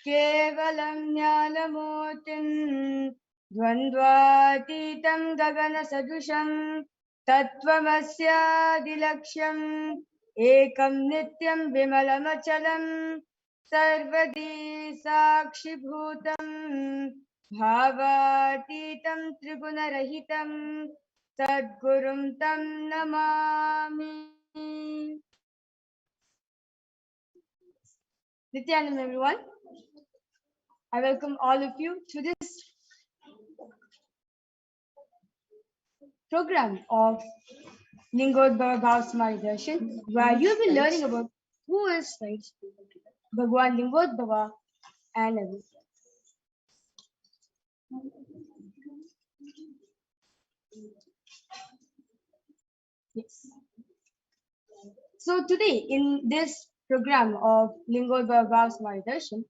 केवलं ज्ञानमूर्तिं द्वन्द्वातीतं गगनसदृशं तत्त्वमस्यादिलक्ष्यम् एकं नित्यं विमलमचलं सर्वदी साक्षिभूतं भावातीतं त्रिगुणरहितं सद्गुरुं तं Namami. Nithyananda, everyone. I welcome all of you to this program of Lingodbhava BHAVASAMADHI Darshan, where you'll be learning about who is Bhagwan Lingodbhava and everything. Yes. So today, in this program of Lingodbhava BHAVASAMADHI Darshan,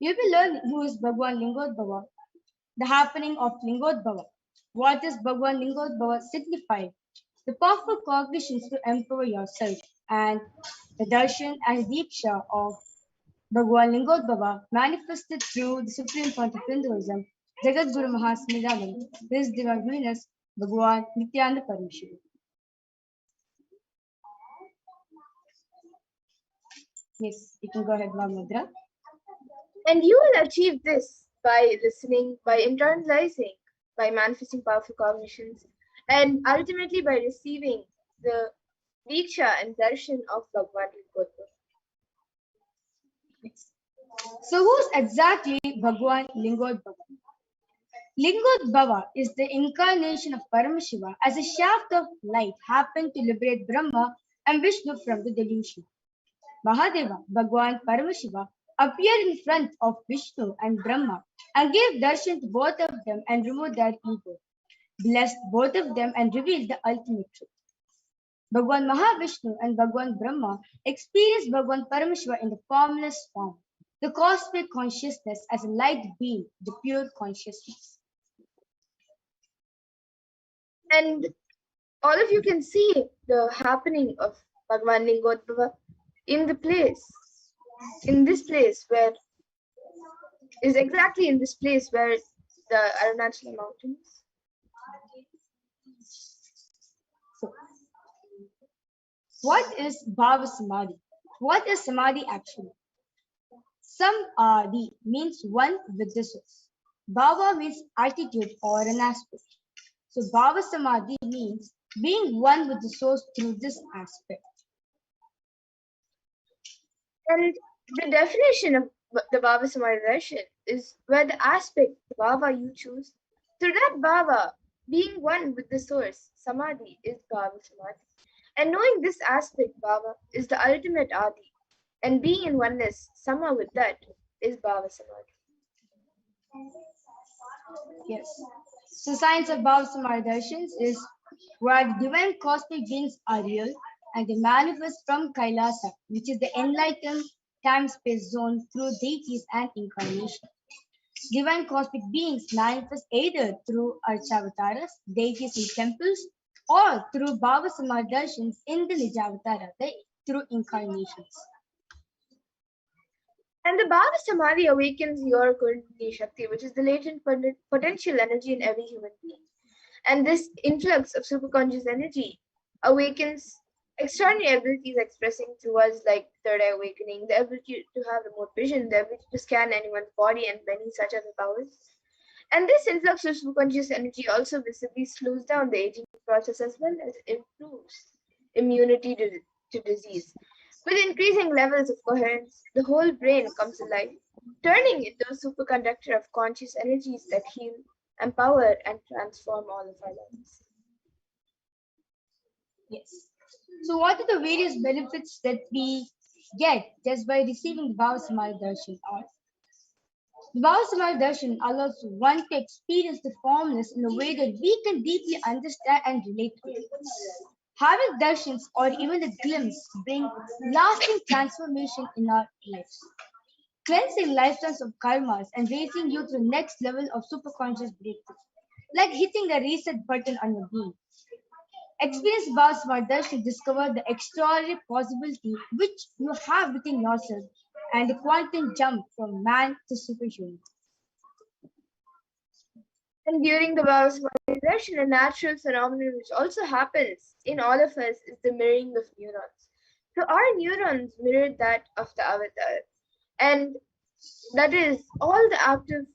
you'll be learning who is Bhagwan Lingodbhava, the happening of Lingodbhava, what is Bhagwan Lingodbhava signify, the powerful cognitions to empower yourself, and the darshan and diksha of Bhagwan Lingodbhava manifested through the Supreme Point of Hinduism, Jagat Guru Mahasmidhanam, His Divine Holiness, Bhagwan Nithyananda Paramashivam. Yes, you can go ahead, Mudra. And you will achieve this by listening, by internalizing, by manifesting powerful cognitions, and ultimately by receiving the diksha and darshan of Bhagwan Lingodbhava. So who's exactly Bhagwan Lingodbhava? Lingodbhava is the incarnation of Paramashiva as a shaft of light happened to liberate Brahma and Vishnu from the delusion. Mahadeva, Bhagwan Paramashiva, appeared in front of Vishnu and Brahma and gave darshan to both of them and removed their ego, blessed both of them and revealed the ultimate truth. Bhagwan Mahavishnu and Bhagwan Brahma experienced Bhagwan Paramashiva in the formless form, the cosmic consciousness as a light being, the pure consciousness. And all of you can see the happening of Bhagwan Lingodbhava in this place where is exactly in this place where the Arunachala mountains. So, what is BHAVASAMADHI? What is Samadhi actually? Samadhi means one with the source. Bhava means attitude or an aspect. So BHAVASAMADHI means being one with the source through this aspect. And the definition of the BHAVASAMADHI Darshan is where the aspect, the bhava you choose, through that bhava, being one with the source, samadhi is BHAVASAMADHI. And knowing this aspect, bhava, is the ultimate adi. And being in oneness, sama with that, is BHAVASAMADHI. Yes. So science of BHAVASAMADHI Darshans is where the divine cosmic beings are real and they manifest from Kailasa, which is the enlightened time-space zone through deities and incarnation. Divine cosmic beings manifest either through Archavataras, deities in temples, or through BHAVASAMADHI Darshans in the Nijavatara, through incarnations. And the BHAVASAMADHI awakens your Kundalini Shakti, which is the latent potential energy in every human being. And this influx of superconscious energy awakens extraordinary abilities expressing through us like third eye awakening, the ability to have remote vision, the ability to scan anyone's body, and many such other powers. And this influx of superconscious energy also visibly slows down the aging process as well as improves immunity to disease. With increasing levels of coherence, the whole brain comes alive, turning into a superconductor of conscious energies that heal, empower, and transform all of our lives. Yes. So what are the various benefits that we get just by receiving the BHAVASAMADHI Darshan? The BHAVASAMADHI Darshan allows one to experience the formless in a way that we can deeply understand and relate to it. Having darshans or even the glimpse bring lasting transformation in our lives, cleansing lifetimes of karmas and raising you to the next level of superconscious breakthrough, like hitting a reset button on your being. Experience BHAVASAMADHI Darshan to discover the extraordinary possibility which you have within yourself and the quantum jump from man to superhuman. And during the BHAVASAMADHI darshan, a natural phenomenon which also happens in all of us is the mirroring of neurons. So our neurons mirror that of the avatar, and that is all the active,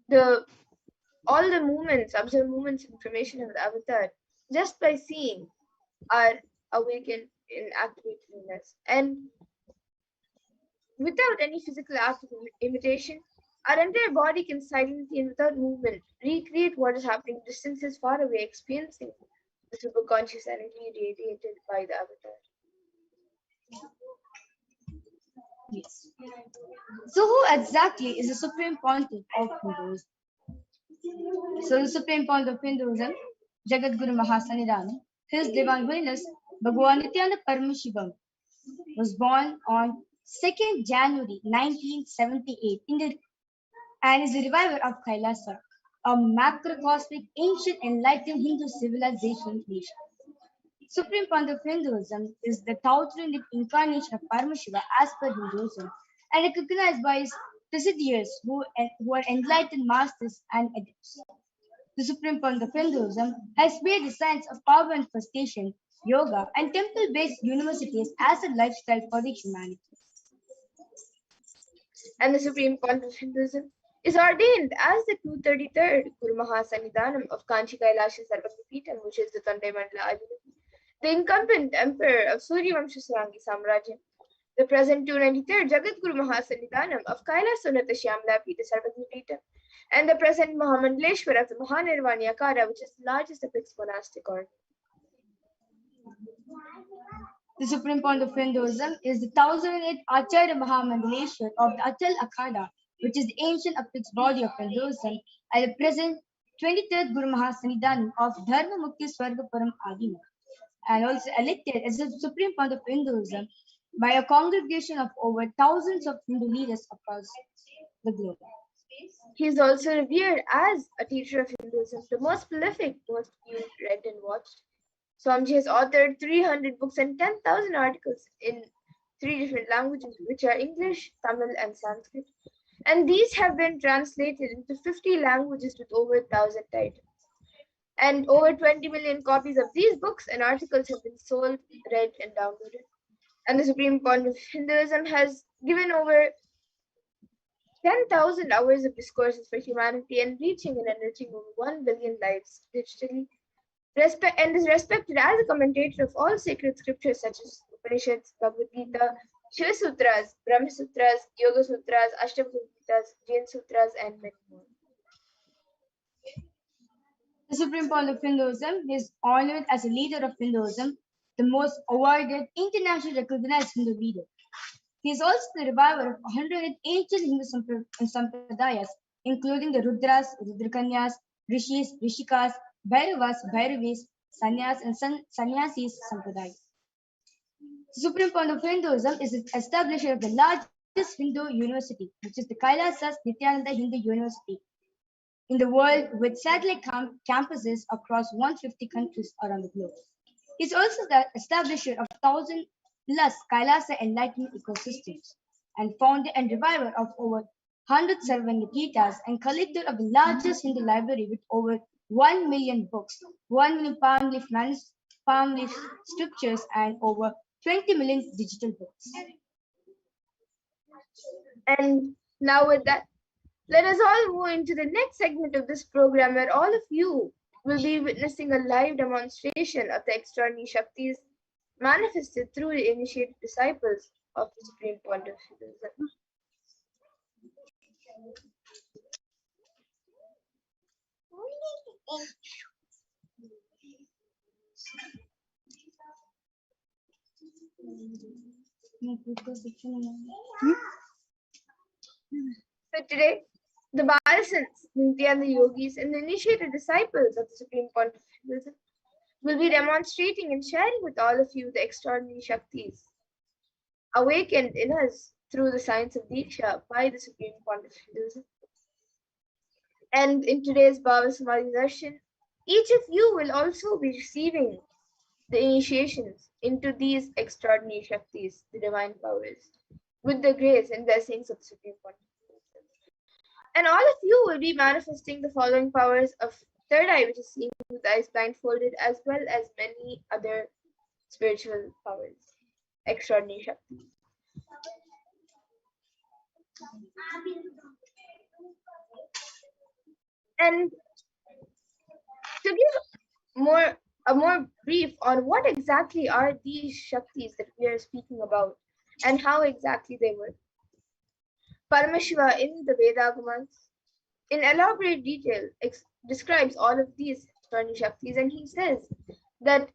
the all the movements, observed movements, information of the avatar, just by seeing, are awakened and activated in us. And without any physical act of imitation, our entire body can silently and without movement recreate what is happening distances far away, experiencing the superconscious energy radiated by the avatar. Yes. So who exactly is the Supreme Pontiff of Hinduism? So the Supreme Pontiff of Hinduism, Jagat Guru Mahasanidana, His Divine Holiness Bhagwan Nithyananda Paramashivam, was born on 2nd January 1978 and is the reviver of Kailasa, a macrocosmic, ancient, enlightened Hindu civilization nation. Supreme Pontiff of Hinduism is the 1000th incarnation of Paramashiva as per Hinduism and recognized by his presidiaries who are enlightened masters and adepts. The Supreme Pontiff of Hinduism has made the science of power manifestation, yoga, and temple-based universities as a lifestyle for the humanity. And the Supreme Pontiff of Hinduism is ordained as the 233rd Guru Mahasanidhanam of Kanchi Kailasa Sarvagnipeetham, which is the Tondai Mandala Adinam, the incumbent emperor of Suryavamsha Sarangi Samrajyam, the present 293rd Jagat Guru Mahasanidhanam of Kailasa Unnata Shyamala Peetha Sarvagnipeetham, and the present Mahamandaleshwar of the Mahanirvani Akara, which is the largest apex monastic order. The Supreme Pontiff of Hinduism is the 1008th Acharya Mahamandaleshwar of the Atal Akhada, which is the ancient apex body of Hinduism, and the present 23rd Guru Mahasanidhanam of Dharma Mukti Swarga Param Adima, and also elected as the Supreme Pontiff of Hinduism by a congregation of over thousands of Hindu leaders across the globe. He is also revered as a teacher of Hinduism, the most prolific, most viewed, read, and watched. Swamiji has authored 300 books and 10,000 articles in 3 different languages, which are English, Tamil, and Sanskrit. And these have been translated into 50 languages with over 1,000 titles. And over 20 million copies of these books and articles have been sold, read, and downloaded. And the Supreme Pontiff of Hinduism has given over 10,000 hours of discourses for humanity and reaching and enriching over 1 billion lives digitally. And is respected as a commentator of all sacred scriptures such as Upanishads, Bhagavad Gita, Shiva Sutras, Brahma Sutras, Yoga Sutras, Ashtavakra, Jain Sutras, and many more. The Supreme Pontiff of Hinduism is honored as a leader of Hinduism, the most awarded, internationally recognized Hindu leader. He is also the reviver of 100 ancient Hindu sampradayas, including the Rudras, Rudrakanyas, Rishis, Rishikas, Bhairavas, Bhairavis, Sannyas, and Sannyasis sampradaya. The Supreme Pontiff of Hinduism is the establisher of the largest Hindu university, which is the Kailasa Nithyananda Hindu University in the world with satellite campuses across 150 countries around the globe. He is also the establisher of 1,000 plus Kailasa enlightenment ecosystems and founder and reviver of over 100 Sarvagnipeethas and collector of the largest Hindu library with over 1 million books, 1 million palm leaf scriptures, and over 20 million digital books. And now with that, let us all move into the next segment of this program where all of you will be witnessing a live demonstration of the extraordinary Shaktis manifested through the initiated disciples of the Supreme Pontiff of Hinduism. So today, the Balasans, Nithyananda yogis, and the initiated disciples of the Supreme Pontiff of Hinduism will be demonstrating and sharing with all of you the extraordinary Shaktis awakened in us through the science of Diksha by the Supreme Pontiff of Hinduism. And in today's BHAVASAMADHI Darshan, each of you will also be receiving the initiations into these extraordinary Shaktis, the divine powers, with the grace and blessings of the Supreme Pontiff. And all of you will be manifesting the following powers of third eye, which is seeing with eyes blindfolded, as well as many other spiritual powers, extraordinary Shaktis. And to give a more brief on what exactly are these Shaktis that we are speaking about and how exactly they work. Paramashiva in the Vedagamas, in elaborate detail, describes all of these extraordinary Shaktis, and he says that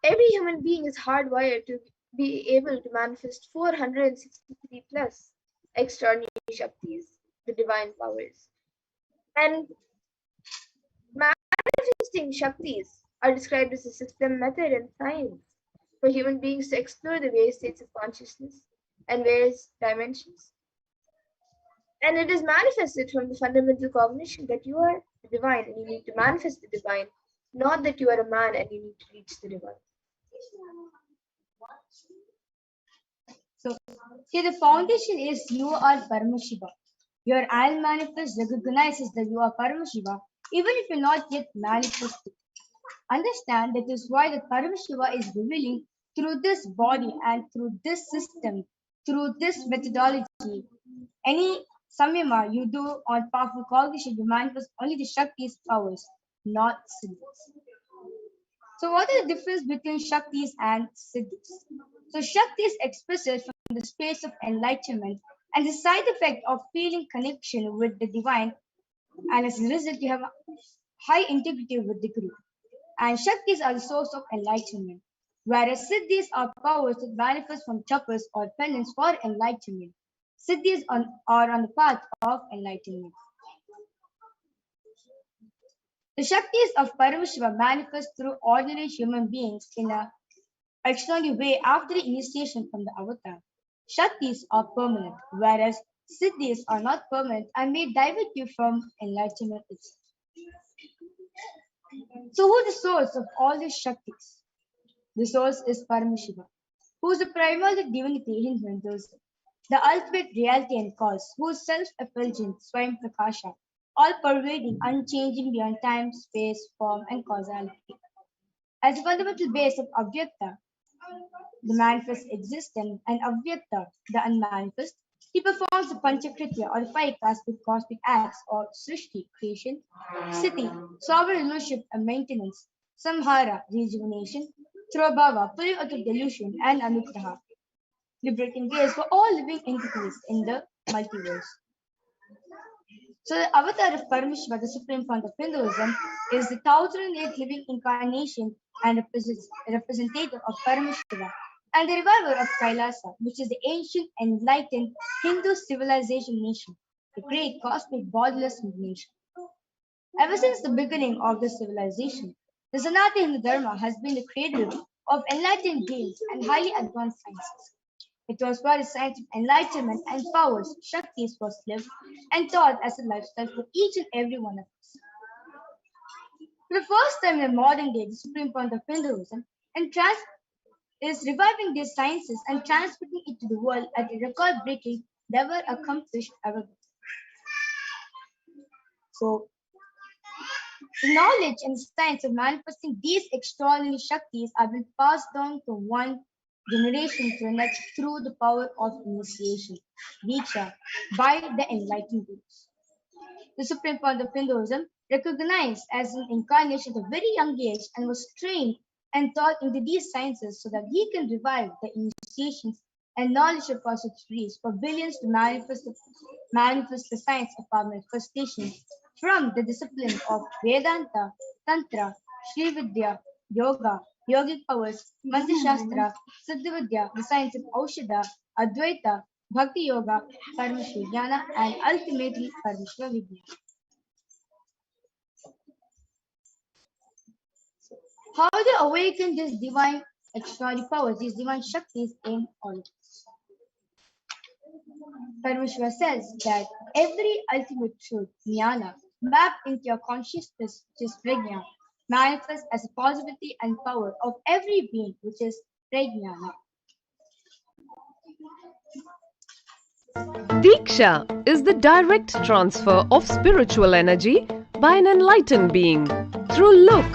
every human being is hardwired to be able to manifest 463 plus extraordinary Shaktis, the divine powers. And manifesting Shaktis are described as a system, method, and science for human beings to explore the various states of consciousness and various dimensions. And it is manifested from the fundamental cognition that you are the divine and you need to manifest the divine, not that you are a man and you need to reach the divine. So, here the foundation is you are Paramashiva. Your I'll manifest recognizes that you are Paramashiva, even if you're not yet manifested. Understand that is why the Paramashiva is revealing through this body and through this system, through this methodology. Any samyama you do on powerful cognition, you manifest only the Shakti's powers, not Siddhis. So, what is the difference between Shaktis and Siddhis? So, Shakti is expressed from the space of enlightenment and the side effect of feeling connection with the divine, and as a result, you have high integrity with the Guru. And Shaktis are the source of enlightenment, whereas Siddhis are powers that manifest from chapas or penance for enlightenment. Siddhis are on the path of enlightenment. The Shaktis of Paramashiva manifest through ordinary human beings in a extraordinary way after the initiation from the avatar. Shaktis are permanent, whereas Siddhis are not permanent and may divert you from enlightenment itself. So, who is the source of all these Shaktis? The source is Paramashiva, who is the primary divinity in Hinduism, the ultimate reality and cause, who is self-effulgent, Swayam Prakasha, all-pervading, unchanging beyond time, space, form, and causality. As the fundamental base of Avyakta, the manifest existence, and Avyakta, the unmanifest, he performs the Panchakritya or the five cosmic acts or Srishti, creation, Siti, sovereign rulership and maintenance, Samhara, rejuvenation, Trobhava, pulling out of delusion, and Anugraha, liberating grace for all living entities in the multiverse. So the avatar of Paramashiva, the supreme fount of Hinduism, is the 1008 living incarnation and representative of Paramashiva, and the reviver of Kailasa, which is the ancient enlightened Hindu civilization nation, the great cosmic borderless nation. Ever since the beginning of the civilization, the Sanatana Hindu Dharma has been the cradle of enlightened beings and highly advanced sciences. It was where the science of enlightenment and powers, Shaktis, was lived and taught as a lifestyle for each and every one of us. For the first time in the modern day, the supreme point of Hinduism is reviving these sciences and transmitting it to the world at a record-breaking, never accomplished ever before. So, the knowledge and science of manifesting these extraordinary Shaktis have been passed down from one generation to the next through the power of initiation, Diksha, by the enlightened gurus. The supreme point of Hinduism, recognized as an incarnation at a very young age and was trained and taught into these sciences so that he can revive the initiations and knowledge of cosmic trees for billions to manifest the science of our manifestation from the discipline of Vedanta, Tantra, Sri Vidya, Yoga, yogic powers, Mantra Shastra, Siddha Vidya, the science of Aushadha, Advaita, Bhakti Yoga, Paramashra Jnana, and ultimately Paramashra Vidya. How to awaken these divine extraordinary powers, these divine Shaktis in all of us? Paramashra says that every ultimate truth, jnana, mapped into your consciousness, which is prajna, manifest as a possibility and power of every being, which is prajnana. Diksha is the direct transfer of spiritual energy by an enlightened being through look,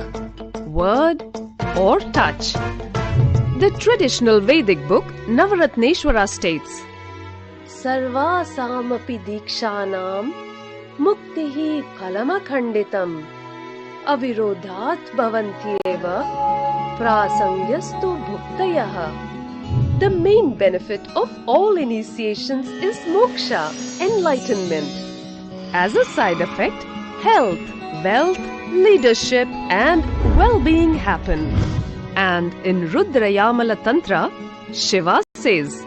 word, or touch. The traditional Vedic book Navaratneshwara states, Sarvasamapi dikshanam muktihi phalamakhanditam avirodhat bhavantyeva prasangyastu bhuktayah. The main benefit of all initiations is moksha, enlightenment. As a side effect, health, wealth, leadership and well-being happen. And in Rudrayamala Tantra, Shiva says,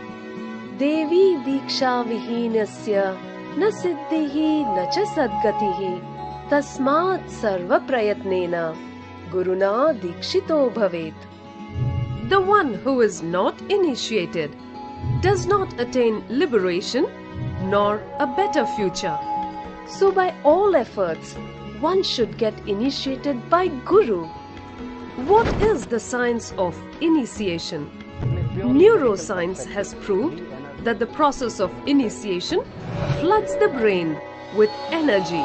Devi diksha vihinasya na siddhihi na cha sadgatihi tasmat sarva prayatnena guruna dikshito bhavet. The one who is not initiated does not attain liberation nor a better future. So by all efforts, one should get initiated by Guru. What is the science of initiation? Neuroscience has proved that the process of initiation floods the brain with energy.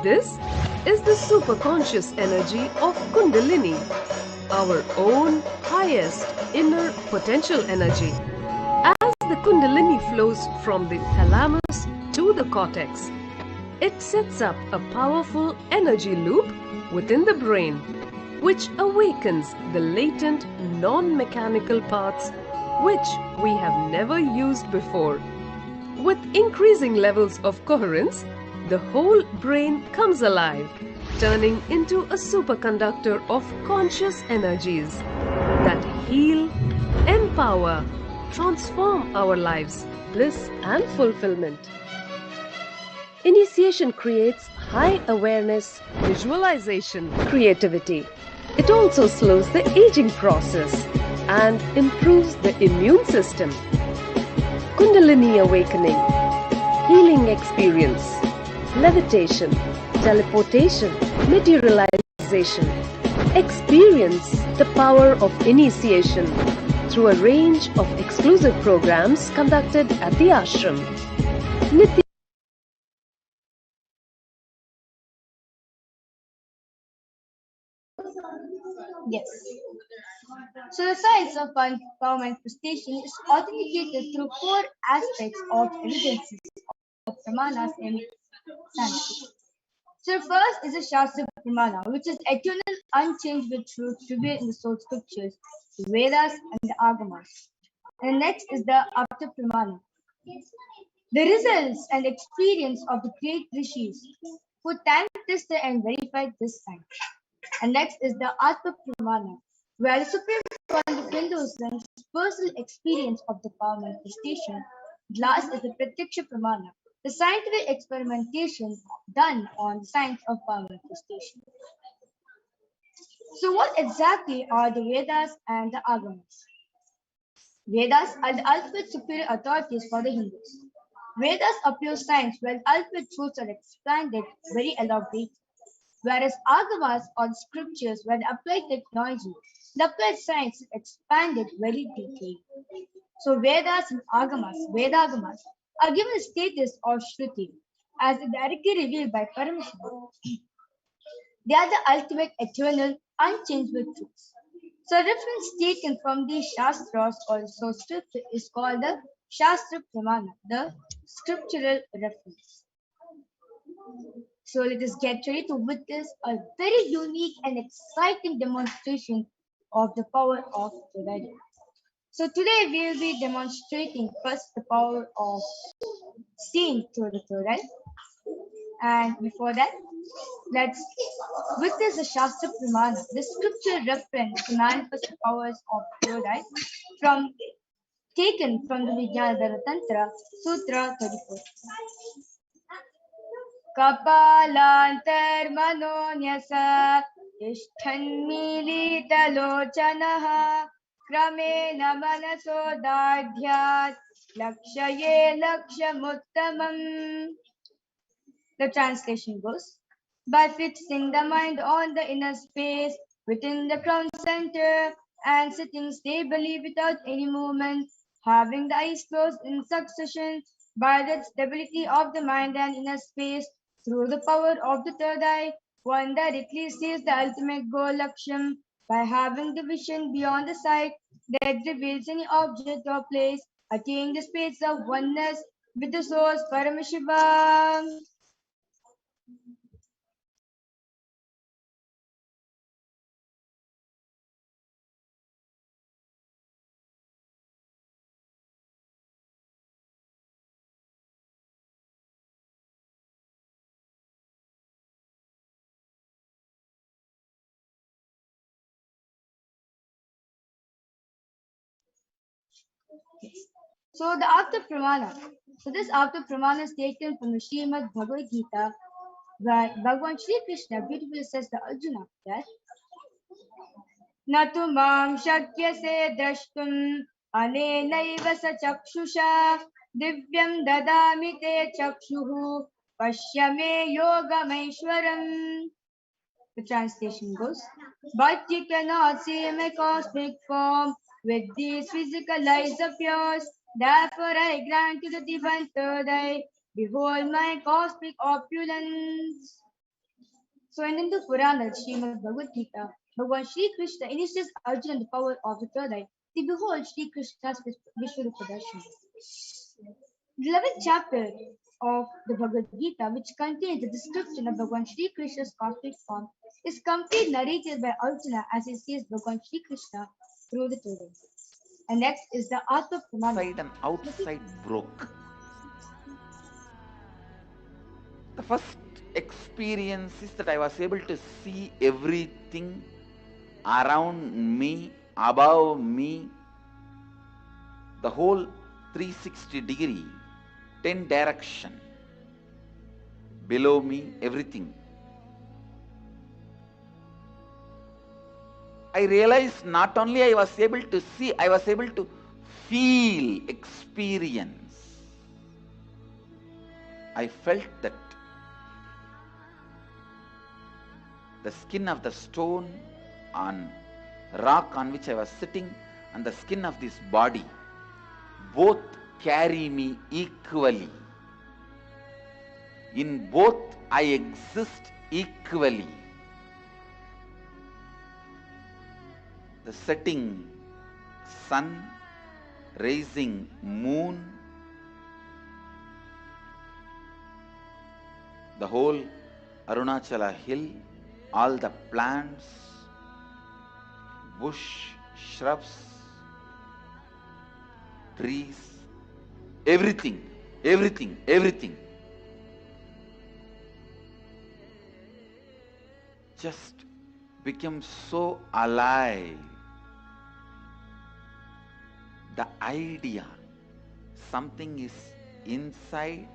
This is the superconscious energy of Kundalini, our own highest inner potential energy. As the Kundalini flows from the thalamus to the cortex, it sets up a powerful energy loop within the brain, which awakens the latent non-mechanical parts which we have never used before. With increasing levels of coherence, the whole brain comes alive, turning into a superconductor of conscious energies that heal, empower, transform our lives, bliss and fulfillment. Initiation creates high awareness, visualization, creativity. It also slows the aging process and improves the immune system. Kundalini awakening, healing experience, levitation, teleportation, materialization. Experience the power of initiation through a range of exclusive programs conducted at the ashram. Yes. So the science of power manifestation is authenticated through four aspects of evidences of pramanas in Sanskrit. So first is the Shastra Pramana, which is eternal, unchangeable truth revealed in the source scriptures, the Vedas and the Agamas. And the next is the Apta Pramana, the results and experience of the great rishis who time tested and verified this science. And next is the Atma Pramana, where the Supreme Court of Hindus learns personal experience of the power manifestation. Last is the Pratyaksha Pramana, the scientific experimentation done on the science of power manifestation. So what exactly are the Vedas and the Agamas? Vedas are the ultimate superior authorities for the Hindus. Vedas are pure science where the ultimate truths are expanded very elaborately, whereas Agamas are the scriptures where the applied technology, the applied science is expanded very detailed. So Vedas and Vedagamas, are given the status of Shruti as directly revealed by Paramashivoham. They are the ultimate, eternal, unchangeable truths. So reference taken from these Shastras or source scripture is called the Shastra Pramana, the scriptural reference. So let us get ready to witness a very unique and exciting demonstration of the power of the Veda. So today we will be demonstrating first the power of seeing through the third eye. And before that, let's witness the Shastra Pramana, the scripture reference to manifest the powers of third eye taken from the Vijnana Tantra, Sutra 34. कपालान्तर्मनोन्यसा तिष्ठन्मीलितलोचनः क्रमेण मनसोदाढ्यात् लक्ष्ये लक्ष्यमुत्तमम्. The translation goes, by fixing the mind on the inner space within the crown center and sitting stably without any movement, having the eyes closed in succession by the stability of the mind and inner space through the power of the third eye. One directly sees the ultimate goal Laksham by having the vision beyond the sight that reveals any object or place, attaining the space of oneness with the source Paramashivoham. So the after pramana. So this after pramana is taken from the Srimad Bhagavad Gita, where Bhagavan Shri Krishna beautifully says to Arjuna that Natu mam shakyase drashtum anenaiva sa chakshusha divyam dadami te chakshuhu pashyame yogamaishwaram. The translation goes, but you cannot see my cosmic form with these physical eyes of yours. Therefore I grant you the divine third eye. Behold my cosmic opulence. So in Hindu Purana, Srimad Bhagavad Gita, Bhagavan Shri Krishna initiates Arjuna the power of the third eye. They behold Shri Krishna's Vishwarupa Darshan. The 11th chapter of the Bhagavad Gita, which contains the description of Bhagavan Shri Krishna's cosmic form, is completely narrated by Arjuna as he sees Bhagavan Shri Krishna through the Torah. And next is the Atma Pramana. Inside and outside broke. The first experience is that I was able to see everything around me, above me, the whole 360-degree, 10 direction, below me, everything. I realized not only I was able to see, I was able to feel, experience. I felt that the skin of the stone on rock on which I was sitting and the skin of this body both carry me equally. In both I exist equally. The setting sun, rising moon, the whole Arunachala hill, all the plants, bush, shrubs, trees, everything, everything, everything just became so alive. The idea, something is inside,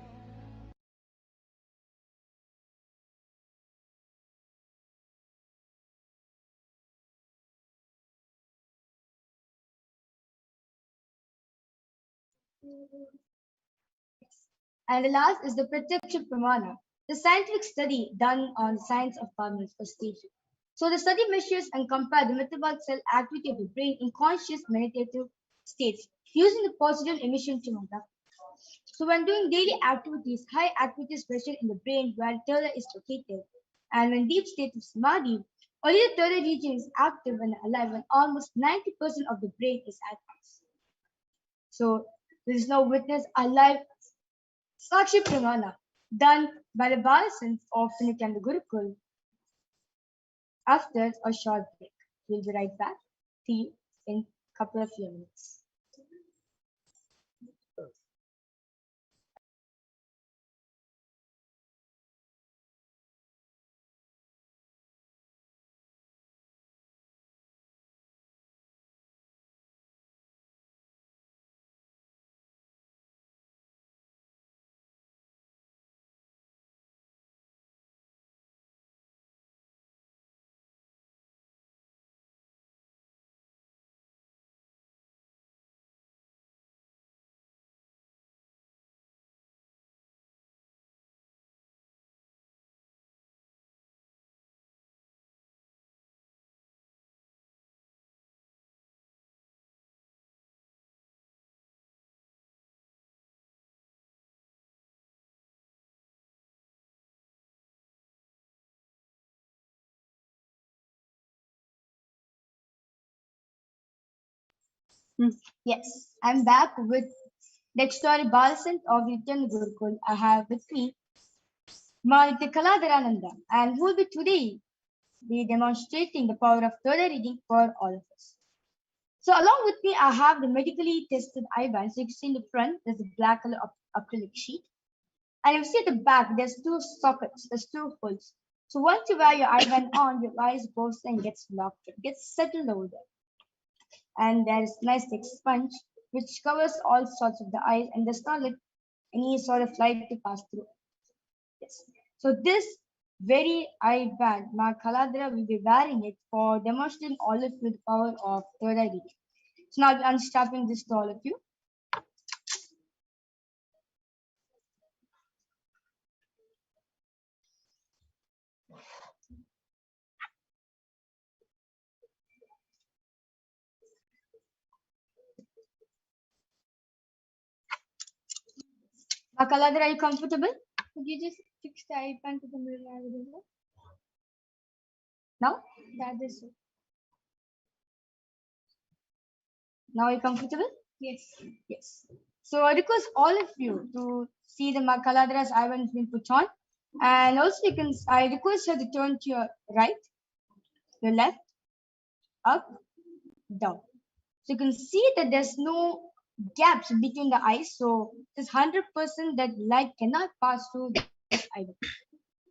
And the last is the Pratyaksha Pramana, the scientific study done on the science of manifestation. So the study measures and compares the metabolic cell activity of the brain in conscious meditative states using the positive emission tomography. So when doing daily activities, high activity is present in the brain where the third eye is located. And when deep state of samadhi, only the third eye region is active and alive when almost 90% of the brain is active. So there is no witness alive Sakshi Pramana, done by the Balasans of the Nithyananda Gurukul. After a short break, we'll be right back. See you in a couple of minutes. Yes, I'm back with next story Balasant of Nityan Gurukul. I have with me Malika Kalabhairava and who will be today be demonstrating the power of third eye reading for all of us. So along with me, I have the medically tested eye band. So you can see in the front, there's a black color acrylic sheet. And you see at the back, there's two sockets, there's two holes. So once you wear your eye band on, your eyes goes and gets locked, it gets settled over there. And there is nice thick sponge which covers all sorts of the eyes and does not let any sort of light to pass through. Yes. So this very eye band, Ma Kaladra will be wearing it for demonstrating all of you the power of third eye reading. So now I'm unstrapping this to all of you. Ma Kaladra, are you comfortable? Could you just fix the eye band to the middle eye? Now? That is it. Now you're comfortable? Yes. Yes. So I request all of you to see the Ma Kaladra's eye band being put on. And also I request you to turn to your right, your left, up, down. So you can see that there's no gaps between the eyes. So it's 100% that light cannot pass through this eye.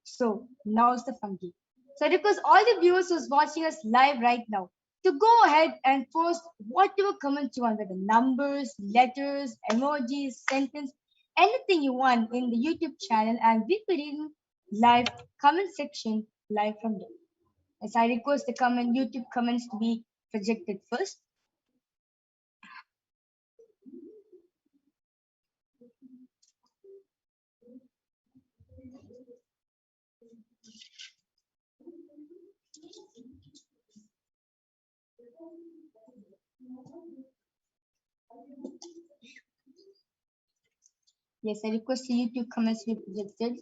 So now's the fun game. So because all the viewers who's watching us live right now, to go ahead and post whatever comments you want, whether numbers, letters, emojis, sentence, anything you want in the YouTube channel, and we'll be reading live comment section live from there. As I request the YouTube comments to be projected first. Yes, I request the YouTube comments to be projected.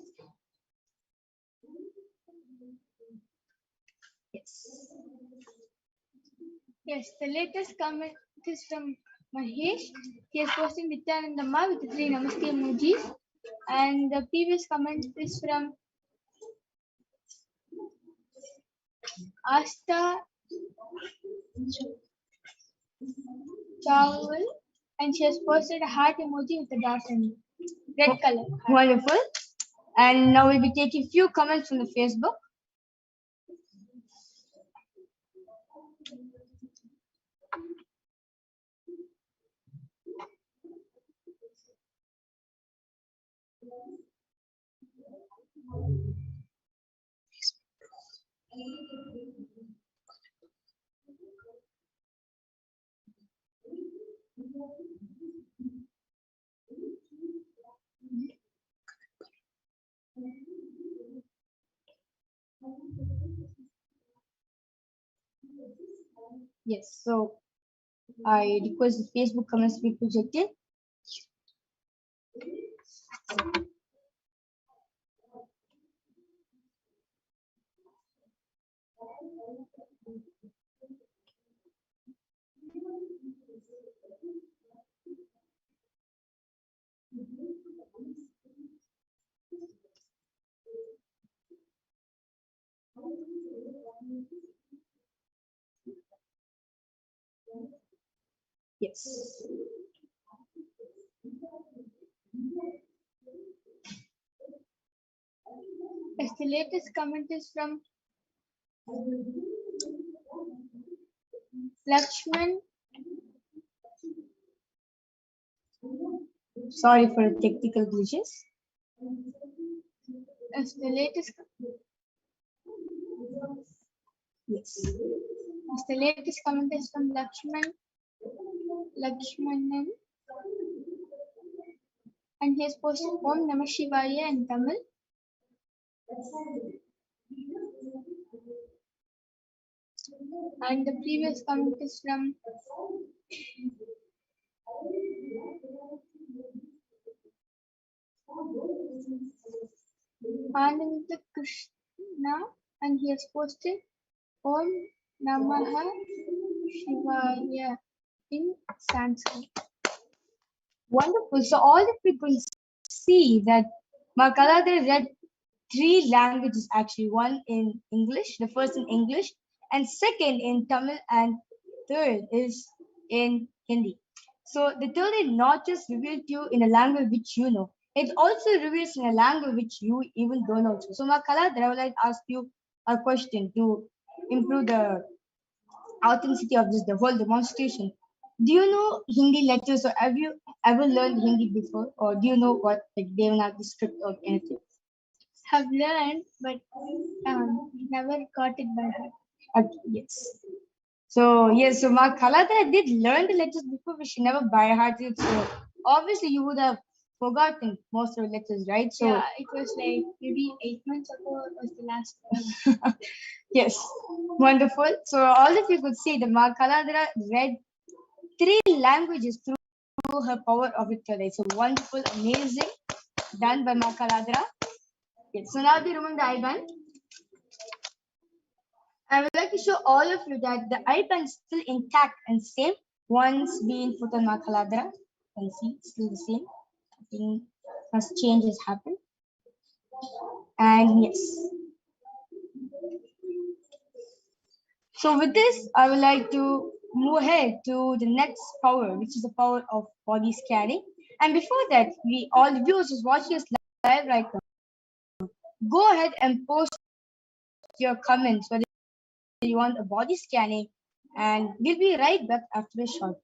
Yes. Yes, the latest comment is from Mahesh. He has posted Nithyananda with the 3 Namaste emojis. And the previous comment is from Asta Chawal, and she has posted a heart emoji with a darshan, red color. Wonderful. And now we'll be taking few comments from the Facebook. Yes, so I request the Facebook comments to be projected. Yes. Yes, the latest comment is from Lakshman. Sorry for the technical glitches. Yes, the latest. Yes. Yes, the latest comment is from Lakshmanan, and he has posted Om Namah Shivaya in Tamil. And the previous comment is from Ananda Krishna, and he has posted Om Namah Shivaya. in Sanskrit. Wonderful. So all the people see that Makaladra read three languages actually. One in English, the first in English, and second in Tamil, and third is in Hindi. So the third is not just revealed to you in a language which you know, it also reveals in a language which you even don't know. So Makaladra, I would like to ask you a question to improve the authenticity of this, the whole demonstration. Do you know Hindi letters, or have you ever learned Hindi before, or do you know what like Devanagari script or anything? Have learned, but never got it by heart. Okay, yes. So yes, so Ma Kalatra did learn the letters before, but she never by hearted. So obviously you would have forgotten most of the letters, right? So Yeah, it was like maybe 8 months ago was the last one. yes, wonderful. So all of you could see that Ma Kaladra read three languages through her power of Victoria. So wonderful, amazing, done by Ma Kaladra. Yes, so now we remove the IBAN. I would like to show all of you that the IBAN is still intact and same once being put on Ma Kaladra. You can see it's still the same. I think first changes happen. And yes. So with this, I would like to move ahead to the next power, which is the power of body scanning. And before that, we all the viewers who's watching us live right now, go ahead and post your comments whether you want a body scanning, and we'll be right back after a short.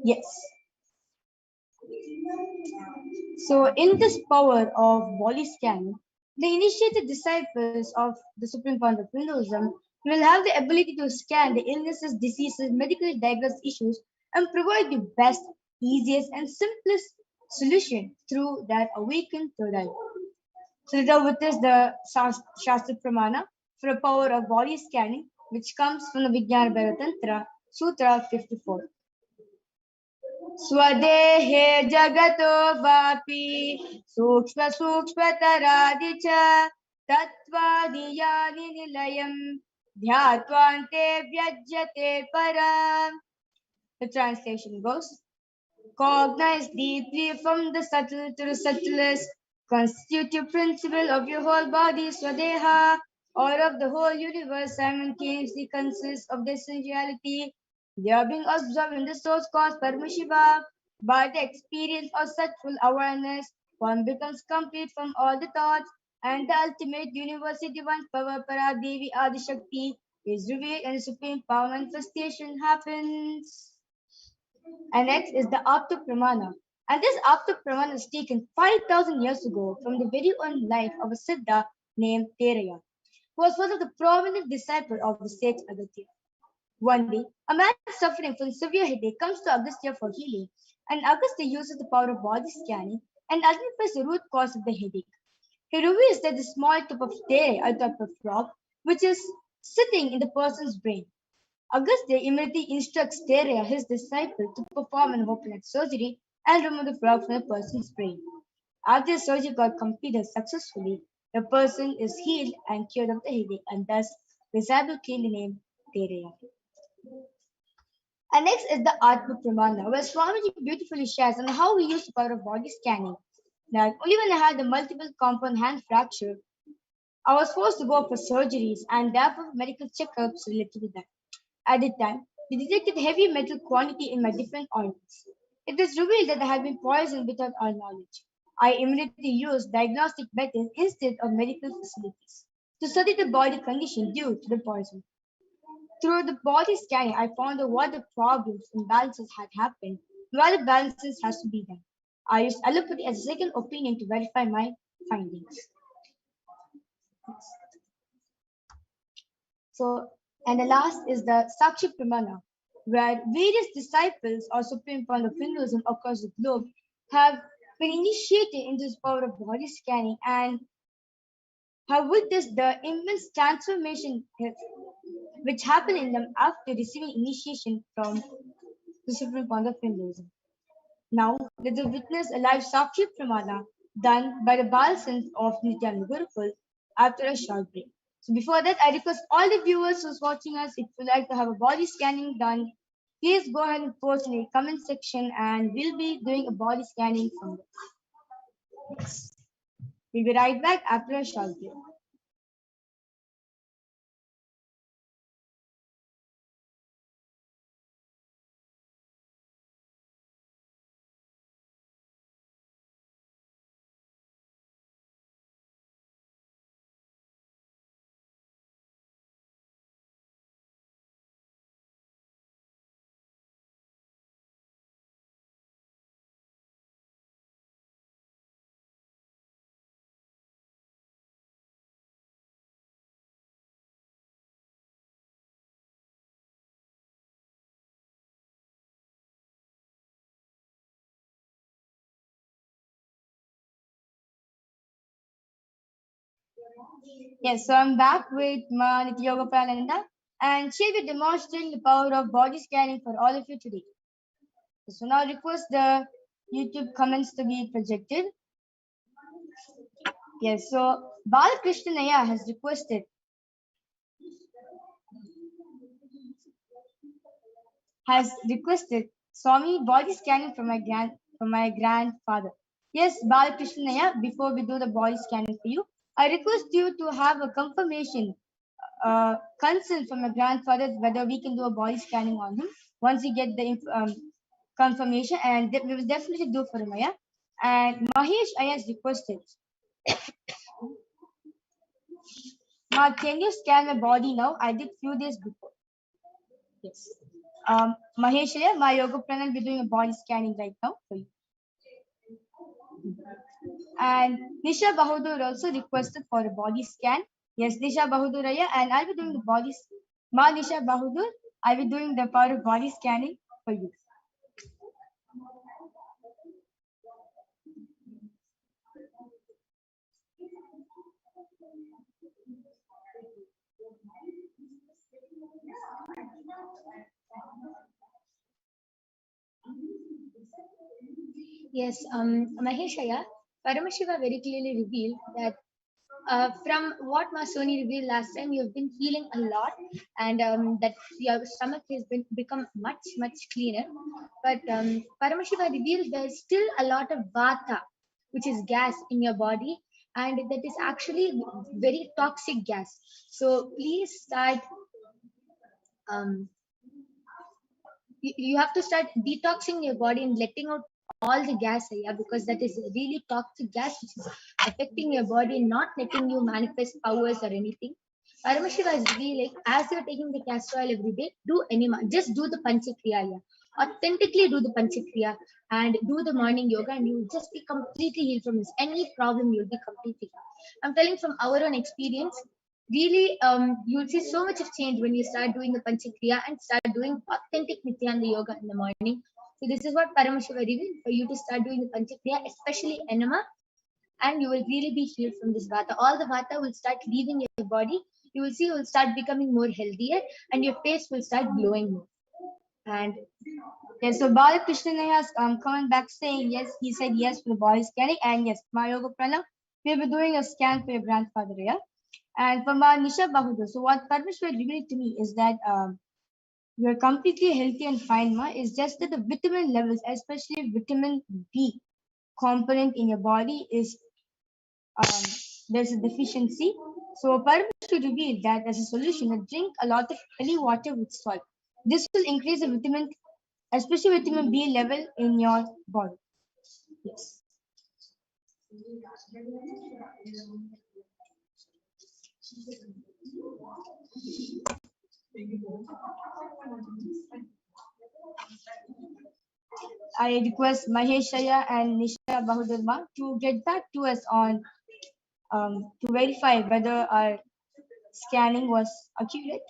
Yes. So in this power of body scanning, the initiated disciples of the Supreme Founder of Hinduism will have the ability to scan the illnesses, diseases, medically diagnosed issues, and provide the best, easiest, and simplest solution through that awakened third eye. So now with this, the Shastra Pramana for the power of body scanning, which comes from the Vijnana Bhaira Tantra, Sutra 54. स्वदेहे जगतो वापि सूक्ष्म सूक्ष्मतरादि च तत्त्वादियानि निलयम् ध्यात्वान्ते व्यज्यते परम्. The translation goes, cognize deeply from the subtle to the subtlest, constitutive principle of your whole body, Swadeha, or of the whole universe, simultaneously consists of the essentiality. They are being absorbed in the source called Paramashiva. By the experience of such full awareness, one becomes complete from all the thoughts, and the ultimate universal divine power, Paradevi Adishakti, is revealed and the supreme power manifestation happens. And next is the Apta Pramana. And this Apta Pramana is taken 5,000 years ago from the very own life of a Siddha named Teraya, who was one of the prominent disciples of the sage Agastya. One day, a man suffering from severe headache comes to Agastya for healing, and Agastya uses the power of body scanning and identifies the root cause of the headache. He reveals that the small tip of Teraya, a type of frog, which is sitting in the person's brain. Agastya immediately instructs Teraya, his disciple, to perform an open heart surgery and remove the frog from the person's brain. After the surgery got completed successfully, the person is healed and cured of the headache, and thus the disciple gained the name Teraya. And next is the Atma Pramana, where Swamiji beautifully shares on how we use the power of body scanning. That only when I had the multiple compound hand fracture, I was forced to go for surgeries and therefore medical checkups related to that. At the time, they detected heavy metal quantity in my different organs. It was revealed that I had been poisoned without our knowledge. I immediately used diagnostic methods instead of medical facilities to study the body condition due to the poison. Through the body scanning, I found out what the problems and imbalances had happened, where the balances has to be done. I used allopathy as a second opinion to verify my findings. So, and the last is the Sakshi Pramana, where various disciples or supreme point of Hinduism across the globe have been initiated into this power of body scanning and have witnessed the immense transformation which happened in them after receiving initiation from the supreme point of Hinduism. Now, let us witness a live Sakshi Pramana done by the Balsons of Nithyananda Gurukul after a short break. So before that, I request all the viewers who's watching us, if you like to have a body scanning done, please go ahead and post in the comment section and we'll be doing a body scanning from there. Yes. We'll be right back after a short break. Yes, so I'm back with Ma Nitya Yoga Prananda and she'll be demonstrating the power of body scanning for all of you today. So now request the YouTube comments to be projected. Yes, so Balakrishnaya has requested Swami body scanning from my grandfather. Yes, Balakrishnaya, before we do the body scanning for you, I request you to have a confirmation consent from your grandfather whether we can do a body scanning on him. Once we get the confirmation, and we will definitely do for him. Yeah? And Mahesh Ayas requested, Ma, can you scan my body now? I did few days before. Yes. Mahesh Ayas, my yoga plan will be doing a body scanning right now for you. And Nisha Bahadur also requested for a body scan. Yes, Nisha Bahadur, and I'll be doing the body. Ma Nisha Bahadur, I'll be doing the power of body scanning for you. Yes, Maheshaya, Paramashiva very clearly revealed that from what Masoni revealed last time, you've been healing a lot, and that your stomach has become much cleaner. But Paramashiva revealed there's still a lot of vata, which is gas in your body, and that is actually very toxic gas. So please start. You have to start detoxing your body and letting out all the gas, because that is really toxic gas which is affecting your body and not letting you manifest powers or anything. Paramashiva is really like, as you're taking the castor oil every day, just do the Panchakriya, authentically do the Panchakriya and do the morning yoga, and you'll just be completely healed from this. Any problem, you'll be completely healed. I'm telling from our own experience, really, you'll see so much of change when you start doing the Panchakriya and start doing authentic Nityananda yoga in the morning. So this is what Paramashiva revealed for you to start doing the Panchakriya, especially enema, and you will really be healed from this vata. All the vata will start leaving your body. You will see you will start becoming more healthier and your face will start glowing more. And yes, so Balakrishnan has coming back saying yes, he said yes for the body scanning, and yes, my yoga prana, we'll be doing a scan for your grandfather, yeah. And for my Nisha Bahudur, so what Parmeshwar revealed to me is that you're completely healthy and fine, ma. It's just that the vitamin levels, especially vitamin B component in your body, is there's a deficiency. So Parmeshwar revealed that as a solution, drink a lot of honey water with salt. This will increase the vitamin especially vitamin B level in your body. Yes. I request Maheshaya and Nisha Bahudurma to get back to us on to verify whether our scanning was accurate.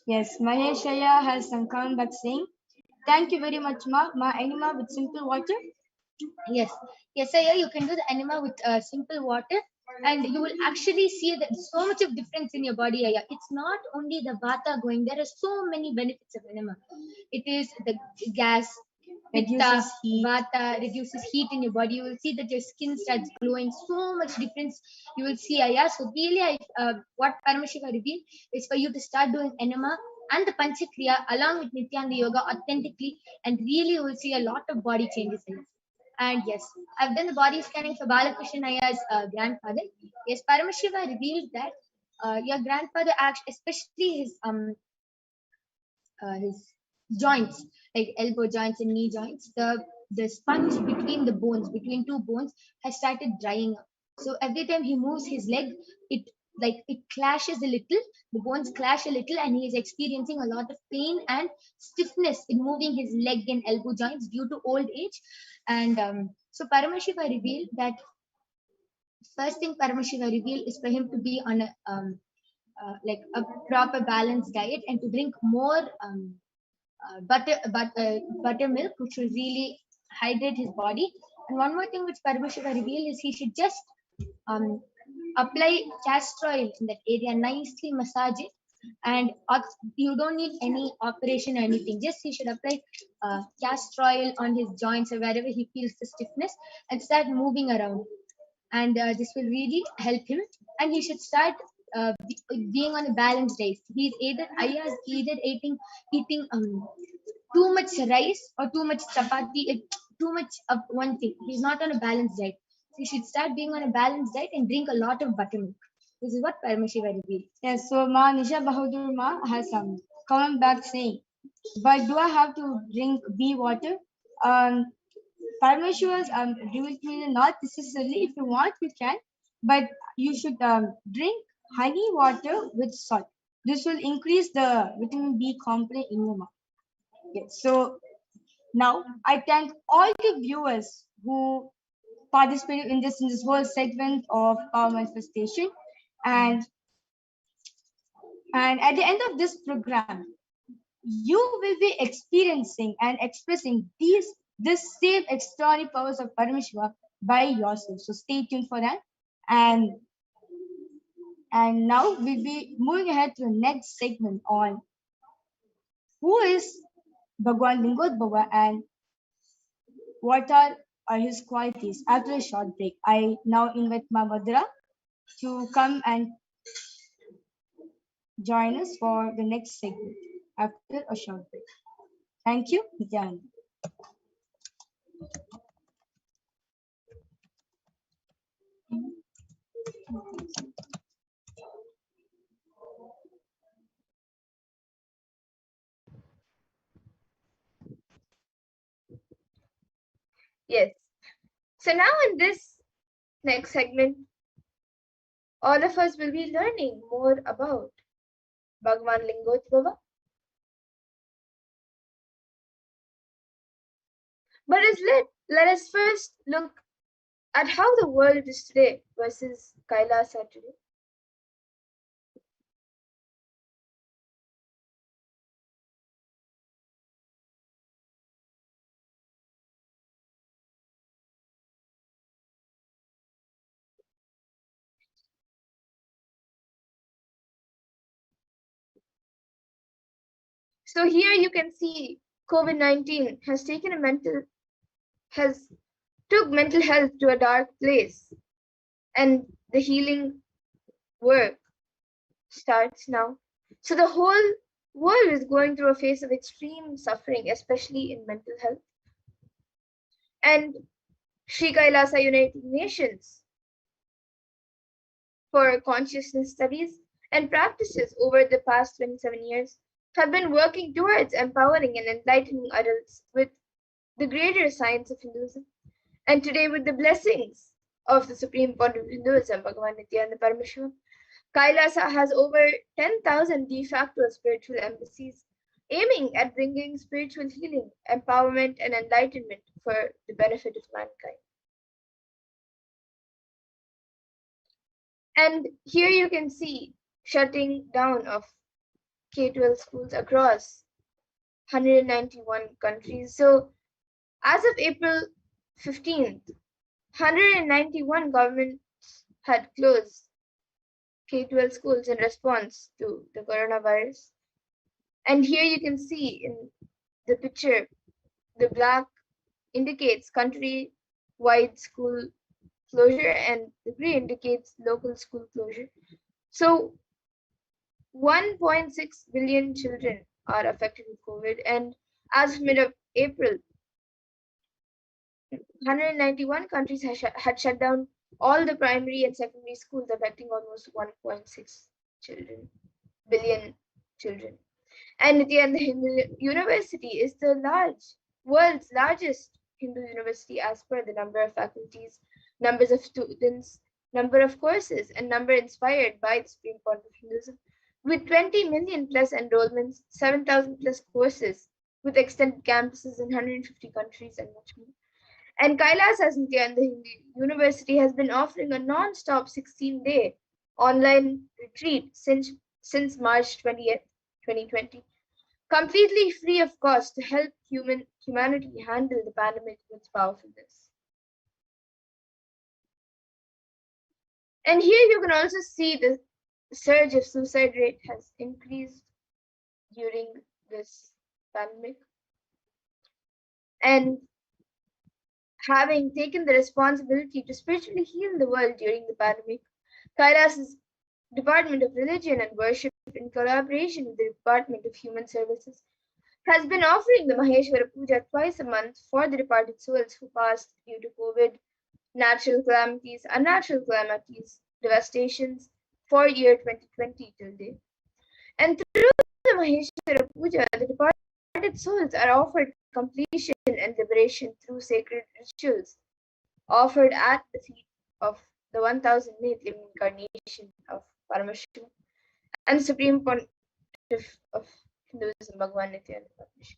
Yes, Maheshaya has some comment back saying, "Thank you very much, Ma enema with simple water." Yes, yes, Aya, you can do the enema with simple water, and you will actually see that so much of difference in your body, Aya. It's not only the vata going, there are so many benefits of enema. It is the gas, reduces heat. Vata reduces heat in your body. You will see that your skin starts glowing. So much difference you will see, Aya. So really, what Paramashiva revealed is for you to start doing enema and the Panchakriya along with Nityananda Yoga authentically, and really you will see a lot of body changes, Aya. And yes, I've done the body scanning for Balakrishna Aya's grandfather. Yes, Paramashiva revealed that your grandfather, actually, especially his joints, like elbow joints and knee joints, the sponge between the bones, between two bones, has started drying up. So every time he moves his leg, it clashes a little. The bones clash a little, and he is experiencing a lot of pain and stiffness in moving his leg and elbow joints due to old age. And so Paramashiva revealed that first thing Paramashiva revealed is for him to be on like a proper balanced diet and to drink more buttermilk, which will really hydrate his body. And one more thing which Paramashiva revealed is he should just um, apply castor oil in that area, nicely massage it, and you don't need any operation or anything. Just he should apply castor oil on his joints or wherever he feels the stiffness and start moving around. And this will really help him. And he should start being on a balanced diet. Ayya is either eating too much rice or too much chapati, too much of one thing. He's not on a balanced diet. So you should start being on a balanced diet and drink a lot of buttermilk. This is what Paramashiva revealed. Yes, so Ma Nisha Bahadur Ma has some comment back saying, but do I have to drink bee water? Paramashiva's revealed to me not necessarily. If you want, you can, but you should drink honey water with salt. This will increase the vitamin B complex in your mouth. Yes, so now I thank all the viewers who participated in this whole segment of power manifestation, and at the end of this program, you will be experiencing and expressing this same extraordinary powers of Paramashiva by yourself. So stay tuned for that. And now we'll be moving ahead to the next segment on who is Bhagwan Lingodbhava and what are his qualities. After a short break, I now invite Ma Madhura to come and join us for the next segment after a short break. Thank you, Nityananda. Yes. So now in this next segment, all of us will be learning more about Bhagwan Lingodbhava. But let us first look at how the world is today versus Kailasa today. So here you can see COVID-19 has took mental health to a dark place, and the healing work starts now. So the whole world is going through a phase of extreme suffering, especially in mental health. And Sri Kailasa United Nations for Consciousness Studies and practices over the past 27 years have been working towards empowering and enlightening adults with the greater science of Hinduism. And today, with the blessings of the Supreme Pontiff of Hinduism, Bhagavan Nithyananda Paramashivam, Kailasa has over 10,000 de facto spiritual embassies aiming at bringing spiritual healing, empowerment, and enlightenment for the benefit of mankind. And here you can see shutting down of K-12 schools across 191 countries. So as of April 15th, 191 governments had closed K-12 schools in response to the coronavirus. And here you can see in the picture, the black indicates country-wide school closure and the gray indicates local school closure. So 1.6 billion children are affected with COVID, and as of mid of April, 191 countries had shut down all the primary and secondary schools, affecting almost 1.6 billion children. And Nithyananda Hindu University is the world's largest Hindu university as per the number of faculties, numbers of students, number of courses, and number inspired by the Supreme Pontiff of Hinduism, with 20 million plus enrollments, 7,000 plus courses, with extended campuses in 150 countries and much more. And Kailasa Nithyananda Hindu University has been offering a non-stop 16-day online retreat since March 20th, 2020, completely free of cost to help humanity handle the pandemic with powerfulness. And here you can also see the surge of suicide rate has increased during this pandemic. And having taken the responsibility to spiritually heal the world during the pandemic, Kailasa's Department of Religion and Worship, in collaboration with the Department of Human Services, has been offering the Maheshwara Puja twice a month for the departed souls who passed due to COVID, natural calamities, unnatural calamities, devastations for year 2020 till date. And through the Maheshwara Puja, the departed souls are offered completion and liberation through sacred rituals offered at the feet of the 1,000th living incarnation of Paramashivoham and the Supreme Pontiff of Hinduism, Bhagavan Nithyananda Paramashivam.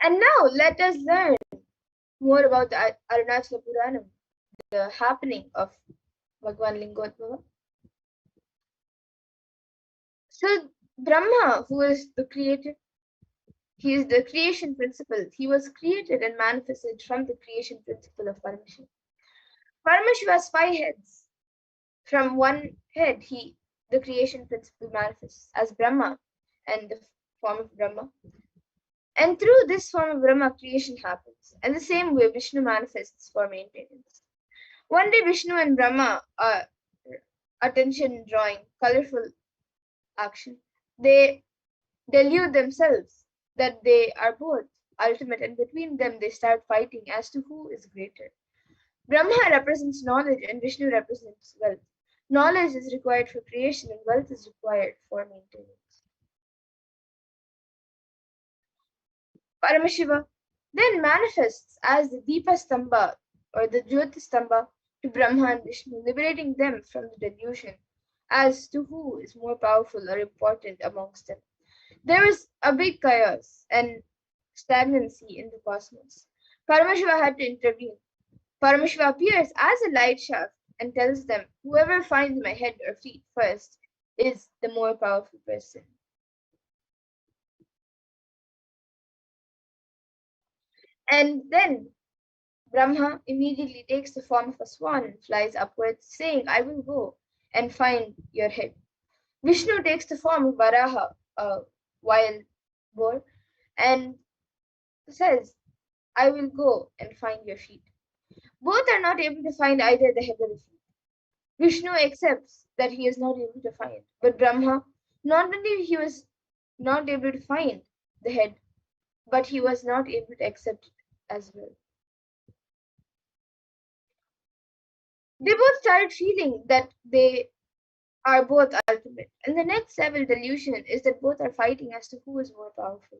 And now let us learn more about the Arunachala Puranam, the happening of Bhagavan Lingodbhava. So Brahma, who is the creator, he is the creation principle. He was created and manifested from the creation principle of Paramashiva. Paramashiva has 5 heads. From one head, the creation principle manifests as Brahma and the form of Brahma. And through this form of Brahma, creation happens. And the same way, Vishnu manifests for maintenance. One day, Vishnu and Brahma are attention drawing, colorful action. They delude themselves that they are both ultimate, and between them they start fighting as to who is greater. Brahma represents knowledge and Vishnu represents wealth. Knowledge is required for creation and wealth is required for maintenance. Paramashiva then manifests as the Deepa Stamba or the Jyoti Stamba to Brahma and Vishnu, liberating them from the delusion as to who is more powerful or important amongst them. There is a big chaos and stagnancy in the cosmos. Paramashiva had to intervene. Paramashiva appears as a light shaft and tells them, whoever finds my head or feet first is the more powerful person. And then Brahma immediately takes the form of a swan and flies upwards, saying, I will go and find your head. Vishnu takes the form of Varaha, a wild boar, and says, I will go and find your feet. Both are not able to find either the head or the feet. Vishnu accepts that he is not able to find, but Brahma, not only he was not able to find the head, but he was not able to accept it as well. They both started feeling that they are both ultimate, and the next level delusion is that both are fighting as to who is more powerful.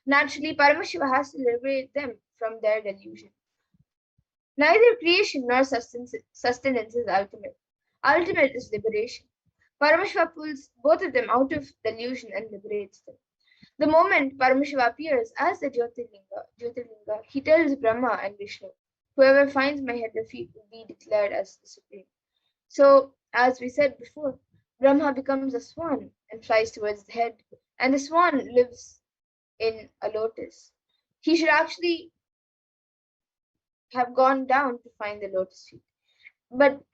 Naturally, Paramashiva has to liberate them from their delusion. Neither creation nor sustenance is ultimate. Ultimate is liberation. Paramashiva pulls both of them out of delusion and liberates them. The moment Paramashiva appears as the Jyotirlinga, he tells Brahma and Vishnu, whoever finds my head or feet will be declared as the supreme. So, as we said before, Brahma becomes a swan and flies towards the head, and the swan lives in a lotus. He should actually have gone down to find the lotus feet.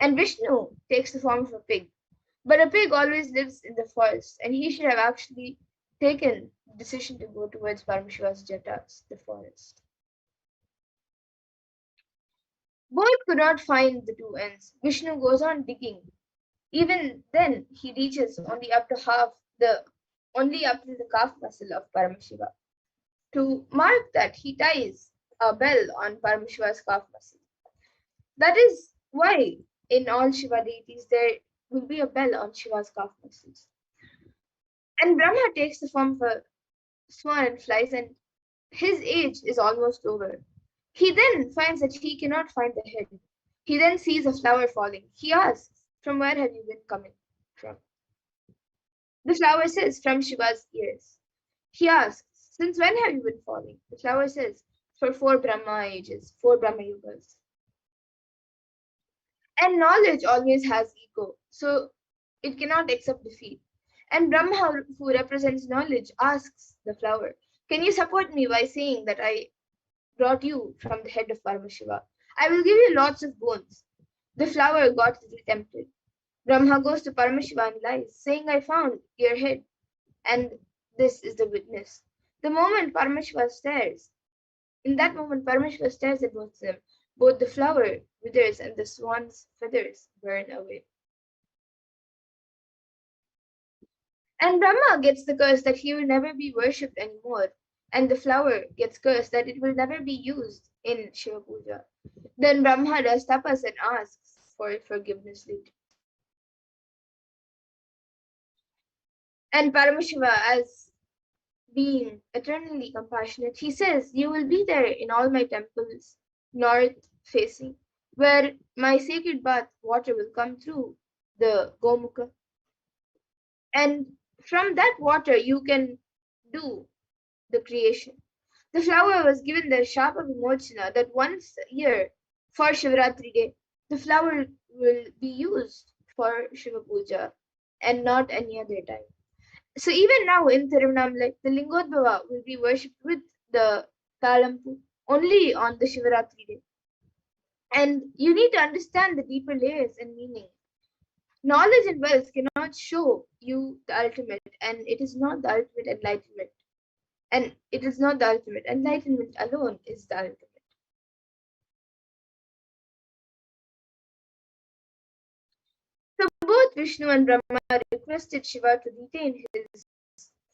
And Vishnu takes the form of a pig. But a pig always lives in the forest, and he should have actually taken the decision to go towards Paramashiva's jatas, the forest. Both could not find the two ends. Vishnu goes on digging. Even then, he reaches only up to the calf muscle of Paramashiva. To mark that, he ties a bell on Paramashiva's calf muscle. That is why in all Shiva deities there will be a bell on Shiva's calf muscles. And Brahma takes the form of a swan and flies, and his age is almost over. He then finds that he cannot find the head. He then sees a flower falling. He asks, "From where have you been coming from?" The flower says, "From Shiva's ears." He asks, "Since when have you been falling?" The flower says, "For 4 Brahma ages, 4 Brahma yugas." And knowledge always has ego, so it cannot accept defeat. And Brahma, who represents knowledge, asks the flower, "Can you support me by saying that I brought you from the head of Paramashiva? I will give you lots of bones." The flower got little tempted. Brahma goes to Paramashiva and lies, saying, "I found your head, and this is the witness." The moment Paramashiva stares, in that moment, Paramashiva stares at both of them. Both the flower withers and the swan's feathers burn away. And Brahma gets the curse that he will never be worshipped anymore. And the flower gets cursed that it will never be used in Shiva Puja. Then Brahma does tapas and asks for forgiveness later. And Paramashiva, as being eternally compassionate, he says, "You will be there in all my temples, north facing, where my sacred bath water will come through the Gomukha. And from that water, you can do the creation." The flower was given the shap of Vimochana that once a year for Shivaratri day, the flower will be used for Shiva Puja and not any other time. So even now in Tiruvannamalai, the Lingodbhava will be worshipped with the Talampu only on the Shivaratri day. And you need to understand the deeper layers and meaning. Knowledge and wealth cannot show you the ultimate, and it is not the ultimate enlightenment. And it is not the ultimate. Enlightenment alone is the ultimate. So both Vishnu and Brahma requested Shiva to retain his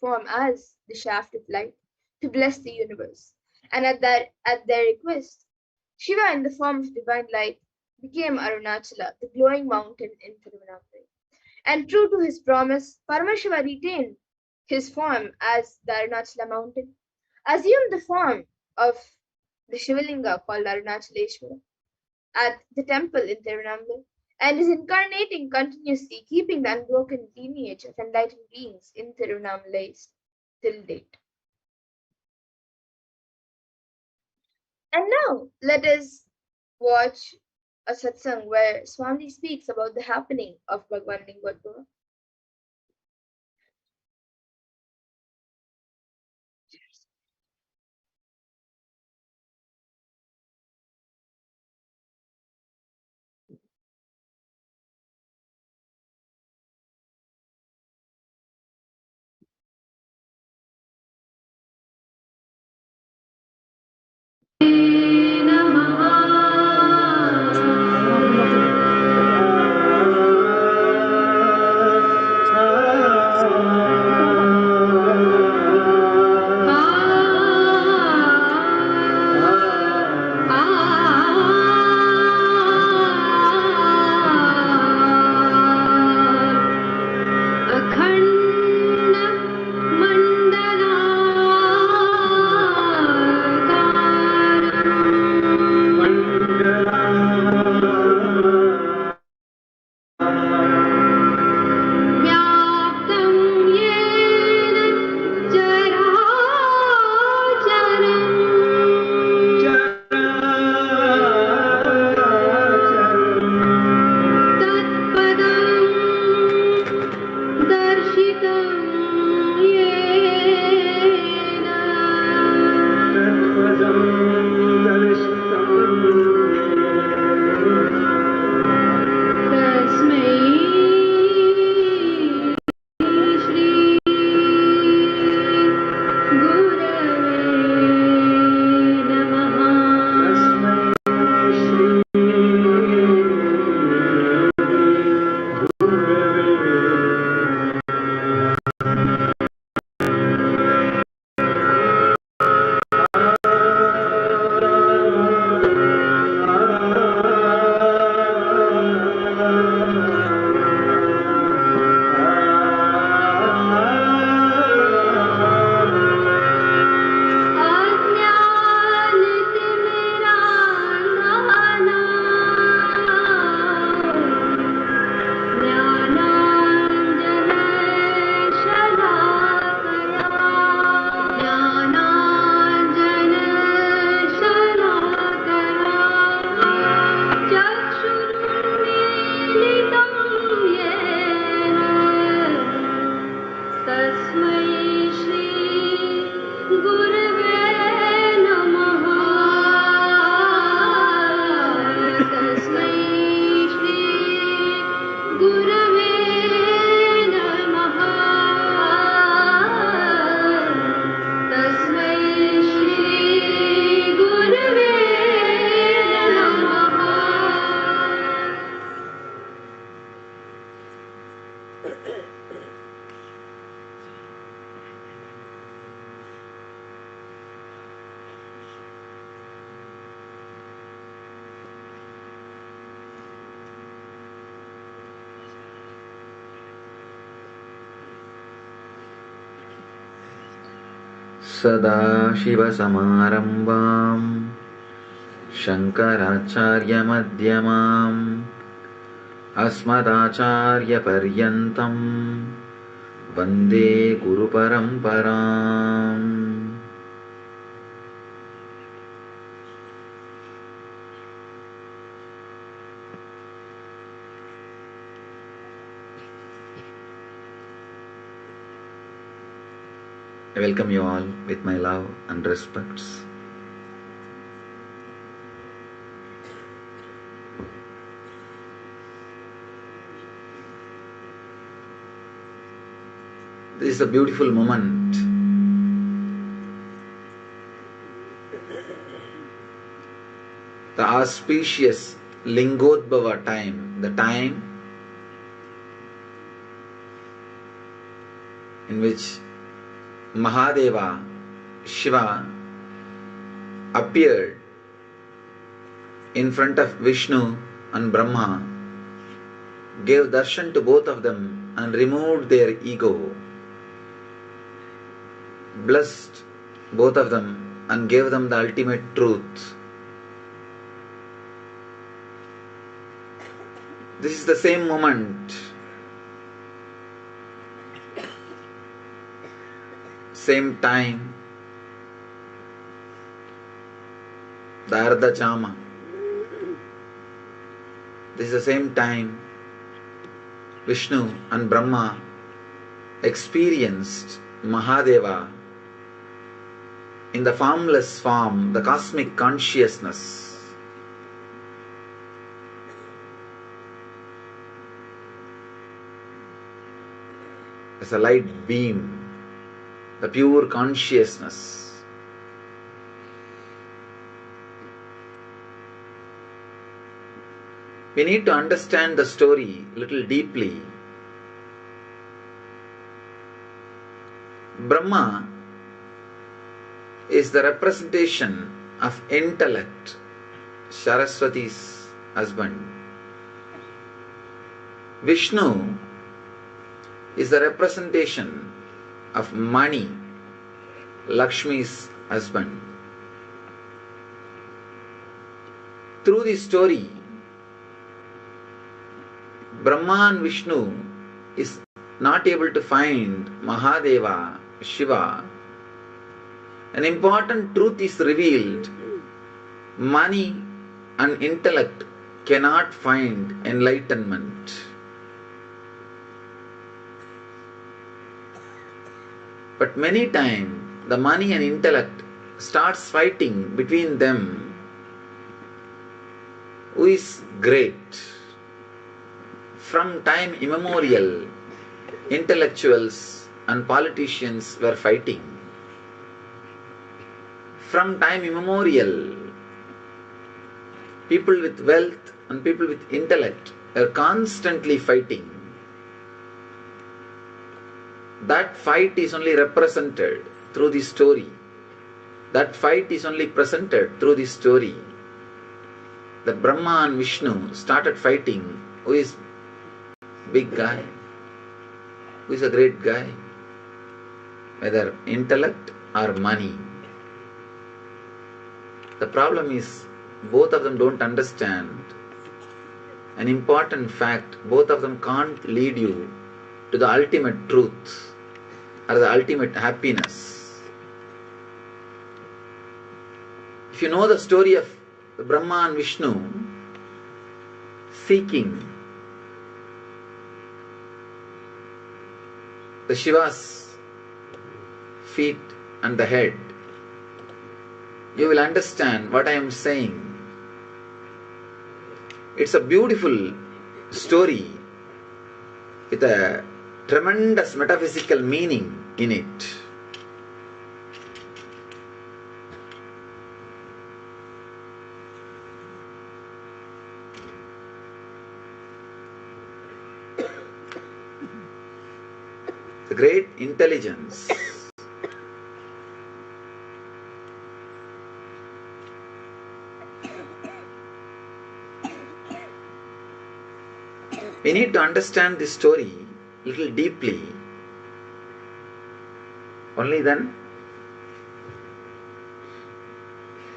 form as the shaft of light to bless the universe. And at their request, Shiva in the form of divine light became Arunachala, the glowing mountain in Tiruvannamalai. And true to his promise, Paramashiva retained his form as the Arunachala mountain, assumed the form of the Shivalinga called Arunachaleshwara at the temple in Tiruvannamalai, and is incarnating continuously, keeping the unbroken lineage of enlightened beings in Tiruvannamalai till date. And now let us watch a satsang where Swami speaks about the happening of Bhagwan Lingodbhava. सदाशिवसमारम्भां शङ्कराचार्यमध्यमाम् अस्मदाचार्यपर्यन्तं वन्दे गुरुपरम्पराम्. I welcome you all with my love and respects. This is a beautiful moment. The auspicious Lingodbhava time, the time in which Mahadeva, Shiva, appeared in front of Vishnu and Brahma, gave darshan to both of them and removed their ego, blessed both of them and gave them the ultimate truth. This is the same moment, same time, the Ardha Chama. This is the same time Vishnu and Brahma experienced Mahadeva in the formless form, the cosmic consciousness. As a light beam, the pure consciousness. We need to understand the story a little deeply. Brahma is the representation of intellect, Saraswati's husband. Vishnu is the representation of money, Lakshmi's husband. Through this story, Brahma and Vishnu is not able to find Mahadeva, Shiva. An important truth is revealed. Money and intellect cannot find enlightenment. But many times the money and intellect starts fighting between them. Who is great? From time immemorial, intellectuals and politicians were fighting. From time immemorial, people with wealth and people with intellect are constantly fighting. That fight is only represented through this story. That fight is only presented through this story. That Brahma and Vishnu started fighting. Who is big guy? Who is a great guy? Whether intellect or money. The problem is both of them don't understand an important fact. Both of them can't lead you to the ultimate truth or the ultimate happiness. If you know the story of Brahma and Vishnu seeking the Shiva's feet and the head, you will understand what I am saying. It's a beautiful story with a tremendous metaphysical meaning in it. The great intelligence we need to understand this story a little deeply. Only then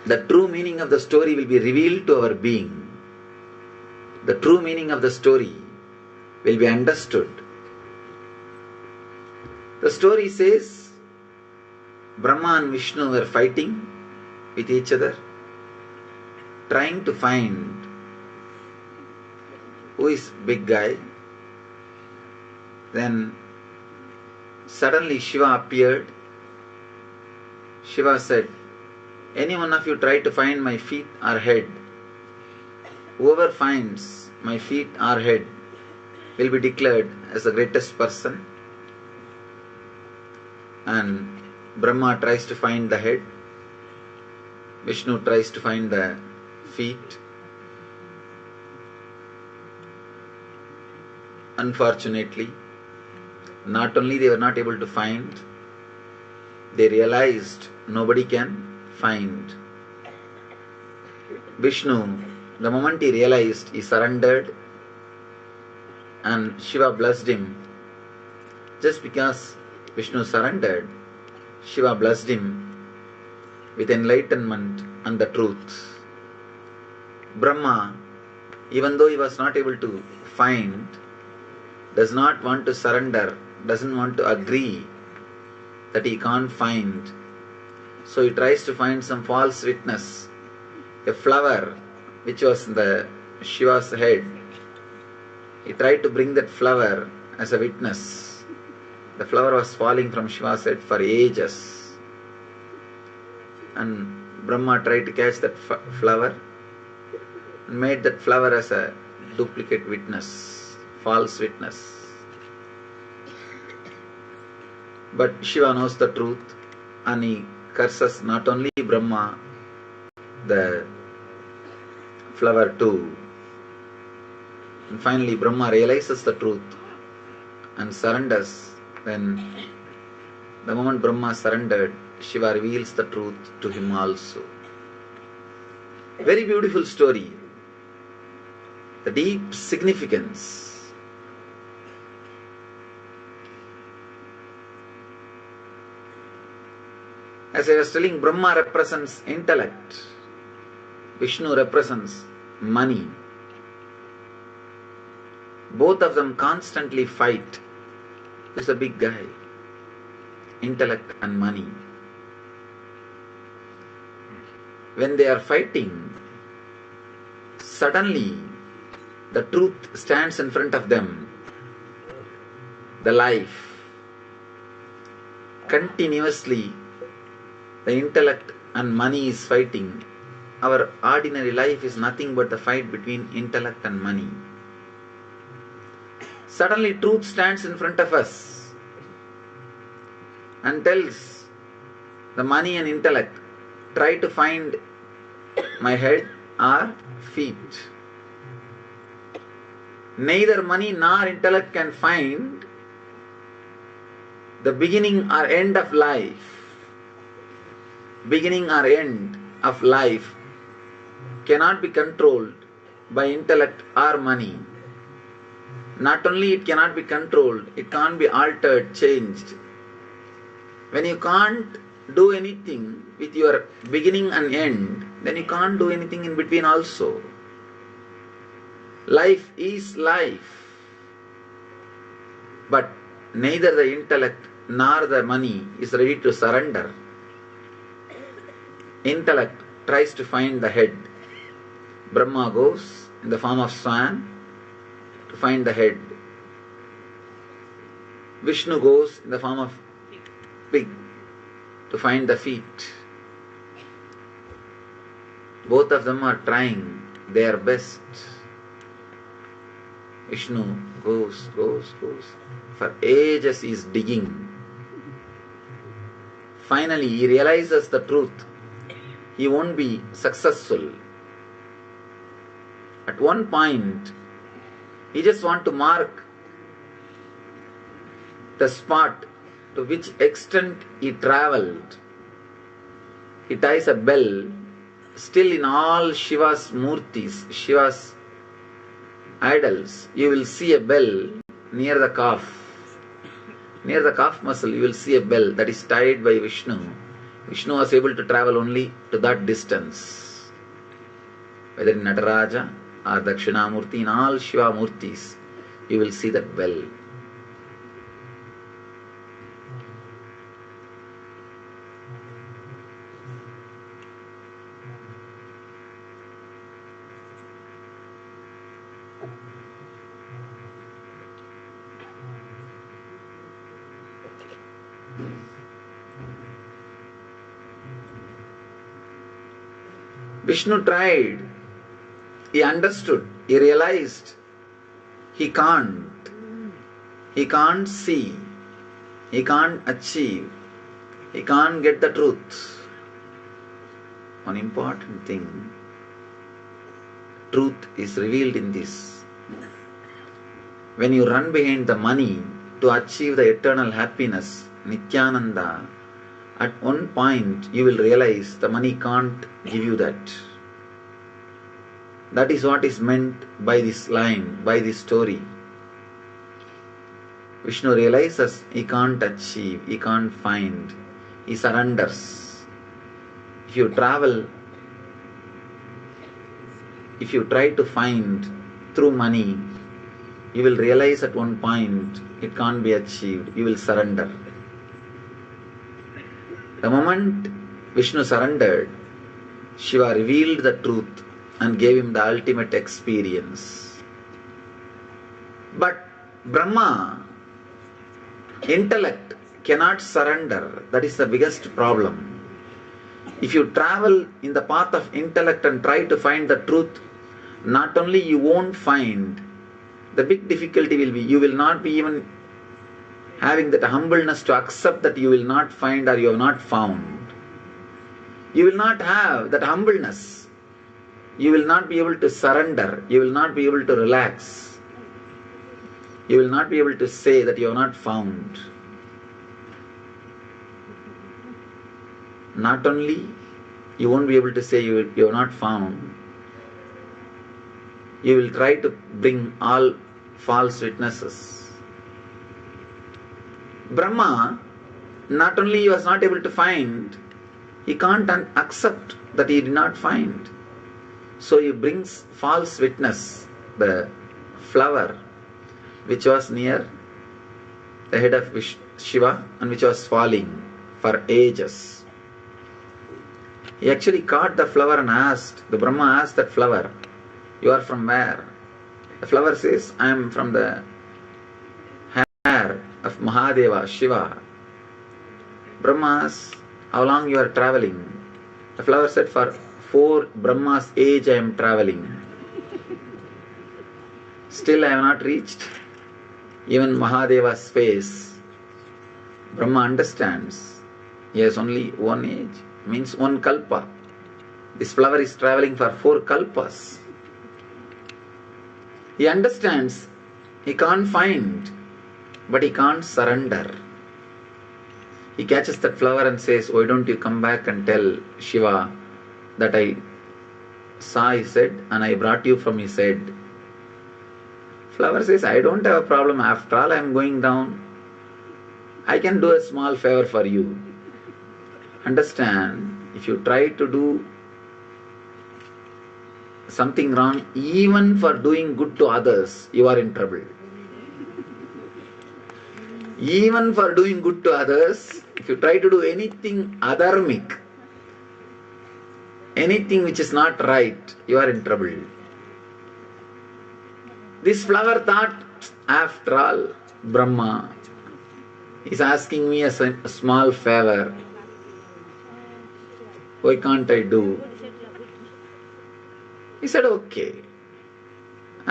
the true meaning of the story will be revealed to our being. The true meaning of the story will be understood. The story says Brahma and Vishnu were fighting with each other, trying to find who is big guy. Then suddenly Shiva appeared. Shiva said, any one of you try to find my feet or head. Whoever finds my feet or head will be declared as the greatest person. And Brahma tries to find the head. Vishnu tries to find the feet. Unfortunately, not only they were not able to find, they realized nobody can find. Vishnu, the moment he realized, he surrendered, and Shiva blessed him. Just because Vishnu surrendered, Shiva blessed him with enlightenment and the truth. Brahma, even though he was not able to find, does not want to surrender, doesn't want to agree that he can't find. So he tries to find some false witness, a flower which was in the Shiva's head. He tried to bring that flower as a witness. The flower was falling from Shiva's head for ages. And Brahma tried to catch that flower and made that flower as a duplicate witness, false witness. But Shiva knows the truth and he curses not only Brahma, the flower too. And finally Brahma realizes the truth and surrenders. Then the moment Brahma surrendered, Shiva reveals the truth to him also. Very beautiful story. The deep significance. As I was telling, Brahma represents intellect. Vishnu represents money. Both of them constantly fight. Who's a big guy? Intellect and money. When they are fighting, suddenly the truth stands in front of them. The life. Continuously, the intellect and money is fighting. Our ordinary life is nothing but the fight between intellect and money. Suddenly truth stands in front of us and tells the money and intellect, try to find my head or feet. Neither money nor intellect can find the beginning or end of life. Beginning or end of life cannot be controlled by intellect or money. Not only it cannot be controlled, it can't be altered, changed. When you can't do anything with your beginning and end, then you can't do anything in between also. Life is life. But neither the intellect nor the money is ready to surrender. Intellect tries to find the head. Brahma goes in the form of swan to find the head. Vishnu goes in the form of pig to find the feet. Both of them are trying their best. Vishnu goes. For ages he is digging. Finally he realizes the truth. He won't be successful. At one point, he just wants to mark the spot to which extent he travelled. He ties a bell. Still in all Shiva's murtis, Shiva's idols, you will see a bell near the calf. Near the calf muscle, you will see a bell that is tied by Vishnu Vishnu was able to travel only to that distance. Whether in Nataraja or Dakshinamurti, in all Shiva Murtis, you will see that well. Vishnu tried, he understood, he realized he can't see, he can't achieve, he can't get the truth. One important thing, truth is revealed in this. When you run behind the money to achieve the eternal happiness, Nithyananda, at one point you will realize the money can't give you that. That is what is meant by this line, by this story. Vishnu realizes he can't achieve, he can't find, he surrenders. If you travel, if you try to find through money, you will realize at one point it can't be achieved, you will surrender. The moment Vishnu surrendered, Shiva revealed the truth and gave him the ultimate experience. But Brahma, intellect, cannot surrender. That is the biggest problem. If you travel in the path of intellect and try to find the truth, not only you won't find, the big difficulty will be you will not be even having that humbleness to accept that you will not find or you have not found. You will not have that humbleness. You will not be able to surrender. You will not be able to relax. You will not be able to say that you have not found. Not only you won't be able to say you have not found, you will try to bring all false witnesses. Brahma, not only he was not able to find, he can't accept that he did not find. So he brings false witness, the flower which was near the head of Shiva and which was falling for ages. He actually caught the flower and asked, the Brahma asked that flower, "You are from where?" The flower says, "I am from the hair of Mahadeva, Shiva." Brahma asked, "How long you are traveling?" The flower said, "For 4 Brahma's age I am traveling. Still I have not reached even Mahadeva's face." Brahma understands. He has only one age, means one kalpa. This flower is traveling for 4 kalpas. He understands he can't find, but he can't surrender. He catches that flower and says, "Why don't you come back and tell Shiva that I saw his head and I brought you from his head?" Flower says, "I don't have a problem. After all, I am going down. I can do a small favor for you." Understand, if you try to do something wrong, even for doing good to others, you are in trouble. Even for doing good to others, if you try to do anything adharmic, anything which is not right, you are in trouble. This flower thought, after all, Brahma is asking me a small favor. Why can't I do? He said, "Okay."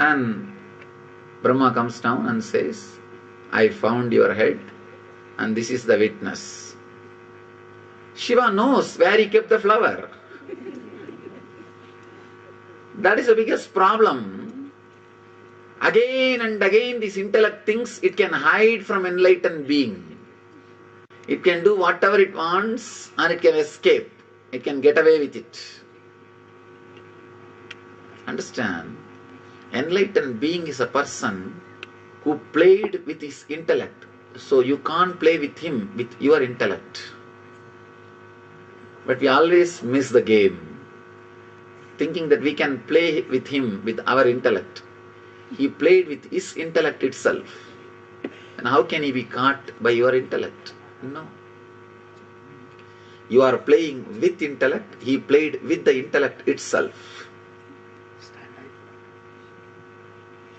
And Brahma comes down and says, "I found your head and this is the witness." Shiva knows where he kept the flower. That is the biggest problem. Again and again this intellect thinks it can hide from enlightened being. It can do whatever it wants and it can escape. It can get away with it. Understand? Enlightened being is a person who played with his intellect. So you can't play with him with your intellect. But we always miss the game, thinking that we can play with him with our intellect. He played with his intellect itself. And how can he be caught by your intellect? No. You are playing with intellect, he played with the intellect itself.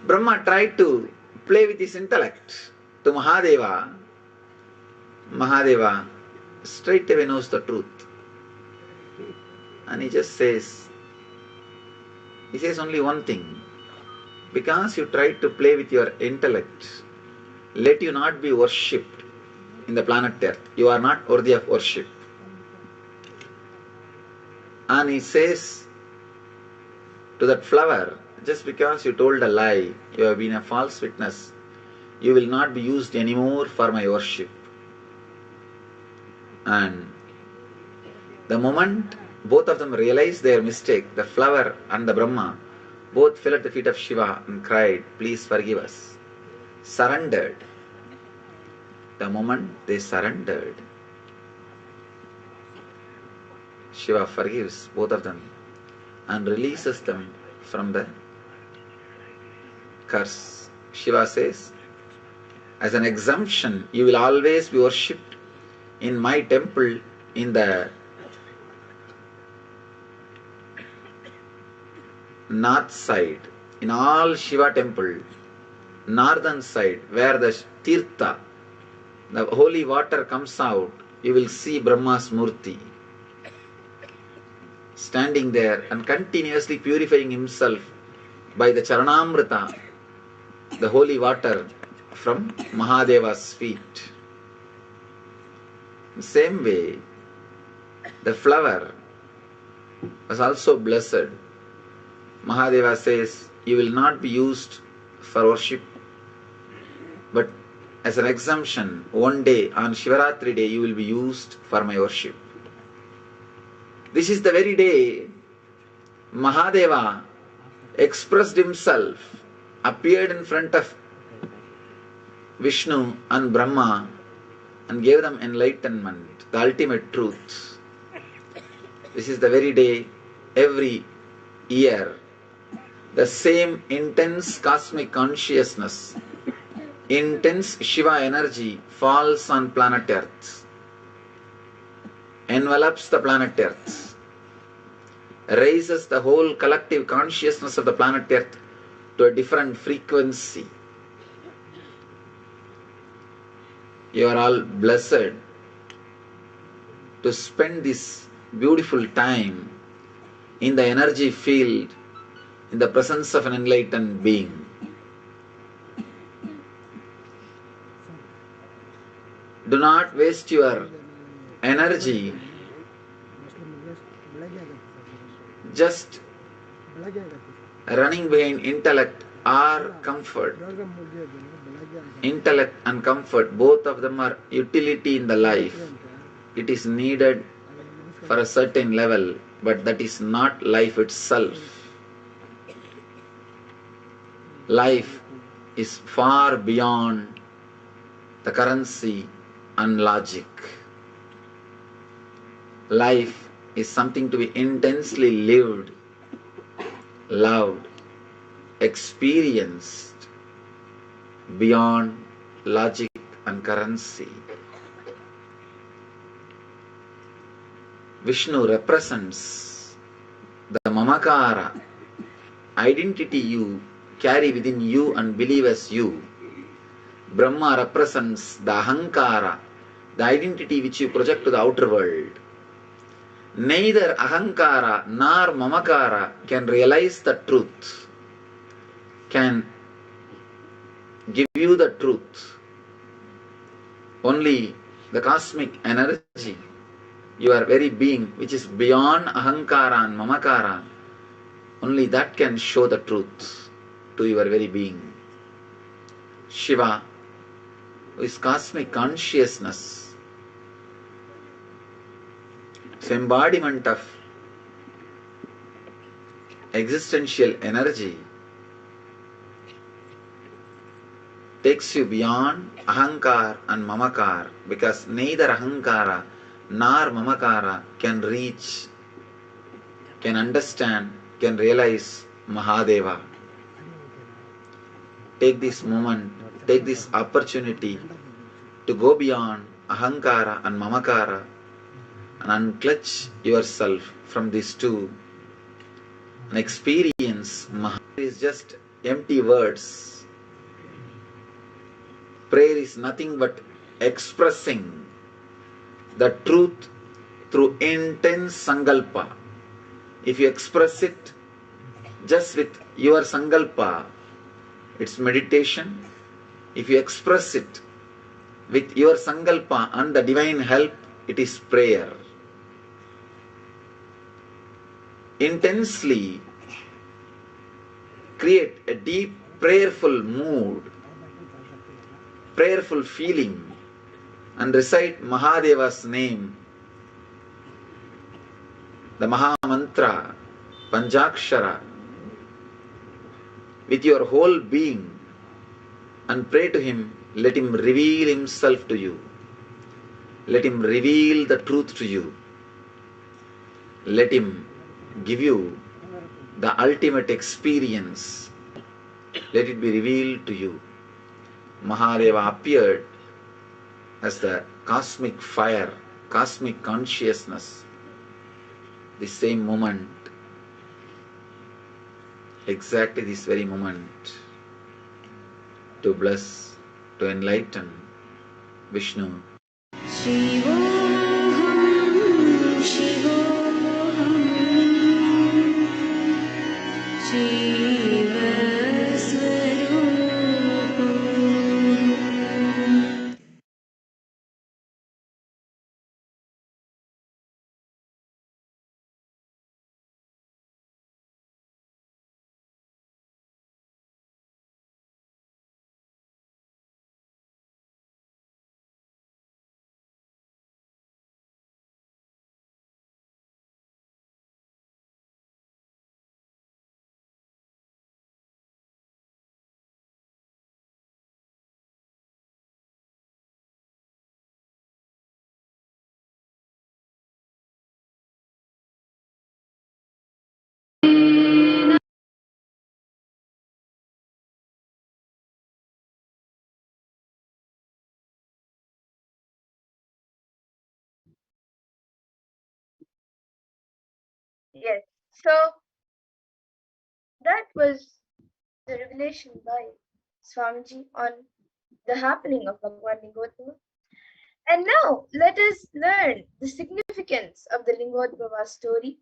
Brahma tried to play with his intellect to Mahadeva. Mahadeva straight away knows the truth. And he just says only one thing. Because you tried to play with your intellect, let you not be worshipped in the planet Earth. You are not worthy of worship. And he says to that flower, just because you told a lie, you have been a false witness, you will not be used anymore for my worship. And the moment both of them realized their mistake, the flower and the Brahma, both fell at the feet of Shiva and cried, please forgive us. Surrendered. The moment they surrendered, Shiva forgives both of them and releases them from the curse. Shiva says, as an exemption, you will always be worshipped in my temple in the north side. In all Shiva temple, northern side, where the Tirtha, the holy water comes out, you will see Brahma's Murti standing there and continuously purifying himself by the Charanamrita, the holy water from Mahadeva's feet. In the same way, the flower was also blessed. Mahadeva says, you will not be used for worship, but as an exemption, one day on Shivaratri day, you will be used for my worship. This is the very day Mahadeva expressed himself, appeared in front of Vishnu and Brahma and gave them enlightenment, the ultimate truth. This is the very day, every year, the same intense cosmic consciousness, intense Shiva energy falls on planet Earth, envelops the planet Earth, raises the whole collective consciousness of the planet Earth to a different frequency. You are all blessed to spend this beautiful time in the energy field, in the presence of an enlightened being. Do not waste your energy just running behind intellect or comfort. Intellect and comfort, both of them are utility in the life. It is needed for a certain level, but that is not life itself. Life is far beyond the currency and logic. Life is something to be intensely lived, loved, experienced beyond logic and currency. Vishnu represents the mamakara, identity you carry within you and believe as you. Brahma represents the ahankara, the identity which you project to the outer world. Neither ahankara nor mamakara can realize the truth, can give you the truth. Only the cosmic energy, your very being, which is beyond ahankara and mamakara, only that can show the truth to your very being. Shiva, who is cosmic consciousness, it's embodiment of existential energy, takes you beyond ahankar and mamakar, because neither ahankara nor mamakara can reach, can understand, can realize Mahadeva. Take this moment, take this opportunity to go beyond ahankara and mamakara and unclutch yourself from these two and experience Mahadeva is just empty words. Prayer is nothing but expressing the truth through intense sankalpa. If you express it just with your sankalpa, it's meditation. If you express it with your sankalpa and the divine help, it is prayer. Intensely create a deep prayerful mood, prayerful feeling, and recite Mahadeva's name, the Maha Mantra, Panjakshara, with your whole being, and pray to him. Let him reveal himself to you. Let him reveal the truth to you. Let him give you the ultimate experience. Let it be revealed to you. Mahadeva appeared as the cosmic fire, cosmic consciousness. The same moment, exactly this very moment, to bless, to enlighten Vishnu. Shivoham, Shivoham, Shivasvarupam. Yes. So that was the revelation by Swamiji on the happening of Bhagwan Lingodbhava. And now let us learn the significance of the Lingodbhava story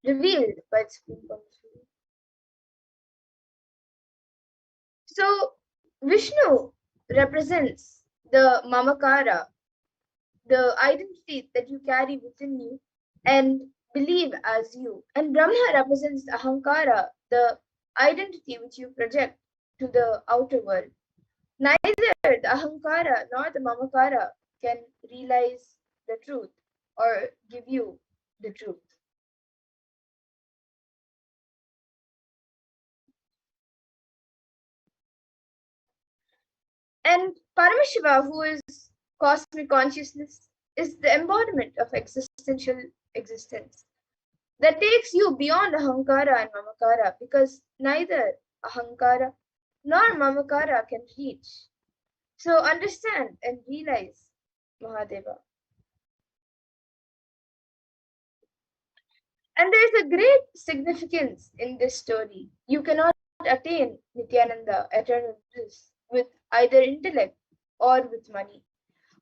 revealed by the Supreme Consciousness. So Vishnu represents the Mamakara, the identity that you carry within you and believe as you. And Brahma represents the Ahankara, the identity which you project to the outer world. Neither the Ahankara nor the Mamakara can realize the truth or give you the truth. And Paramashiva, who is cosmic consciousness, is the embodiment of existential existence that takes you beyond Ahankara and Mamakara, because neither Ahankara nor Mamakara can reach. So understand and realize Mahadeva. And there is a great significance in this story. You cannot attain Nithyananda, eternal bliss, with either intellect or with money.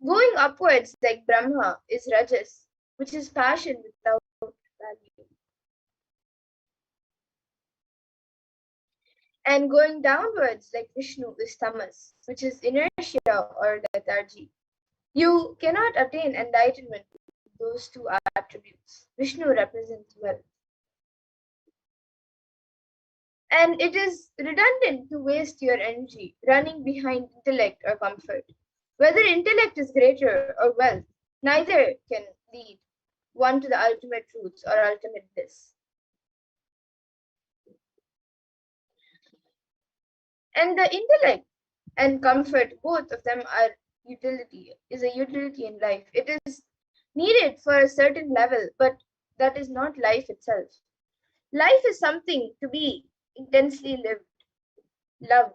Going upwards like Brahma is Rajas, which is passion without value. And going downwards like Vishnu is Tamas, which is inertia or lethargy. You cannot attain enlightenment with those two attributes. Vishnu represents wealth. And it is redundant to waste your energy running behind intellect or comfort. Whether intellect is greater or wealth, neither can lead one to the ultimate truths or ultimate bliss. And the intellect and comfort, both of them are utility, is a utility in life. It is needed for a certain level, but that is not life itself. Life is something to be intensely lived, loved,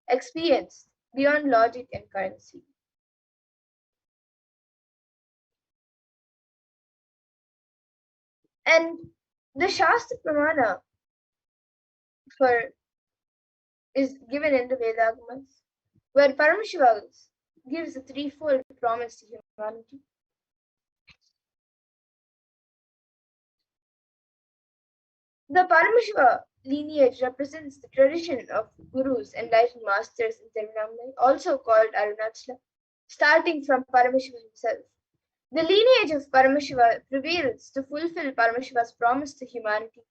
experienced beyond logic and currency. And the Shastra Pramana for is given in the Vedagamas, where Paramashiva gives a threefold promise to humanity. The Paramashiva lineage represents the tradition of gurus, enlightened masters in Tirunamai, also called Arunachala, starting from Paramashiva himself. The lineage of Paramashiva prevails to fulfill Paramashiva's promise to humanity,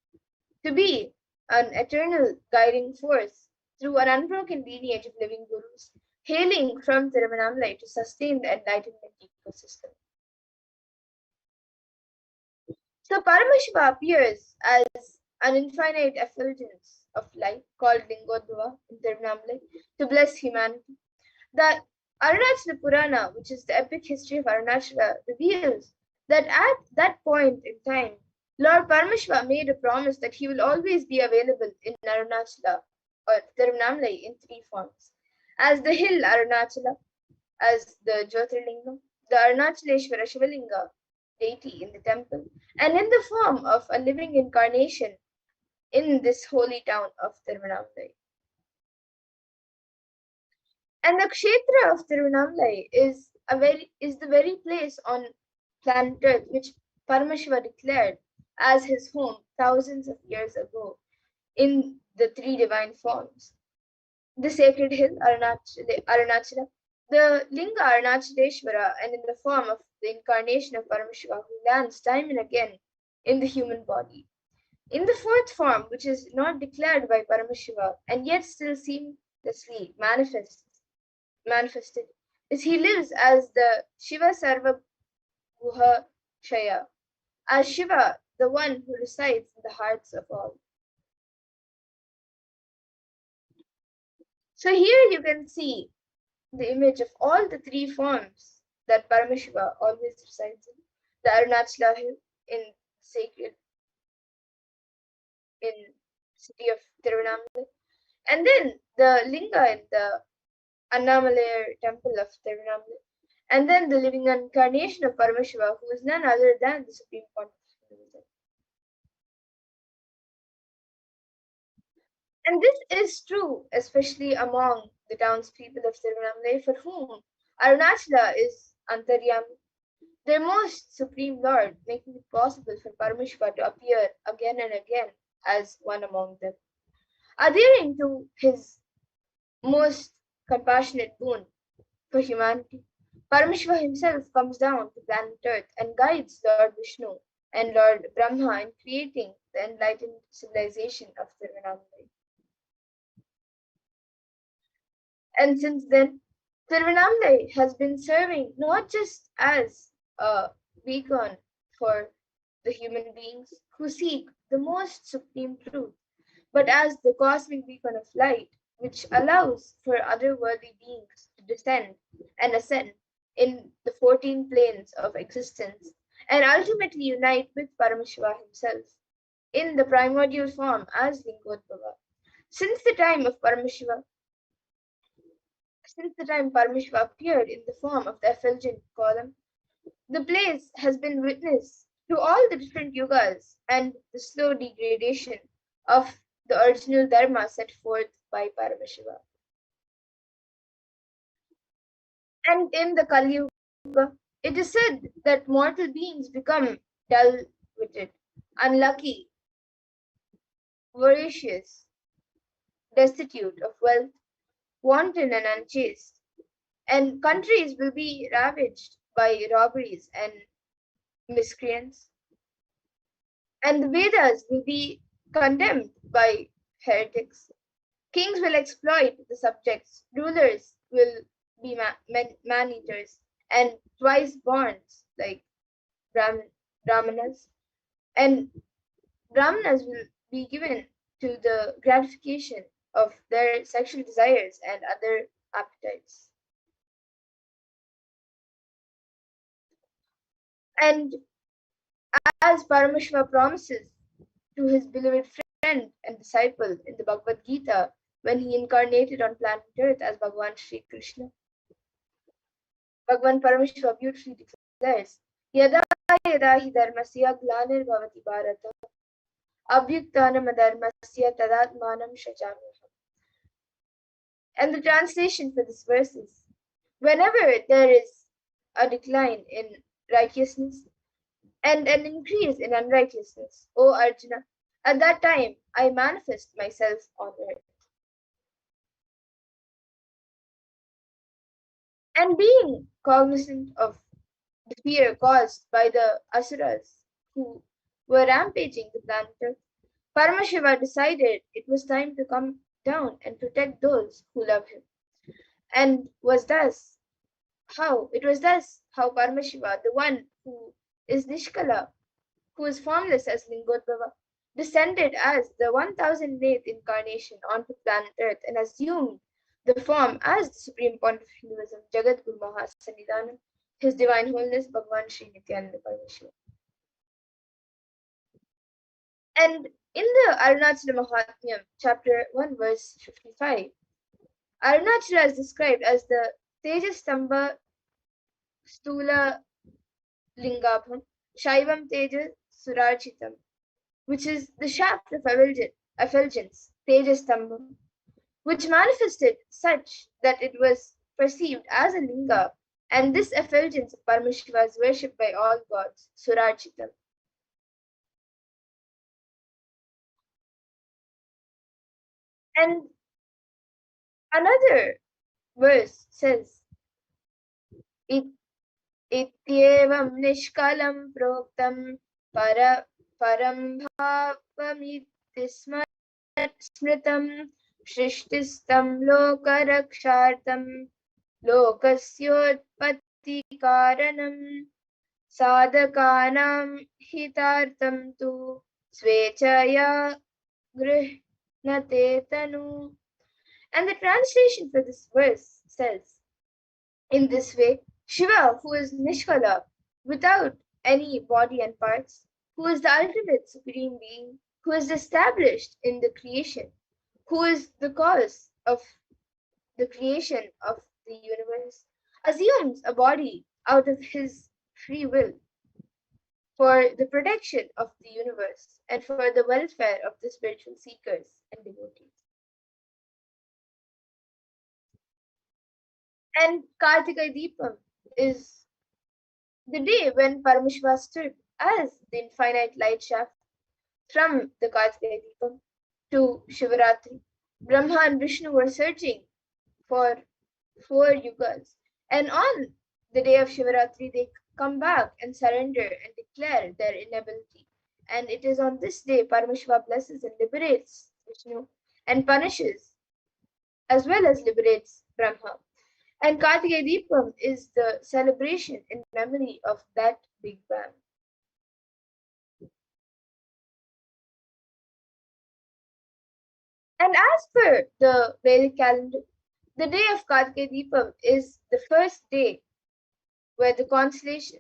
to be an eternal guiding force through an unbroken lineage of living gurus, hailing from Tiruvannamalai to sustain the enlightenment ecosystem. So Paramashiva appears as an infinite effulgence of light called Lingodbhava in Tiruvannamalai to bless humanity. The Arunachala Purana, which is the epic history of Arunachala, reveals that at that point in time, Lord Paramashiva made a promise that he will always be available in Arunachala or Tiruvannamalai in three forms. As the hill Arunachala, as the Jyotirlinga, the Arunachaleshwara Shivalinga deity in the temple, and in the form of a living incarnation in this holy town of Tiruvannamalai. And the Kshetra of Tiruvannamalai is the very place on planet Earth which Paramashiva declared as his home thousands of years ago in the three divine forms. The sacred hill Arunachala, the Linga Arunachaleshwara, and in the form of the incarnation of Paramashiva who lands time and again in the human body. In the fourth form, which is not declared by Paramashiva and yet still seamlessly manifested, is he lives as the Shiva Sarva Guha Shaya, as Shiva, the one who resides in the hearts of all. So here you can see the image of all the three forms that Paramashiva always resides in. The Arunachala hill in sacred in city of Tiruvannamalai, and then the Linga in the Annamalai temple of Tiruvannamalai, and then the living incarnation of Paramashiva, who is none other than the Supreme Pontiff. And this is true, especially among the townspeople of Tiruvannamalai, for whom Arunachala is Antaryami, their most supreme Lord, making it possible for Paramashiva to appear again and again as one among them. Adhering to his most compassionate boon for humanity, Paramashiva himself comes down to planet Earth and guides Lord Vishnu and Lord Brahma in creating the enlightened civilization of Tiruvannamalai. And since then, Tiruvannamalai has been serving not just as a beacon for the human beings who seek the most supreme truth, but as the cosmic beacon of light, which allows for otherworldly beings to descend and ascend in the 14 planes of existence and ultimately unite with Paramashiva himself in the primordial form as Lingodbhava. Since the time Paramashiva appeared in the form of the effulgent column, the place has been witness to all the different yugas and the slow degradation of the original dharma set forth by Paramashiva. And in the Kali Yuga, it is said that mortal beings become dull-witted, unlucky, voracious, destitute of wealth, wanton and unchaste, and countries will be ravaged by robberies and miscreants, and the Vedas will be condemned by heretics. Kings will exploit the subjects, rulers will be man-eaters, and twice borns like Brahmanas, and Brahmanas will be given to the gratification of their sexual desires and other appetites. And as Paramashiva promises to his beloved friend and disciple in the Bhagavad Gita when he incarnated on planet Earth as Bhagavan Sri Krishna, Bhagavan Paramashiva beautifully declares, Yada yada hi dharmasya glanirvavati bharata abhyuktanam adharmasya tadatmanam shachamyaham. And the translation for this verse is, whenever there is a decline in righteousness and an increase in unrighteousness, O Arjuna, at that time I manifest myself on earth. And being cognizant of the fear caused by the asuras who were rampaging the planet Earth, Paramashiva decided it was time to come down and protect those who love him. And it was thus how Paramashiva, the one who is Nishkala, who is formless as Lingodbhava, descended as the 1008th incarnation onto planet Earth and assumed the form as the Supreme Point of Hinduism, Jagadguru Mahasannidhanam, His Divine Holiness Bhagavan Sri Nithyananda Paramashivam. And in the Arunachala Mahatmyam, chapter 1, verse 55, Arunachala is described as the Tejastamba Stula Lingabham, Shaivam Teja Surarchitam, which is the shaft of effulgence, Tejastambam, which manifested such that it was perceived as a linga, and this effulgence of Paramashiva is worshipped by all gods, Surarchitam. And another verse says, Ityevam nishkalam proktam param bhavamiti smritam shrishtistam lokarakshartam lokasyotpatti karanam sadhakanam hitartam tu svechaya grihnate tanu. And the translation for this verse says, in this way, Shiva, who is Nishkala, without any body and parts, who is the ultimate supreme being, who is established in the creation, who is the cause of the creation of the universe, assumes a body out of his free will for the protection of the universe and for the welfare of the spiritual seekers and devotees. And Kartika Deepam is the day when Paramashiva stood as the infinite light shaft from the Kartika Deepam to Shivaratri. Brahma and Vishnu were searching for 4 yugas, and on the day of Shivaratri they come back and surrender and declare their inability. And it is on this day Paramashiva blesses and liberates Vishnu and punishes as well as liberates Brahma. And Kartika Deepam is the celebration in memory of that Big Bang. And as per the Vedic calendar, the day of Kartika Deepam is the first day where the constellation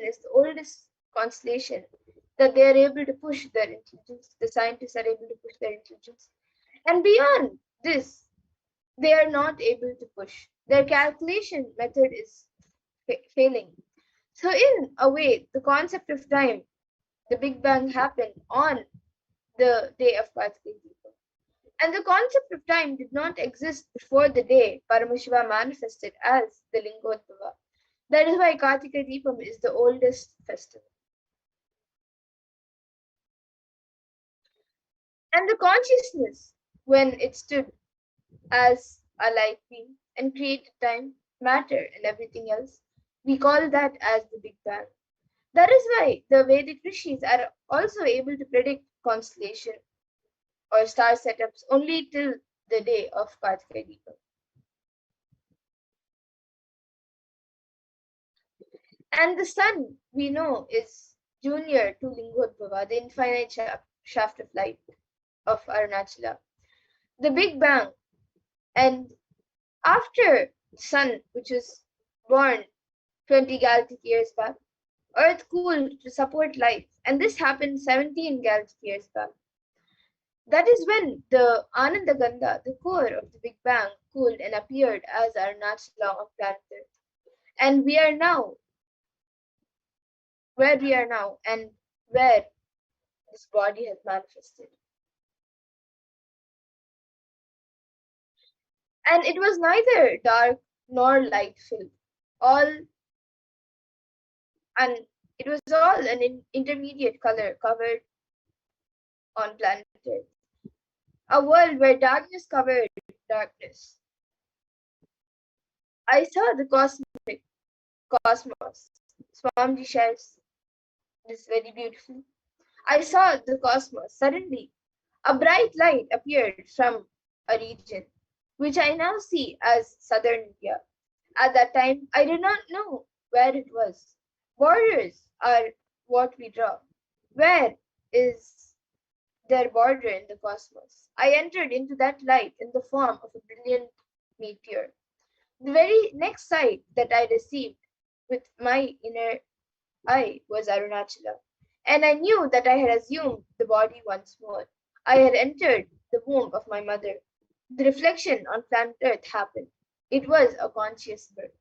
is the oldest constellation that they are able to push their intelligence. The scientists are able to push their intelligence. And beyond this, they are not able to push. Their calculation method is failing. So in a way, the concept of time, the Big Bang happened on the day of Kartika Deepam. And the concept of time did not exist before the day Paramashiva manifested as the Lingodbhava. That is why Kartika Deepam is the oldest festival. And the consciousness, when it stood as a light beam and created time, matter, and everything else, we call that as the Big Bang. That is why the Vedic rishis are also able to predict constellation or star setups only till the day of Kartika Deepam. And the sun, we know, is junior to Lingodbhava, the infinite shaft of light of Arunachala. The Big Bang, and after the sun, which was born 20 galactic years back, Earth cooled to support life, and this happened 17 galaxy years back. That is when the Anandagandha, the core of the Big Bang, cooled and appeared as Arunachala on planet Earth. And we are now where we are now and where this body has manifested. And it was neither dark nor light filled. All and it was all an intermediate color covered on planet Earth. A world where darkness covered darkness. I saw the cosmos. Swamiji shares this very beautifully. I saw the cosmos. Suddenly, a bright light appeared from a region, which I now see as southern India. At that time, I did not know where it was. Borders are what we draw. Where is their border in the cosmos? I entered into that light in the form of a brilliant meteor. The very next sight that I received with my inner eye was Arunachala, and I knew that I had assumed the body once more. I had entered the womb of my mother. The reflection on planet Earth happened. It was a conscious birth.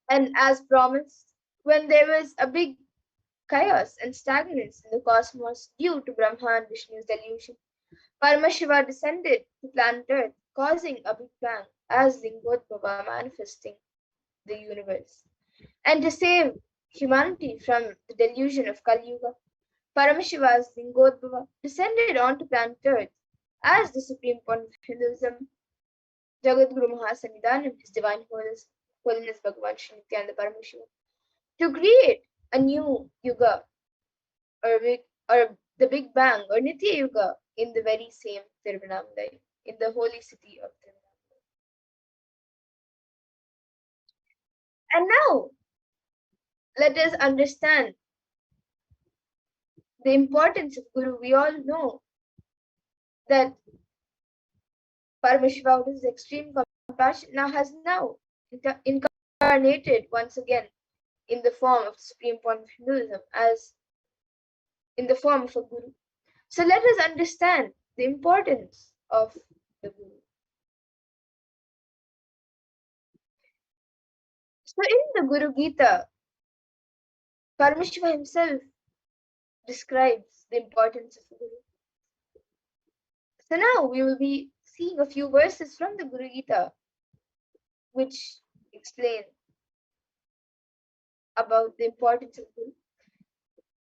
And as promised, when there was a big chaos and stagnance in the cosmos due to Brahma and Vishnu's delusion, Paramashiva descended to planet Earth, causing a big bang as Lingodbhava manifesting the universe. And to save humanity from the delusion of Kali Yuga, Paramashiva's Lingodbhava descended onto planet Earth as the supreme point of Hinduism, Jagadguru Mahasannidhanam, His Divine Holiness Bhagavan Sri Nithyananda Paramashivam, to create a new Yuga or the Big Bang or Nitya Yuga in the very same Tiruvannamalai, in the holy city of Tiruvannamalai. And now, let us understand the importance of Guru. We all know that Paramashiva, with his extreme compassion, has incarnated once again in the form of the supreme point of Hinduism as in the form of a Guru. So let us understand the importance of the Guru. So in the Guru Gita, Paramashiva himself describes the importance of the Guru. So now we will be seeing a few verses from the Guru Gita which explain about the importance of Guru.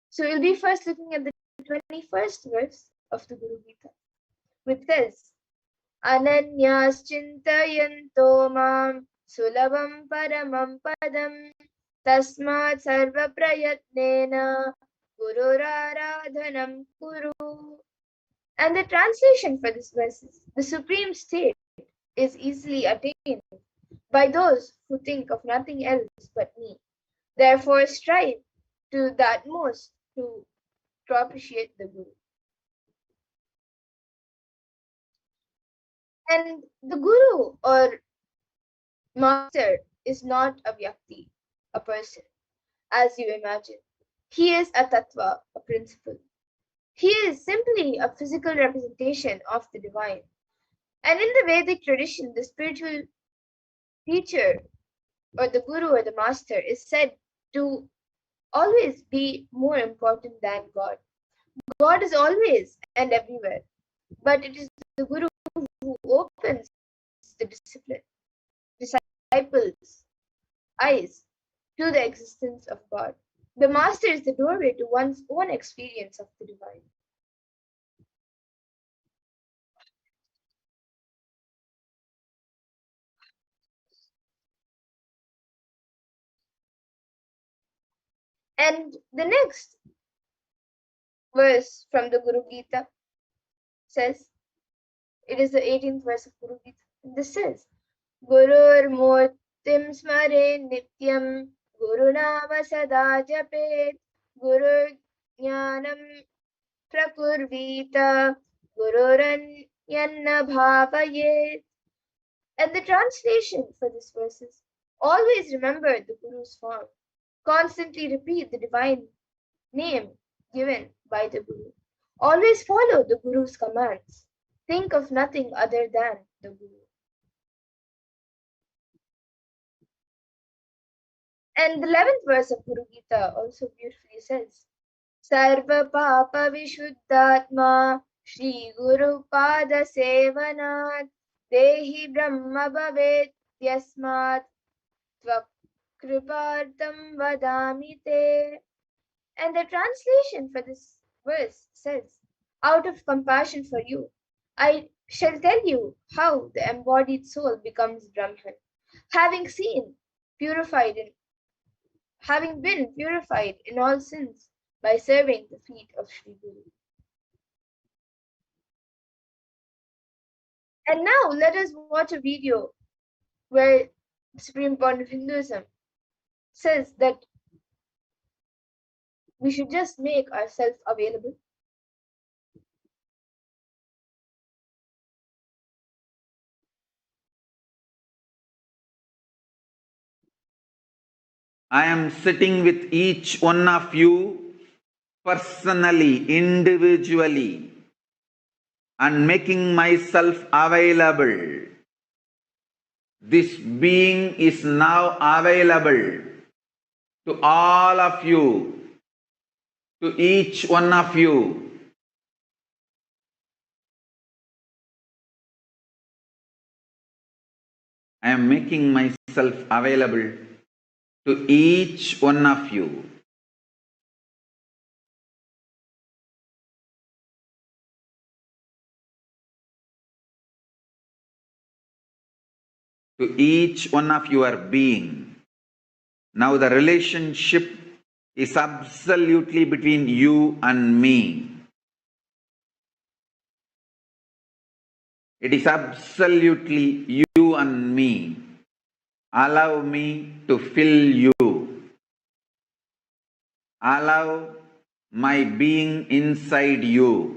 So we'll be first looking at the 21st verse of the Guru Gita, which says, Ananyas chintayanto mam sulabam paramam padam tasmat sarva prayatnena gururadhanam kuru. And the translation for this verse is, the supreme state is easily attained by those who think of nothing else but me. Therefore strive to the utmost to propitiate the Guru. And the Guru or master is not a vyakti, a person, as you imagine. He is a tattva, a principle. He is simply a physical representation of the divine. And in the Vedic tradition, the spiritual teacher or the Guru or the master is said to always be more important than God. God is always and everywhere, but it is the Guru who opens the disciples' eyes to the existence of God. The master is the doorway to one's own experience of the divine. And the next verse from the Guru Gita says, it is the 18th verse of Guru Gita. This says, Gurur Murtim Smare Nityam Gurunama Sada Japet Guru Jnanam Prakurvita Gururanyanna Bhavayet. And the translation for this verse is, Always remember the Guru's form. Constantly repeat the divine name given by the Guru. Always follow the Guru's commands. Think of nothing other than the Guru. And the 11th verse of Guru Gita also beautifully says, Sarva Papa Vishuddhatma Shri Guru Pada Sevanat Dehi Brahma Bhavet Yasmat Tvakripartam Vadami Te. And the translation for this verse says, out of compassion for you, I shall tell you how the embodied soul becomes Brahman, having seen, purified in, having been purified in all sins by serving the feet of Sri Guru. And now let us watch a video where the Supreme Point of Hinduism says that we should just make ourselves available. I am sitting with each one of you personally, individually, and making myself available. This being is now available to all of you, to each one of you. I am making myself available to each one of you. To each one of your being. Now the relationship is absolutely between you and me. It is absolutely you and me. Allow me to fill you. Allow my being inside you.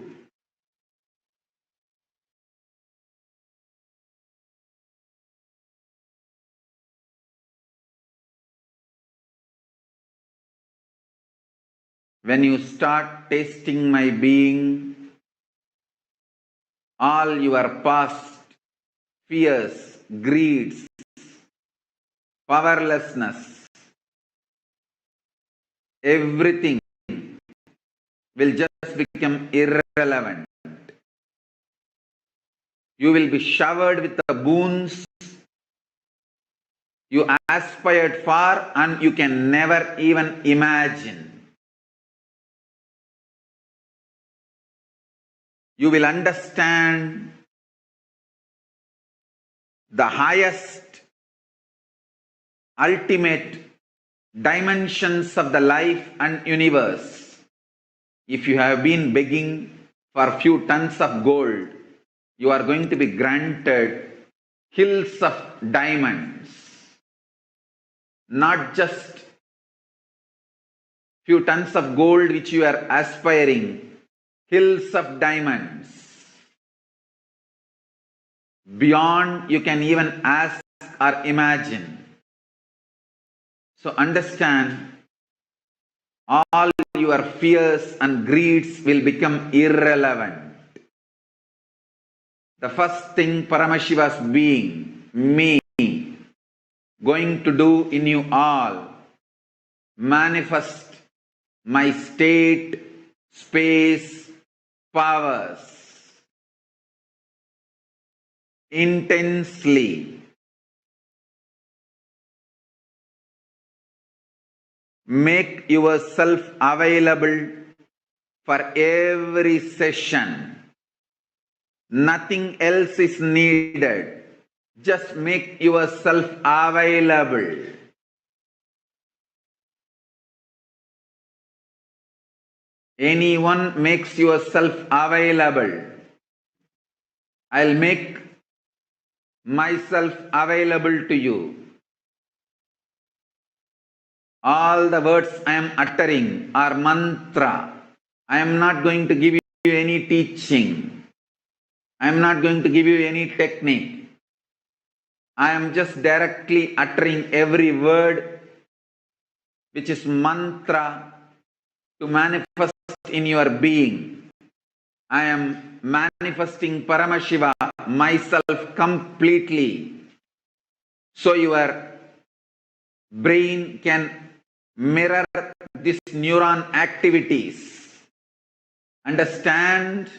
When you start tasting my being, all your past fears, greeds, powerlessness, everything will just become irrelevant. You will be showered with the boons you aspired for and you can never even imagine. You will understand the highest, ultimate dimensions of the life and universe. If you have been begging for a few tons of gold, you are going to be granted hills of diamonds. Not just few tons of gold which you are aspiring, hills of diamonds. Beyond you can even ask or imagine. So understand, all your fears and greeds will become irrelevant. The first thing Paramashiva's being, me, going to do in you all, manifest my state, space, powers intensely. Make yourself available for every session. Nothing else is needed. Just make yourself available. Anyone makes yourself available. I'll make myself available to you. All the words I am uttering are mantra. I am not going to give you any teaching. I am not going to give you any technique. I am just directly uttering every word which is mantra to manifest in your being. I am manifesting Paramashiva myself completely, so your brain can mirror these neuron activities. Understand?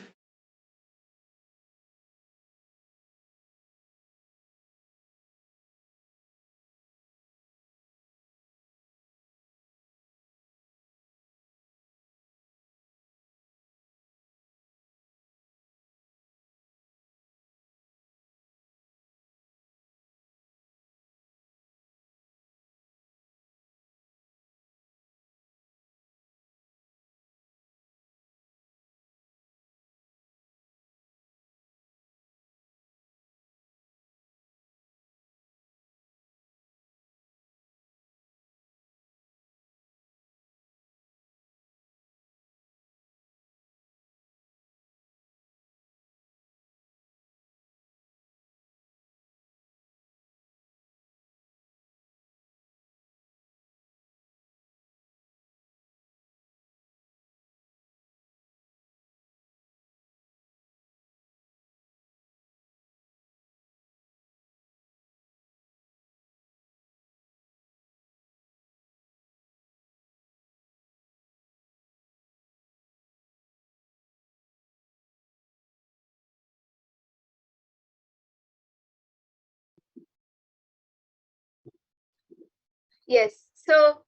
Yes. So,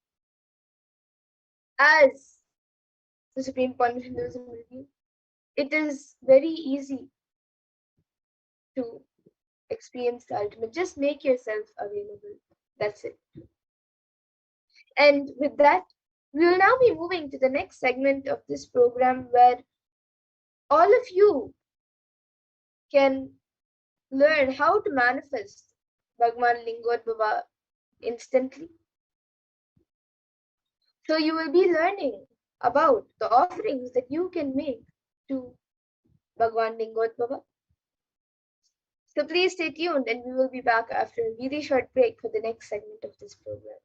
as the Supreme Point of Hinduism review, it is very easy to experience the ultimate. Just make yourself available. That's it. And with that, we will now be moving to the next segment of this program where all of you can learn how to manifest Bhagwan Lingodbhava instantly. So you will be learning about the offerings that you can make to Bhagwan Lingodbhava. So please stay tuned and we will be back after a really short break for the next segment of this program.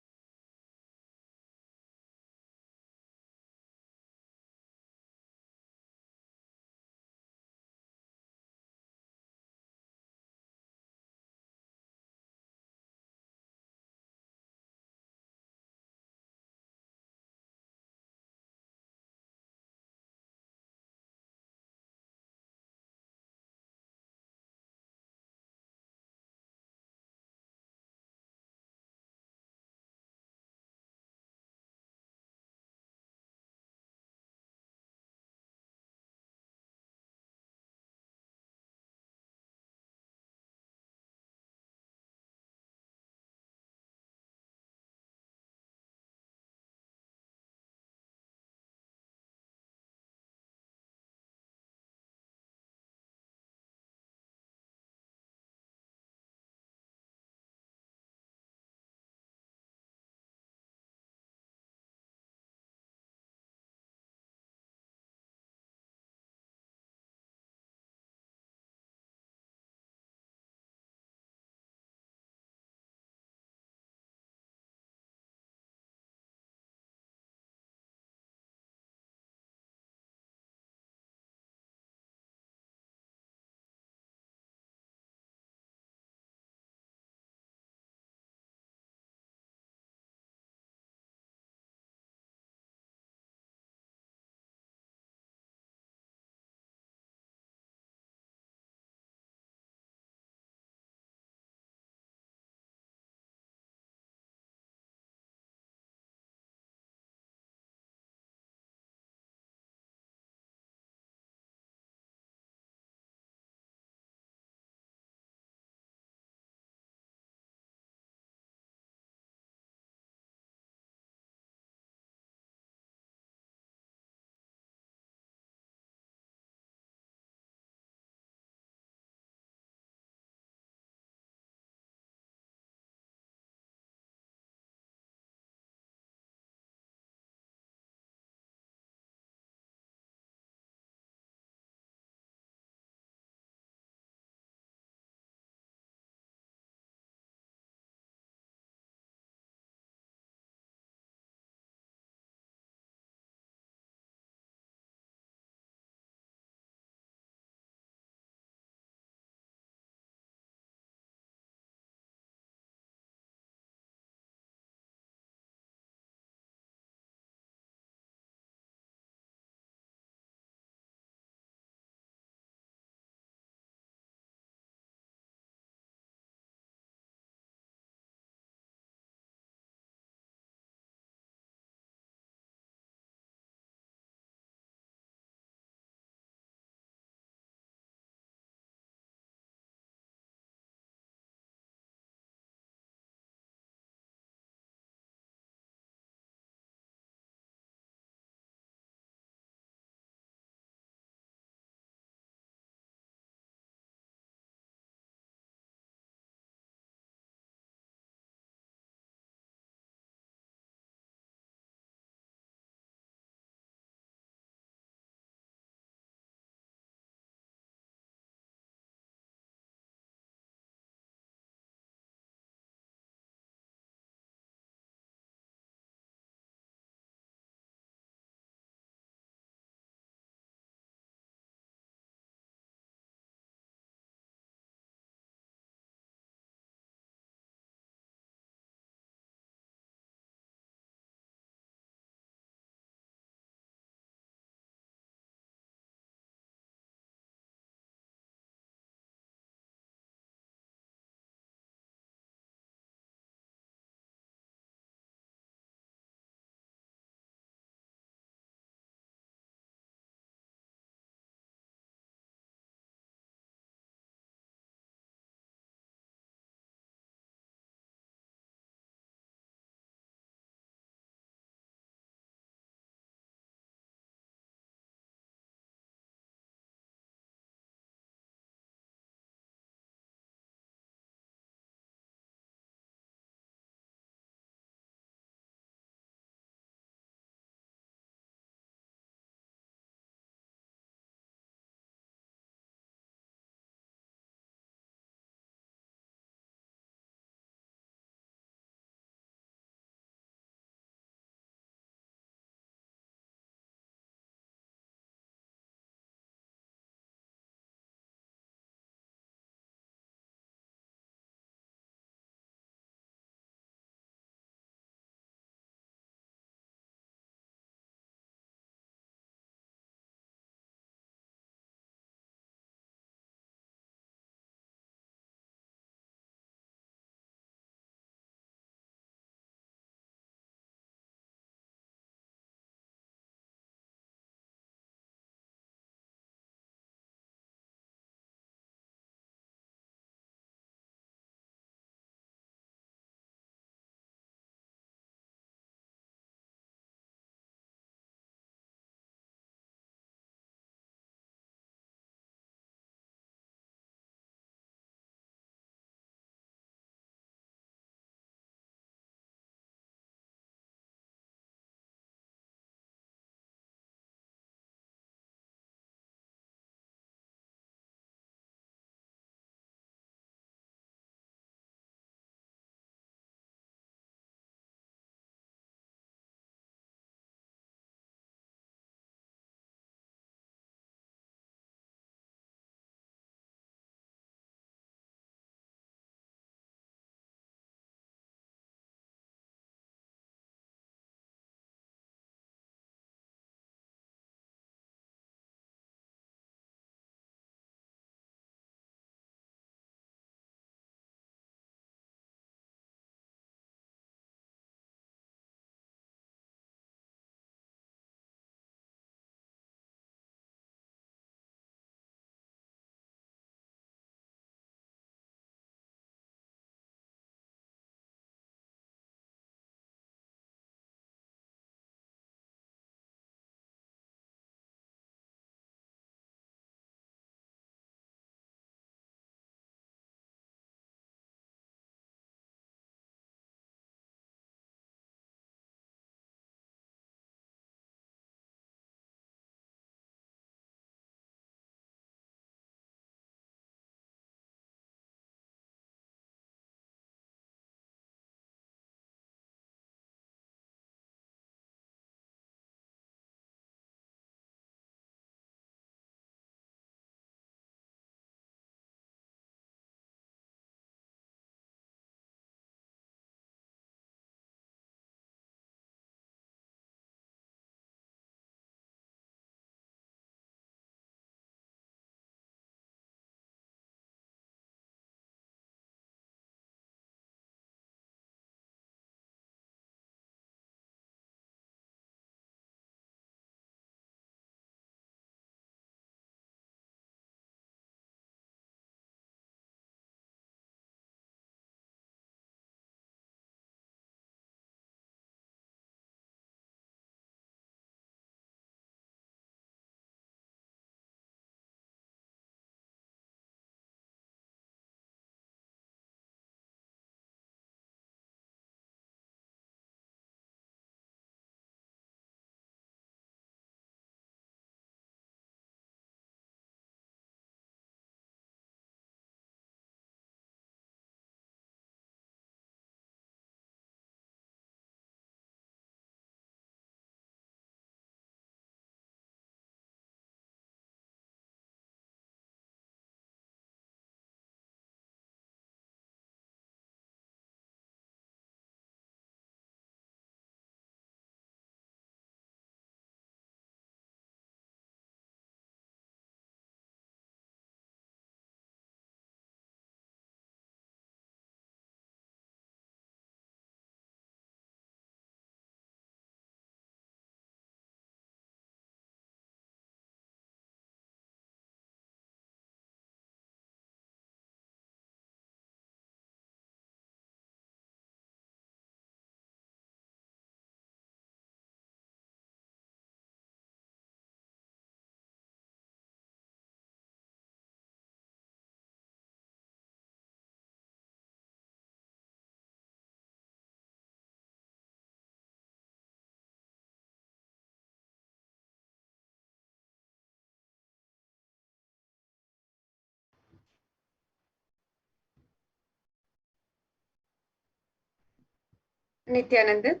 Nithyananda,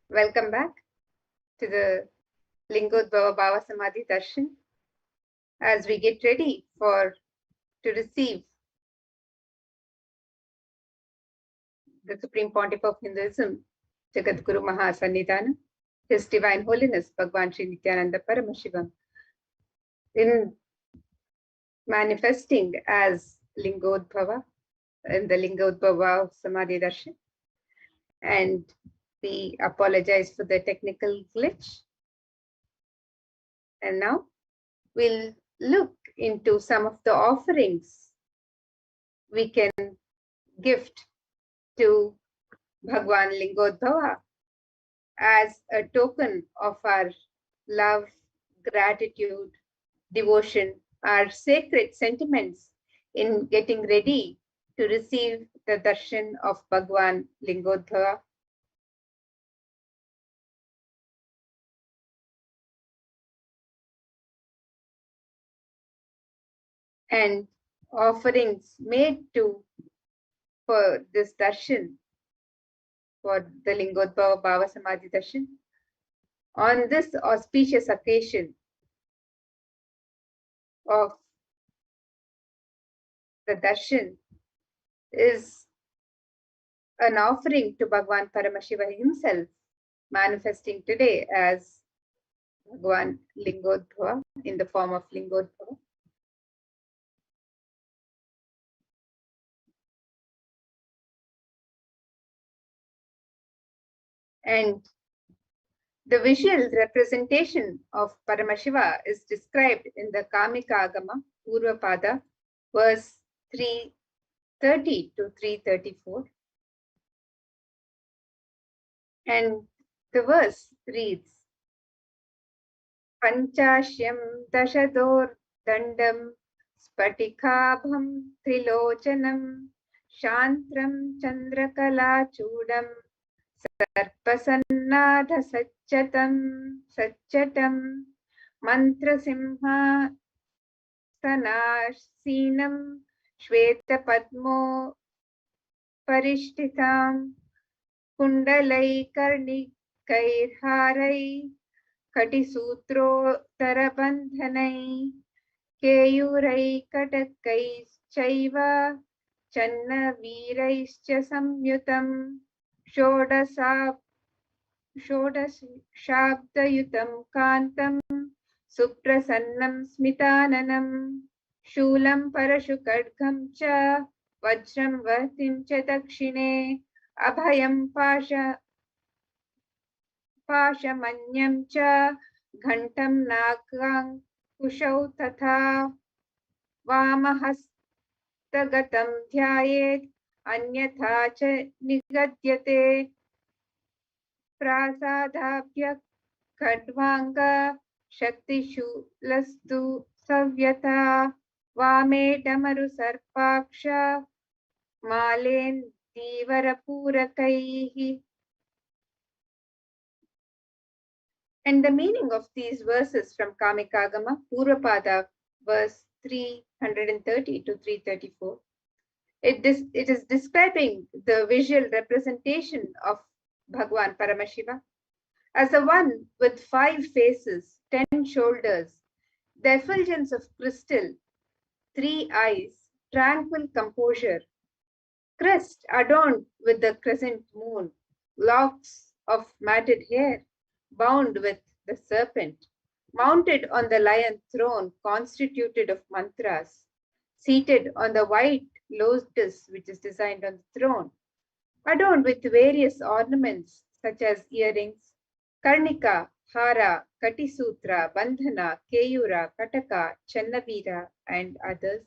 welcome back to the Lingodbhava BHAVASAMADHI Darshan as we get ready to receive the Supreme Pontiff of Hinduism, Jagadguru Mahasannidhana, His Divine Holiness Bhagwan Sri Nithyananda Paramashivam, in manifesting as Lingodbhava in the Lingodbhava Samadhi Darshan. And we apologize for the technical glitch. And now we'll look into some of the offerings we can gift to Bhagwan Lingodbhava as a token of our love, gratitude, devotion, our sacred sentiments in getting ready to receive the darshan of Bhagwan Lingodbhava. And offerings made for this darshan, for the Lingodbhava BHAVASAMADHI Darshan, on this auspicious occasion of the darshan, is an offering to Bhagwan Paramashiva himself, manifesting today as Bhagwan Lingodbhava in the form of Lingodbhava. And the visual representation of Paramashiva is described in the Kamika Agama, Purvapada, verse 330 to 334. And the verse reads, Panchashyam Dashador Dandam Spatikabham Trilochanam Shantram Chandrakala Chudam Sarpasannadha Satchatam Mantrasimha Sanasinam Shweta Padmo Parishtitam Kundalai Karnikairharai Katisutro Tarabandhanai Keyurai Katakai Chaiva Channa Viraischa Samyutam Shodashabdayutam Kantam Suprasannam Smitananam Shulam Parashukadgam Cha Vajram Vatim Cha Dakshine Abhayam Pashamanyam Cha Ghantam Nagang Kushau Tatha Vamahastagatam Dhyayet Anyatha Cha Nigadyate Prasadabhya Kadvanga Shaktishu Lastu Savyata Vame Damaru Sarpaksha Malen Divarapurakaihi. And the meaning of these verses from Kamikagama, Purvapada, verse 330 to 334, it is describing the visual representation of Bhagwan Paramashiva as the one with 5 faces, 10 shoulders, the effulgence of crystal, 3 eyes, tranquil composure, crest adorned with the crescent moon, locks of matted hair, bound with the serpent, mounted on the lion throne constituted of mantras, seated on the white lotus which is designed on the throne, adorned with various ornaments such as earrings, karnika, hara, katisutra, bandhana, keyura, kataka, channavira, and others.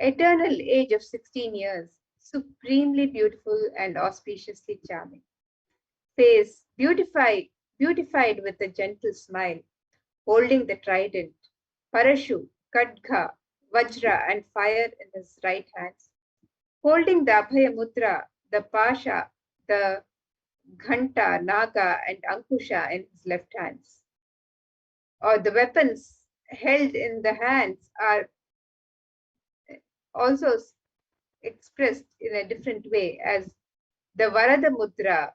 Eternal age of 16 years, supremely beautiful and auspiciously charming. Face beautified with a gentle smile, holding the trident, parashu, kadga, vajra, and fire in his right hands, holding the abhaya mudra, the pasha, the ghanta, naga, and ankusha in his left hands. Or the weapons held in the hands are also expressed in a different way as the Varada Mudra,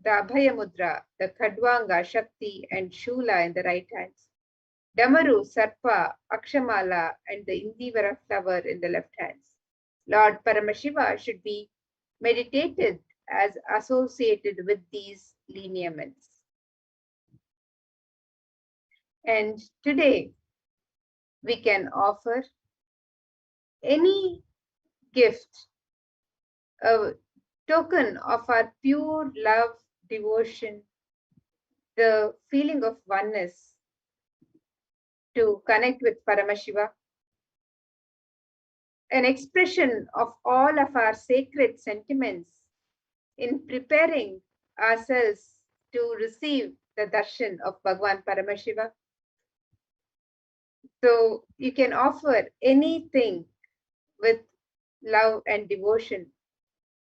the Abhaya Mudra, the Khadvanga, Shakti, and Shula in the right hands, Damaru, Sarpa, Akshamala, and the Indivara flower in the left hands. Lord Paramashiva should be meditated as associated with these lineaments. And today, we can offer any gift, a token of our pure love, devotion, the feeling of oneness to connect with Paramashiva, an expression of all of our sacred sentiments in preparing ourselves to receive the darshan of Bhagwan Paramashiva. So you can offer anything with love and devotion,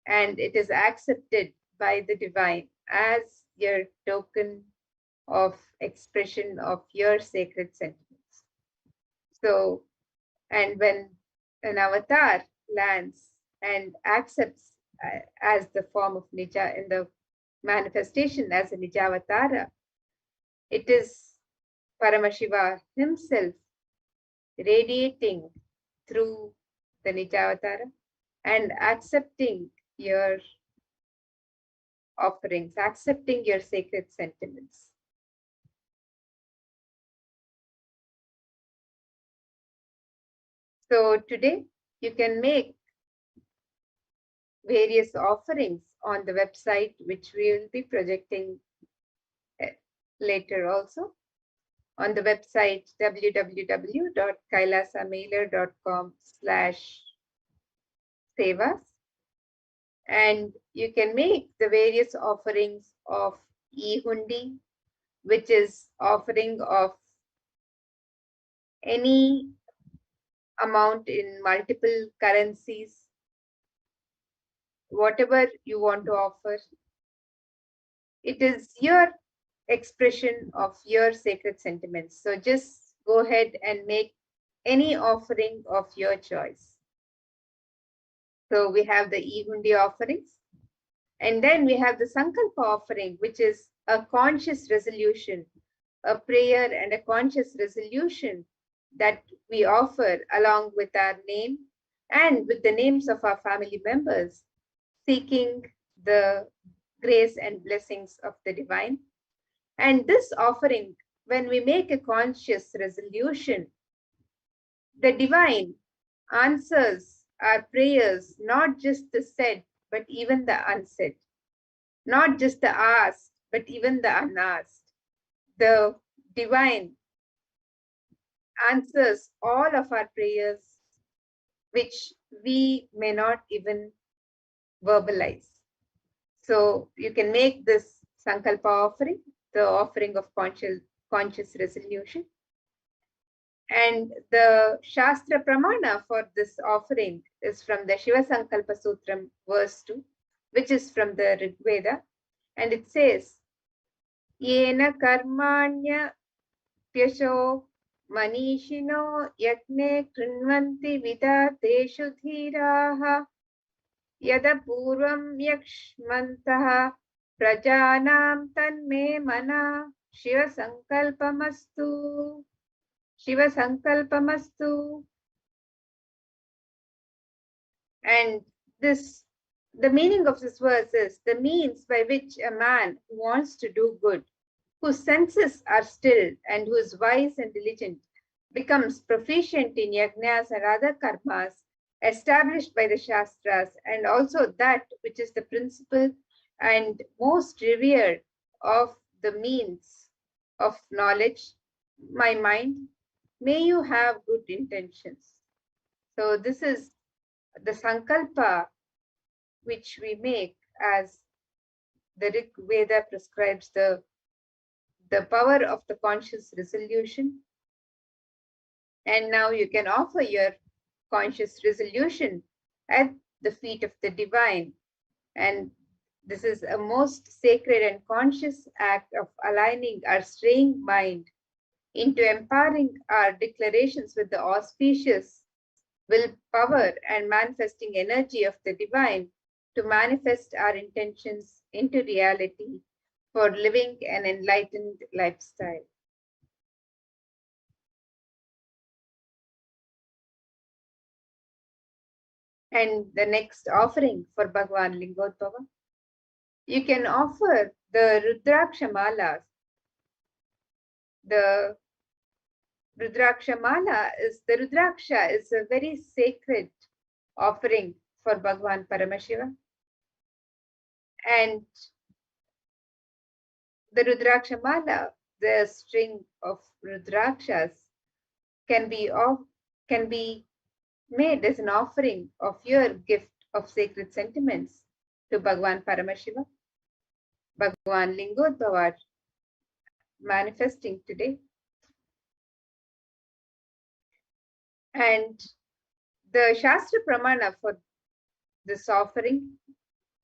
and it is accepted by the divine as your token of expression of your sacred sentiments. So, and when an avatar lands and accepts as the form of Nija in the manifestation as a Nijavatara, it is Paramashiva himself radiating through the Nijavatara and accepting your offerings, accepting your sacred sentiments. So today you can make various offerings on the website, which we will be projecting later also. On the website www.kailasamailer.com/sevas, and you can make the various offerings of e-hundi, which is offering of any amount in multiple currencies, whatever you want to offer. It is your expression of your sacred sentiments. So just go ahead and make any offering of your choice. So we have the e-hundi offerings, and then we have the sankalpa offering, which is a conscious resolution, a prayer and a conscious resolution that we offer along with our name and with the names of our family members, seeking the grace and blessings of the divine. And this offering, when we make a conscious resolution, the divine answers our prayers, not just the said, but even the unsaid, not just the asked, but even the unasked. The divine answers all of our prayers, which we may not even verbalize. So you can make this sankalpa offering, the offering of conscious resolution. And the Shastra Pramana for this offering is from the Shiva Sankalpa Sutram, verse 2, which is from the Rig Veda. And it says, Yena karmanya pyasho manishino yakne krinvanti vidateshu dhiraha yada purvam yakshmantaha prajanam tanme mana Shiva Sankalpamastu. Shiva Sankalpamastu. And this, the meaning of this verse is the means by which a man who wants to do good, whose senses are still and who is wise and diligent, becomes proficient in yajnas and other karmas established by the Shastras, and also that which is the principle and most revered of the means of knowledge, my mind. May you have good intentions. So this is the sankalpa which we make, as the Rig Veda prescribes the power of the conscious resolution. And now you can offer your conscious resolution at the feet of the divine. And this is a most sacred and conscious act of aligning our straying mind into empowering our declarations with the auspicious will power and manifesting energy of the divine to manifest our intentions into reality for living an enlightened lifestyle. And the next offering for Bhagwan Lingodbhava, you can offer the Rudraksha Malas. The Rudraksha Mala the Rudraksha is a very sacred offering for Bhagwan Paramashiva. And the Rudraksha Mala, the string of Rudrakshas, can be made as an offering of your gift of sacred sentiments to Bhagwan Paramashiva, Bhagwan Lingodbhava, manifesting today. And the Shastra Pramana for this offering,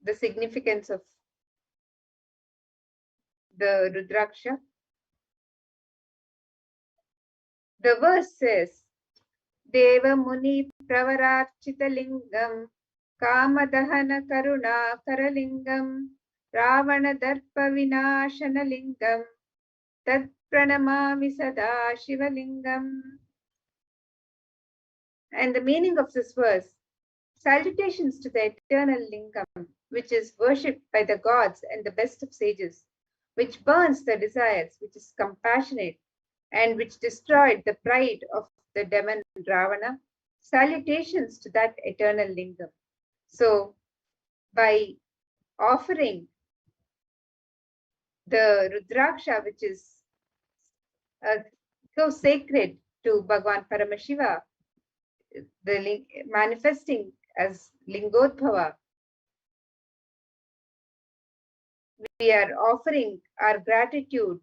the significance of the Rudraksha, the verse says, Deva Muni Pravarachita Lingam Kamadahana Karuna Karalingam Ravana Darpa Vinashana Lingam Tat Pranamami Sada Shivalingam. And the meaning of this verse, salutations to the eternal Lingam, which is worshipped by the gods and the best of sages, which burns the desires, which is compassionate, and which destroyed the pride of the demon Ravana. Salutations to that eternal Lingam. So, by offering the Rudraksha, which is so sacred to Bhagwan Paramashiva, the manifesting as Lingodbhava, we are offering our gratitude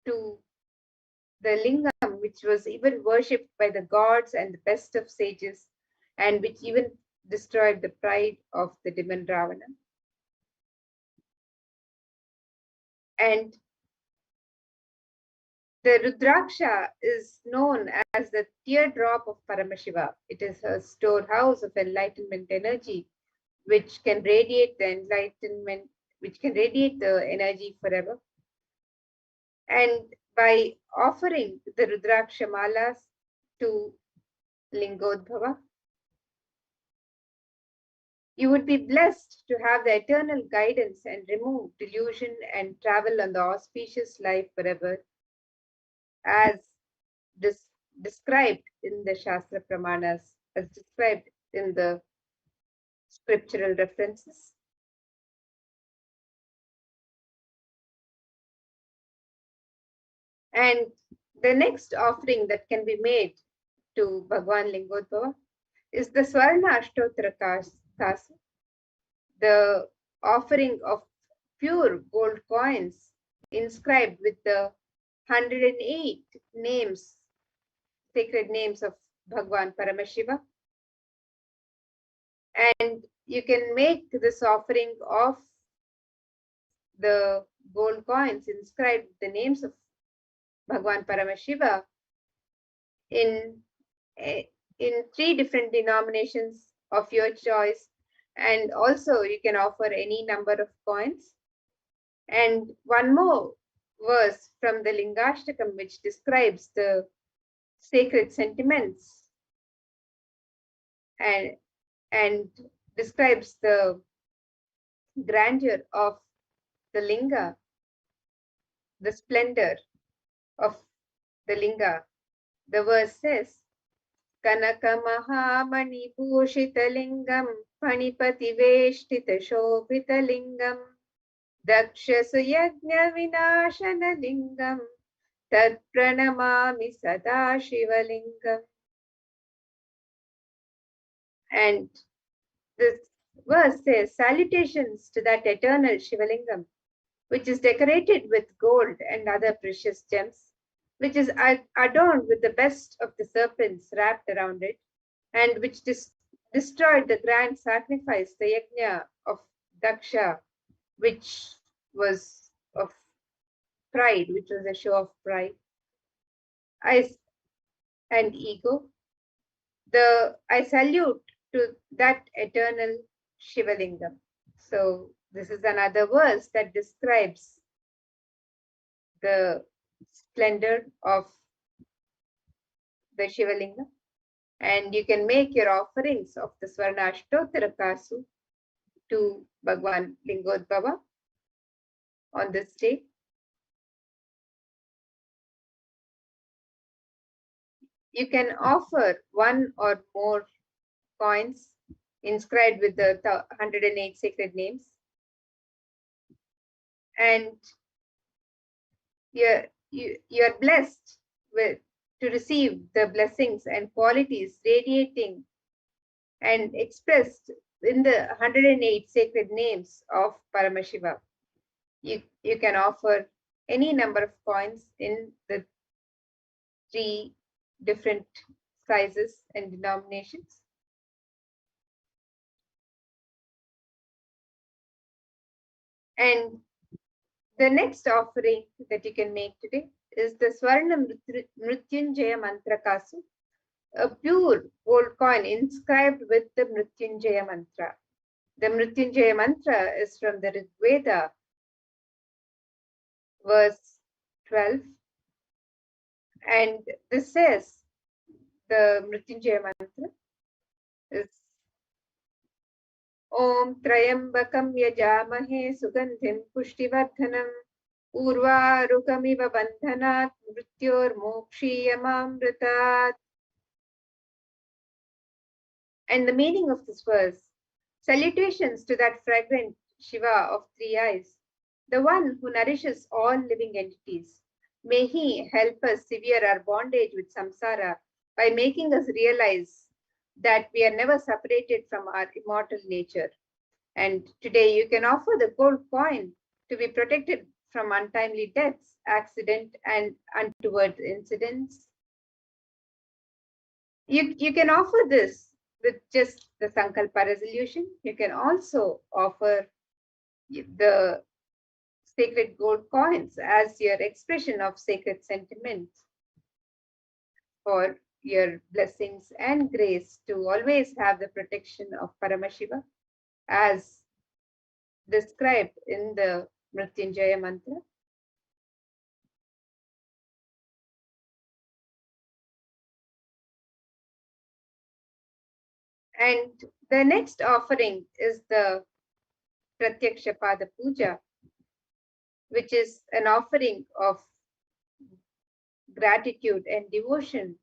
to the Lingam, which was even worshipped by the gods and the best of sages, and which even destroyed the pride of the demon Ravana. And the Rudraksha is known as the teardrop of Paramashiva. It is a storehouse of enlightenment energy, which can radiate the enlightenment, which can radiate the energy forever. And by offering the Rudraksha Malas to Lingodbhava, you would be blessed to have the eternal guidance and remove delusion and travel on the auspicious life forever, as described in the Shastra Pramanas, as described in the scriptural references. And the next offering that can be made to Bhagwan Lingodbhava is the Swarna Ashtottara Kasa, the offering of pure gold coins inscribed with the 108 names, sacred names of Bhagwan Paramashiva. And you can make this offering of the gold coins inscribed with the names of Bhagwan Paramashiva in 3 different denominations of your choice. And also you can offer any number of coins. And one more verse from the Lingashtakam, which describes the sacred sentiments and describes the grandeur of the Linga, the splendor of the Linga. The verse says, Kanaka Mahamani Bhushita Lingam Panipati Veshtita Shobhita Lingam Daksha Suyagnya Vinashana Lingam Tat Pranamami Sada Shivalingam. And this verse says, salutations to that eternal Shivalingam, which is decorated with gold and other precious gems, which is adorned with the best of the serpents wrapped around it, and which destroyed the grand sacrifice, the yajna of Daksha, which was of pride, which was a show of pride and ego. I salute to that eternal Shivalingam. So this is another verse that describes the splendor of the Shivalinga. And you can make your offerings of the Swarna Ashtottara Kasu to Bhagwan Lingodbhava on this day. You can offer one or more coins inscribed with the 108 sacred names. And you're blessed to receive the blessings and qualities radiating and expressed in the 108 sacred names of Paramashiva. You can offer any number of coins in the 3 different sizes and denominations. And the next offering that you can make today is the Swarna Mrityunjaya Mantra Kasu, a pure gold coin inscribed with the Mrityunjaya Mantra. The Mrityunjaya Mantra is from the Rig Veda, verse 12. And this says, the Mrityunjaya Mantra is Om Trayambakam Yajamahe Sugandhim Pushtivardhanam Urvarukamiva Bandhanat Mrityor Mokshiyamamritat. And the meaning of this verse: salutations to that fragrant Shiva of 3 eyes, the one who nourishes all living entities. May he help us sever our bondage with samsara by making us realize that we are never separated from our immortal nature. And today you can offer the gold coin to be protected from untimely deaths, accident, and untoward incidents. You can offer this with just the Sankalpa resolution. You can also offer the sacred gold coins as your expression of sacred sentiments for your blessings and grace to always have the protection of Paramashiva as described in the Mrityunjaya Mantra. And the next offering is the Pratyaksha Pada Puja, which is an offering of gratitude and devotion,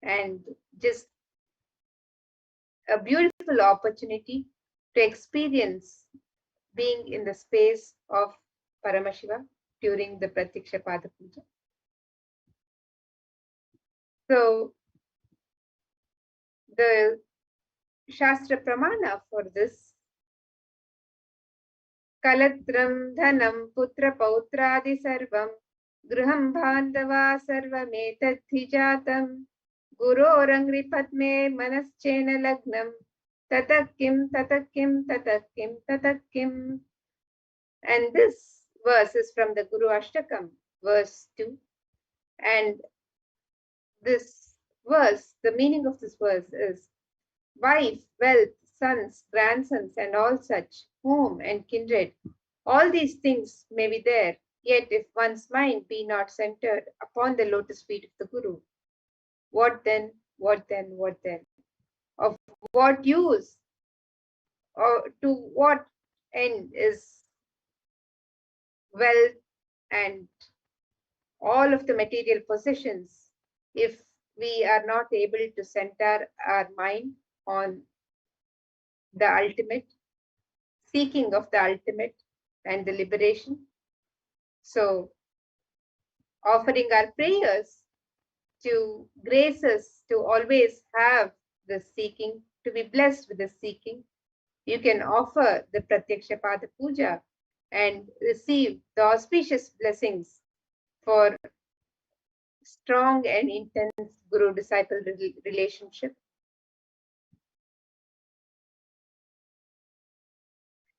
and just a beautiful opportunity to experience being in the space of Paramashiva during the Pratyaksha Pada Puja. So the Shastra Pramana for this: Kalatram Dhanam Putra Pautradi Sarvam Gruham Bandhava Sarvametadhi Jatam Gurorangri Padme Manaschena Lagnam Tatakim Tatakim Tatakim Tatakim. And this verse is from the Guru Ashtakam, verse 2. And this verse, the meaning of this verse is: wife, wealth, sons, grandsons, and all such, home and kindred, all these things may be there, yet if one's mind be not centered upon the lotus feet of the Guru, what then, what then, what then? Of what use or to what end is wealth and all of the material possessions if we are not able to center our mind on the ultimate, seeking of the ultimate and the liberation? So offering our prayers to grace us to always have the seeking, to be blessed with the seeking, you can offer the Pratyaksha Pada Puja and receive the auspicious blessings for strong and intense Guru-disciple relationship.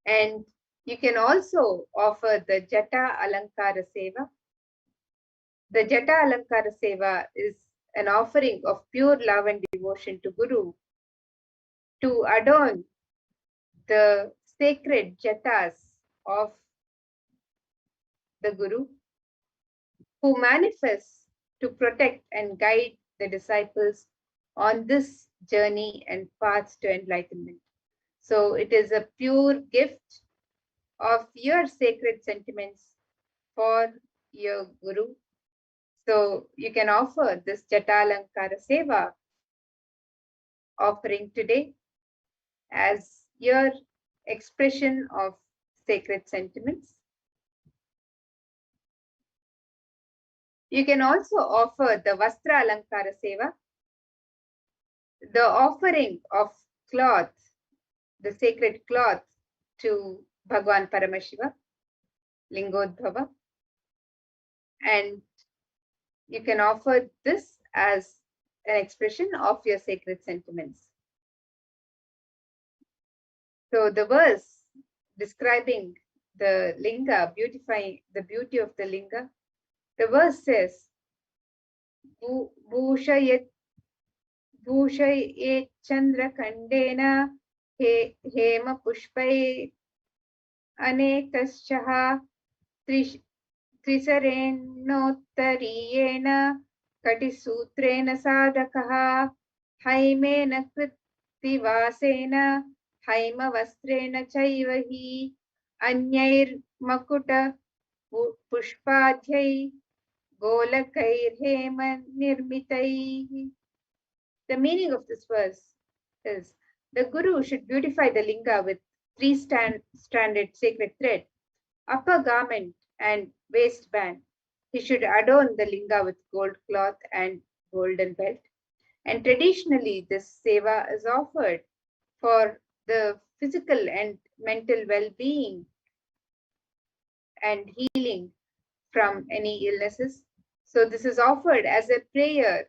And you can also offer the Jata Alankara Seva. The Jata Alankara Seva is an offering of pure love and devotion to Guru to adorn the sacred jatas of the Guru, who manifests to protect and guide the disciples on this journey and path to enlightenment. So it is a pure gift of your sacred sentiments for your Guru. So you can offer this Jatalankara Seva offering today as your expression of sacred sentiments. You can also offer the Vastra Alankara Seva, the offering of cloth, the sacred cloth to Bhagwan Paramashiva, Lingodbhava, and you can offer this as an expression of your sacred sentiments. So the verse describing the linga, beautifying the beauty of the linga, the verse says, Bhushayet Chandra Kandena Hema Pushpai Anekaschaha Trisarenottariyena Katisutrena Sadakaha Haimena Kritivasena Haima Vastrena Chaivahi Anyair Makuta Pushpadhyai Golakair Hema Nirmitai. The meaning of this verse is the Guru should beautify the linga with three-stranded sacred thread, upper garment and waistband. He should adorn the linga with gold cloth and golden belt. And traditionally, this seva is offered for the physical and mental well-being and healing from any illnesses. So this is offered as a prayer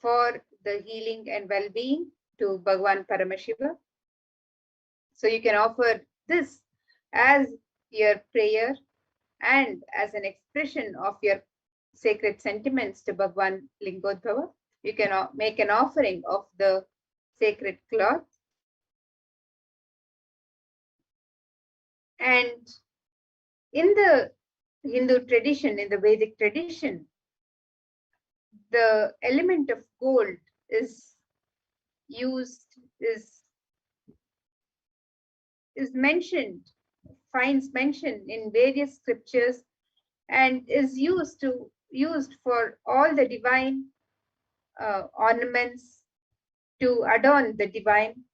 for the healing and well-being to Bhagwan Paramashiva. So you can offer this as your prayer and as an expression of your sacred sentiments to Bhagwan Lingodbhava. You can make an offering of the sacred cloth. And in the Hindu tradition, in the Vedic tradition, the element of gold is used, is mentioned, finds mention in various scriptures, and is used for all the divine ornaments to adorn the divine,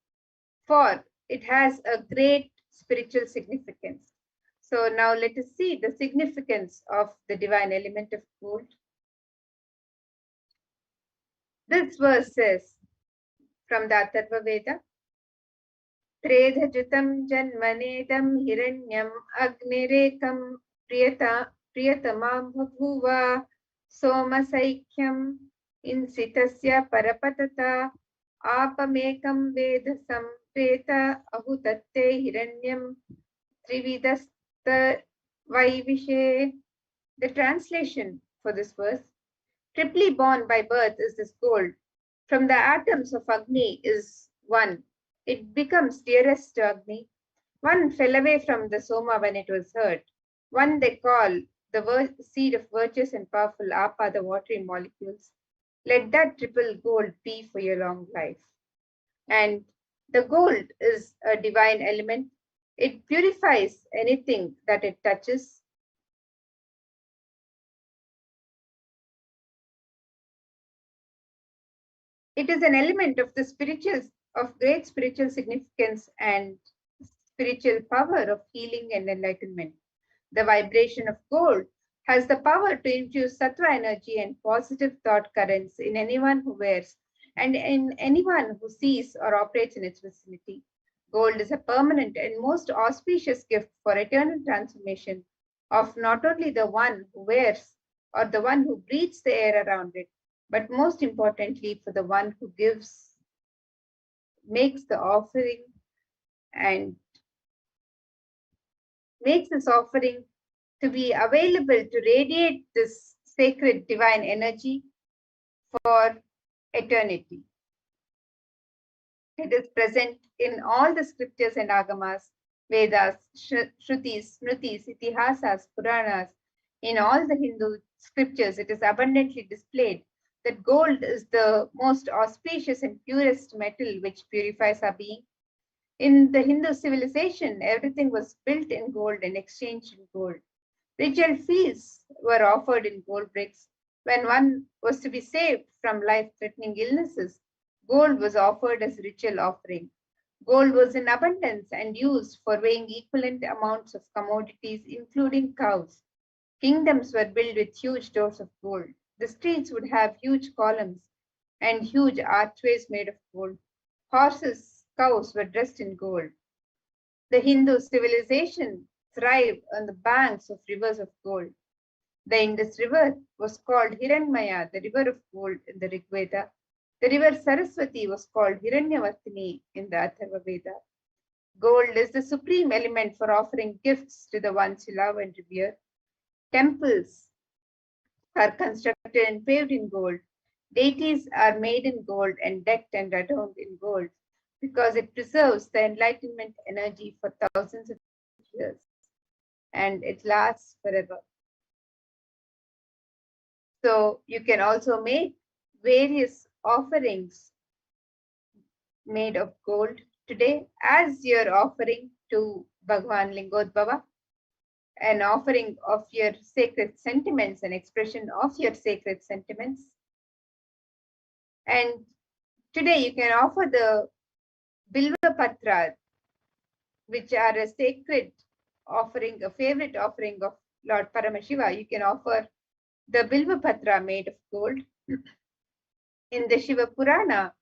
for it has a great spiritual significance. So now let us see the significance of the divine element of gold. This verse says from the Atharva Veda, Tredhajutam janmanedam hiranyam agnirekam priyatamam bhaguva somasaikyam insitasya parapatata apamekam vedasam preta ahutatte hiranyam trividasta vaivishe. The translation for this verse: triply born by birth is this gold. From the atoms of Agni is one. It becomes dearest to Agni. One fell away from the Soma when it was heard. One they call the seed of virtuous and powerful Apa, the watery molecules. Let that triple gold be for your long life. And the gold is a divine element. It purifies anything that it touches. It is an element of great spiritual significance and spiritual power of healing and enlightenment. The vibration of gold has the power to infuse sattva energy and positive thought currents in anyone who wears and in anyone who sees or operates in its vicinity. Gold is a permanent and most auspicious gift for eternal transformation of not only the one who wears or the one who breathes the air around it, but most importantly for the one who makes the offering and makes this offering to be available to radiate this sacred divine energy for eternity. It is present in all the scriptures and agamas Vedas, Shrutis, Smritis, Itihasas, Puranas, in all the Hindu scriptures, it is abundantly displayed that gold is the most auspicious and purest metal which purifies our being. In the Hindu civilization, everything was built in gold and exchanged in gold. Ritual feasts were offered in gold bricks. When one was to be saved from life-threatening illnesses, gold was offered as ritual offering. Gold was in abundance and used for weighing equivalent amounts of commodities, including cows. Kingdoms were built with huge doors of gold. The streets would have huge columns and huge archways made of gold. Horses, cows were dressed in gold. The Hindu civilization thrived on the banks of rivers of gold. The Indus River was called Hiranmaya, the river of gold in the Rig Veda. The river Saraswati was called Hiranyavartini in the Atharva Veda. Gold is the supreme element for offering gifts to the ones you love and revere. Temples are constructed and paved in gold. Deities are made in gold and decked and adorned in gold because it preserves the enlightenment energy for thousands of years and it lasts forever. So you can also make various offerings made of gold today as your offering to Bhagwan Lingodbhava, an offering of your sacred sentiments, an expression of your sacred sentiments. And today you can offer the Bilva Patra, which are a sacred offering, a favorite offering of Lord Paramashiva. You can offer the Bilva Patra made of gold. In the Shiva Purana,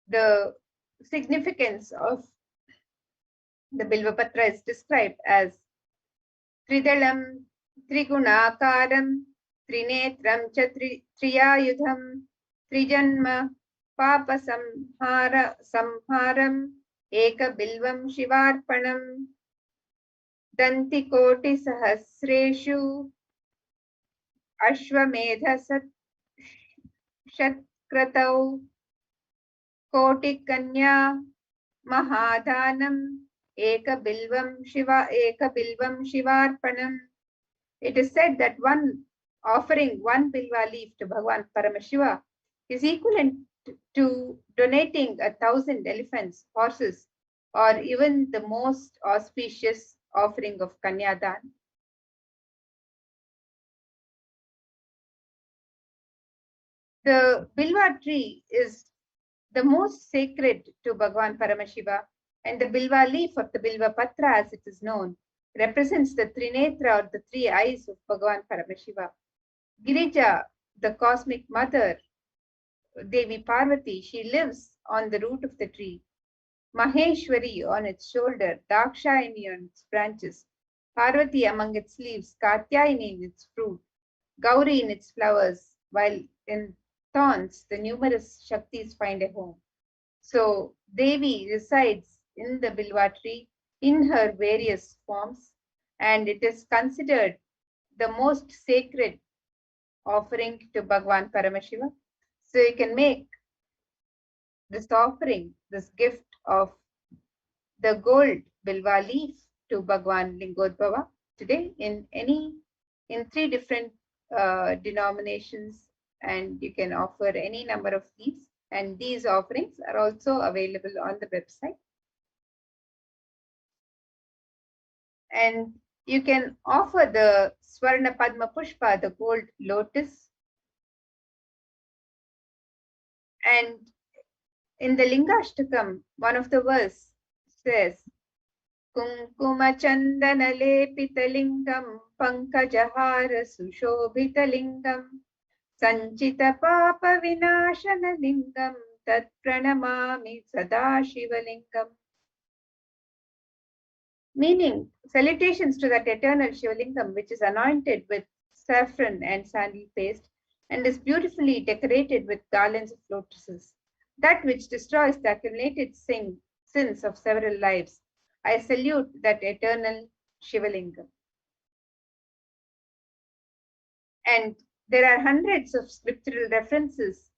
the significance of the Bilva Patra is described as Tridalam, Trigunakaram, Trinetram cha Triyayudham, Trijanma, Papa Samharam, Eka Bilvam Shivarpanam, Danti Koti Sahasreshu, Ashwamedha Shatkratau, Koti Kanya, Mahadhanam, Eka Bilvam Shivarpanam. It is said that offering one bilva leaf to Bhagwan Paramashiva is equivalent to donating 1,000 elephants, horses, or even the most auspicious offering of Kanyadan. The Bilva tree is the most sacred to Bhagwan Paramashiva, and the Bilva leaf or the Bilva Patra, as it is known, represents the Trinetra or the three eyes of Bhagwan Paramashiva. Girija, the cosmic mother, Devi Parvati, she lives on the root of the tree. Maheshwari on its shoulder, Dakshayani on its branches, Parvati among its leaves, Katyayani in its fruit, Gauri in its flowers, while in thorns the numerous Shaktis find a home. So Devi resides in the Bilva tree in her various forms, and it is considered the most sacred offering to Bhagwan Paramashiva. So you can make this offering, this gift of the gold Bilva leaf to Bhagwan Lingodbhava today in three different denominations, and you can offer any number of leaves, and these offerings are also available on the website. And you can offer the Swarna Padma Pushpa, the gold lotus. And in the Lingashtakam, one of the verse says, Kunkuma Chandana Lepitalingam Pankajahara Sushobhitalingam Sanchita Papa Vinashana Lingam Tat Pranamami Sadashivalingam. Meaning, salutations to that eternal Shivalingam, which is anointed with saffron and sandal paste and is beautifully decorated with garlands of lotuses, that which destroys the accumulated sins of several lives. I salute that eternal Shivalingam. And there are hundreds of scriptural references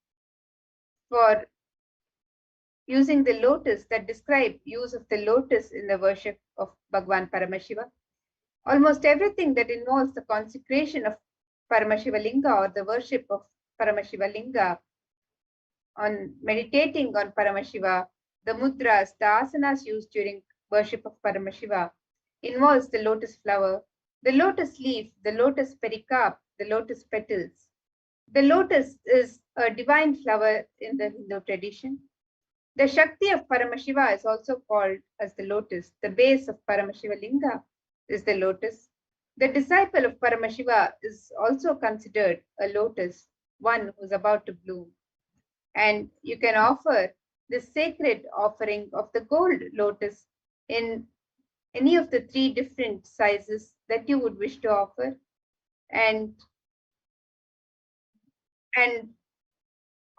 for using the lotus that describe use of the lotus in the worship of Bhagwan Paramashiva. Almost everything that involves the consecration of Paramashiva Linga or the worship of Paramashiva Linga, on meditating on Paramashiva, the mudras, the asanas used during worship of Paramashiva involves the lotus flower, the lotus leaf, the lotus pericarp, the lotus petals. The lotus is a divine flower in the Hindu tradition. The Shakti of Paramashiva is also called as the lotus. The base of Paramashiva Linga is the lotus. The disciple of Paramashiva is also considered a lotus, one who is about to bloom. And you can offer the sacred offering of the gold lotus in any of the 3 different sizes that you would wish to offer, and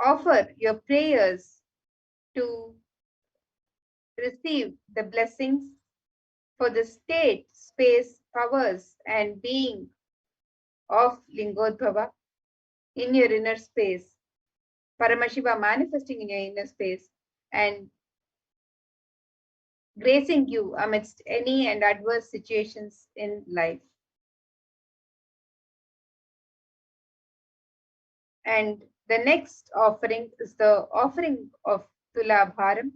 offer your prayers to receive the blessings for the state, space, powers, and being of Lingodbhava in your inner space, Paramashiva manifesting in your inner space and gracing you amidst any and adverse situations in life. And the next offering is the offering of Tulabharam.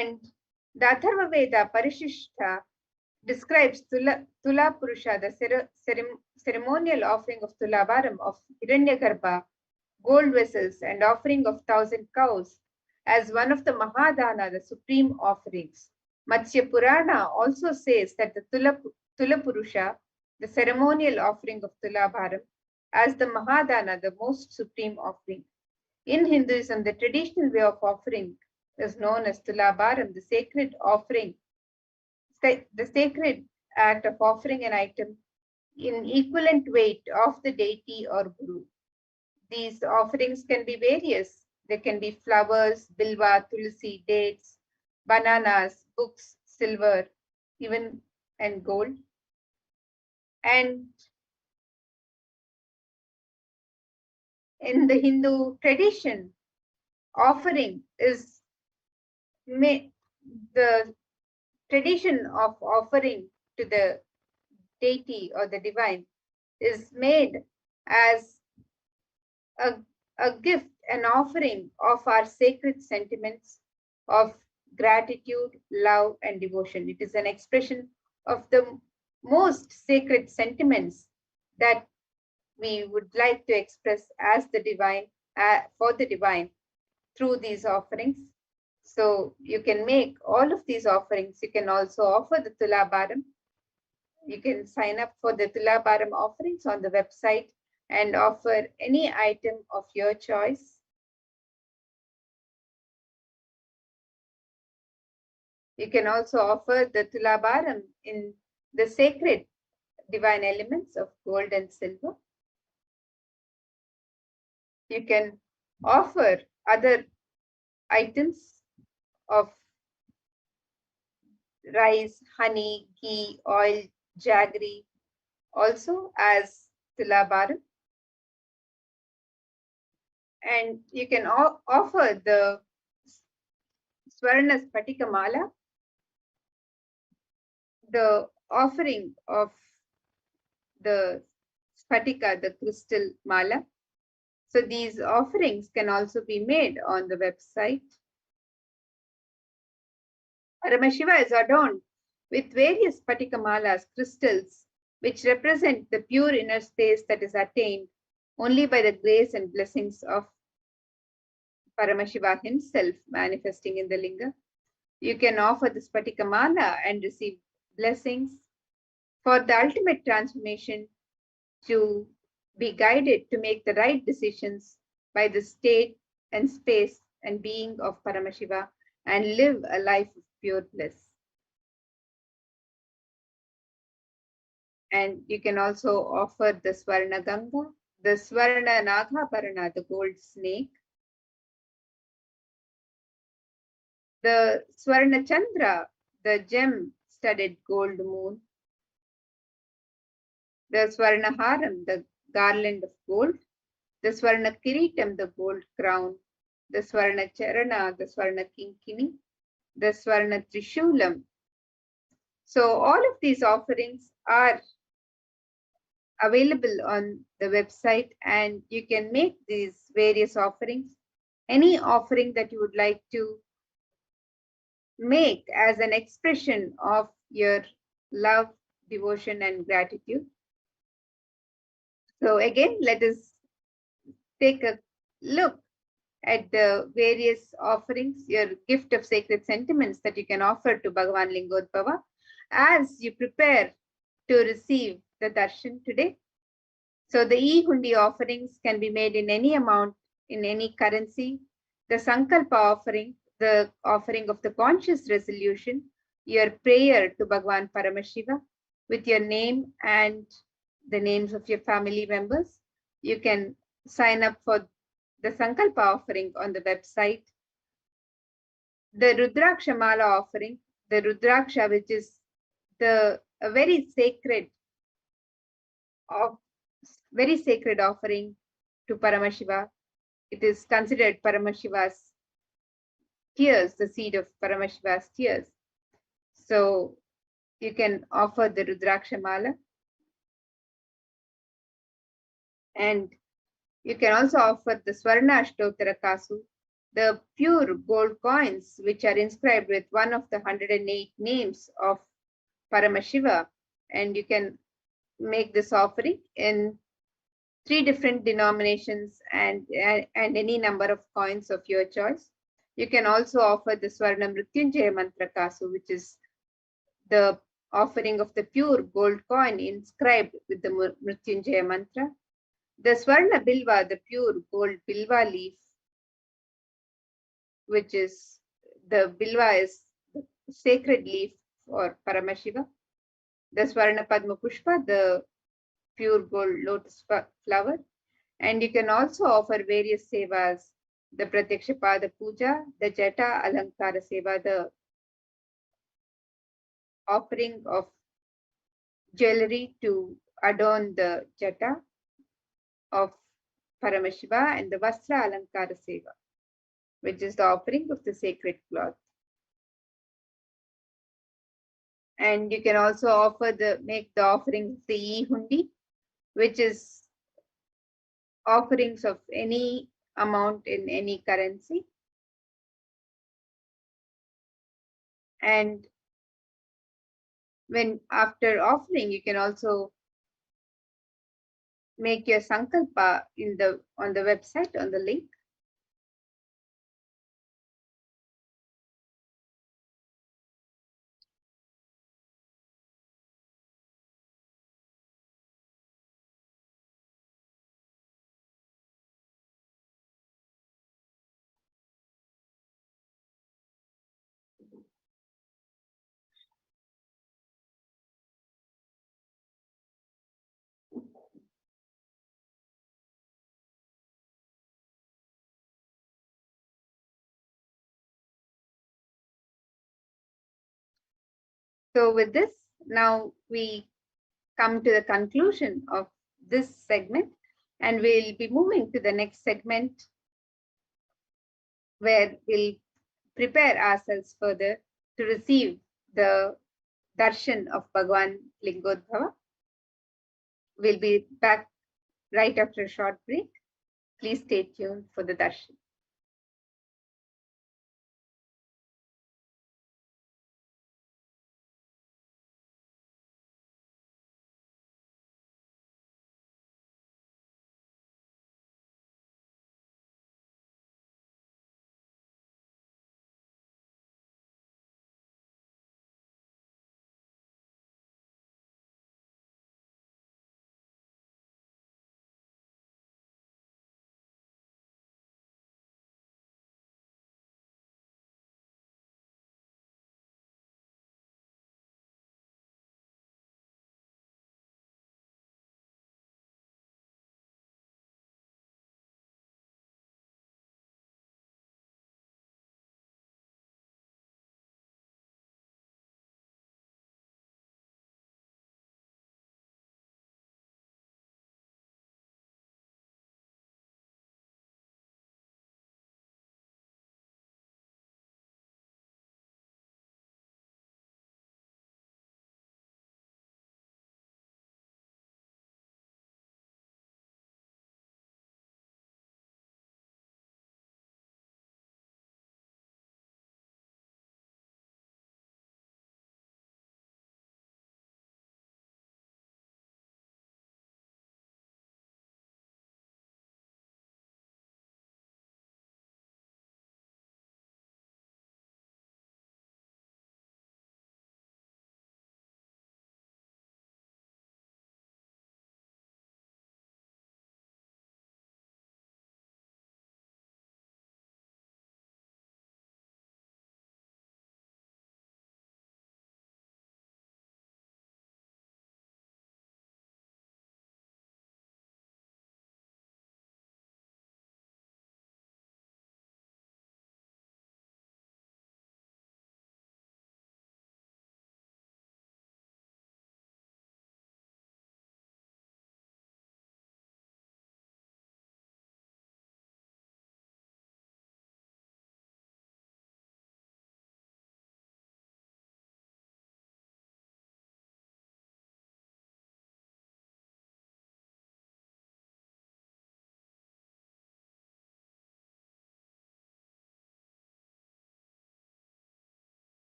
And the Atharva Veda Parishishta describes Tula Purusha, the ceremonial offering of Tulabharam of Hiranyagarbha, gold vessels, and offering of 1,000 cows as one of the Mahadana, the supreme offerings. Matsya Purana also says that the Tula Purusha, the ceremonial offering of Tulabharam, as the Mahadana, the most supreme offering. In Hinduism, the traditional way of offering is known as Tulabharam, the sacred offering, the sacred act of offering an item in equivalent weight of the deity or guru. These offerings can be various. They can be flowers, bilva, tulsi, dates, bananas, books, silver, even and gold. And in the Hindu tradition, offering is made, the tradition of offering to the deity or the divine is made as a gift, an offering of our sacred sentiments of gratitude, love, and devotion. It is an expression of the most sacred sentiments that we would like to express as the divine, for the divine through these offerings. So you can make all of these offerings. You can also offer the Tulabharam. You can sign up for the Tulabharam offerings on the website and offer any item of your choice. You can also offer the Tulabharam in the sacred divine elements of gold and silver. You can offer other items of rice, honey, ghee, oil, jaggery also as Tulabharam. And you can offer the Swarna Spatika Mala, the offering of the Spatika, the crystal Mala. So these offerings can also be made on the website. Paramashiva is adorned with various Spatika Malas, crystals, which represent the pure inner space that is attained only by the grace and blessings of Paramashiva himself manifesting in the Linga. You can offer the Spatika Mala and receive blessings for the ultimate transformation, to be guided to make the right decisions by the state and space and being of Paramashiva and live a life of pure bliss. And you can also offer the Swarna Ganga, the Swarna Nagabharana, the gold snake, the Swarna Chandra, the gem-studded gold moon, the Swarna Haram, the garland of gold, the Swarna Kiritam, the gold crown, the Swarna Charana, the Swarna Kinkini, the Swarna Trishulam. So all of these offerings are available on the website, and you can make these various offerings. Any offering that you would like to make as an expression of your love, devotion, and gratitude. So again, let us take a look at the various offerings, your gift of sacred sentiments that you can offer to Bhagavan Lingodbhava as you prepare to receive the darshan today. So the e-hundi offerings can be made in any amount, in any currency. The sankalpa offering, the offering of the conscious resolution, your prayer to Bhagavan Paramashiva with your name and the names of your family members. You can sign up for the sankalpa offering on the website. The Rudraksha Mala offering, the Rudraksha, which is a very sacred offering to Paramashiva. It is considered Paramashiva's tears, the seed of Paramashiva's tears. So you can offer the Rudraksha Mala. And you can also offer the Swarna Ashtottara Kasu, the pure gold coins which are inscribed with one of the 108 names of Paramashiva. And you can make this offering in 3 different denominations and any number of coins of your choice. You can also offer the Swarna Mrityunjaya Mantra Kasu, which is the offering of the pure gold coin inscribed with the Mrityunjaya Mantra. The Swarna Bilva, the pure gold Bilva leaf, which is the Bilva is the sacred leaf for Paramashiva. The Swarna Padma Pushpa, the pure gold lotus flower. And you can also offer various sevas, the Pratyaksha Pada Puja, the Jata Alankara Seva, the offering of jewelry to adorn the Jata of Paramashiva, and the Vastra Alankara Seva, which is the offering of the sacred cloth. And you can also make the offering of the e-hundi, which is offerings of any amount in any currency. And after offering, you can also make your sankalpa on the website, on the link. So with this, now we come to the conclusion of this segment, and we'll be moving to the next segment where we'll prepare ourselves further to receive the darshan of Bhagavan Lingodbhava. We'll be back right after a short break. Please stay tuned for the darshan.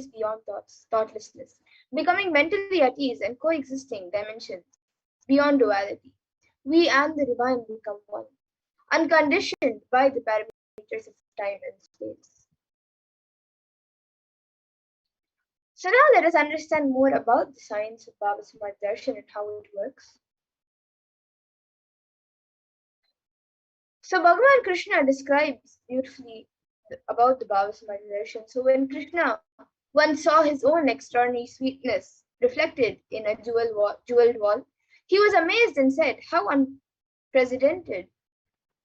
beyond thoughtlessness, becoming mentally at ease and coexisting dimensions beyond duality. We and the divine become one, unconditioned by the parameters of time and space. So now let us understand more about the science of BHAVASAMADHI Darshan and how it works. So Bhagavan Krishna describes beautifully about the BHAVASAMADHI Darshan. So when Krishna once saw his own extraordinary sweetness reflected in a jeweled wall, he was amazed and said, "How unprecedented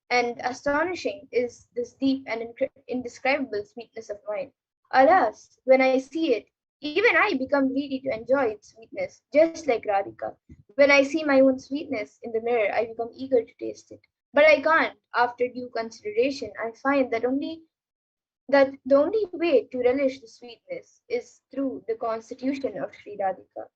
and astonishing is this deep and indescribable sweetness of mine. Alas, when I see it, even I become greedy to enjoy its sweetness, just like Radhika. When I see my own sweetness in the mirror, I become eager to taste it. But I can't. After due consideration, I find that the only way to relish the sweetness is through the constitution of Sri Radhika."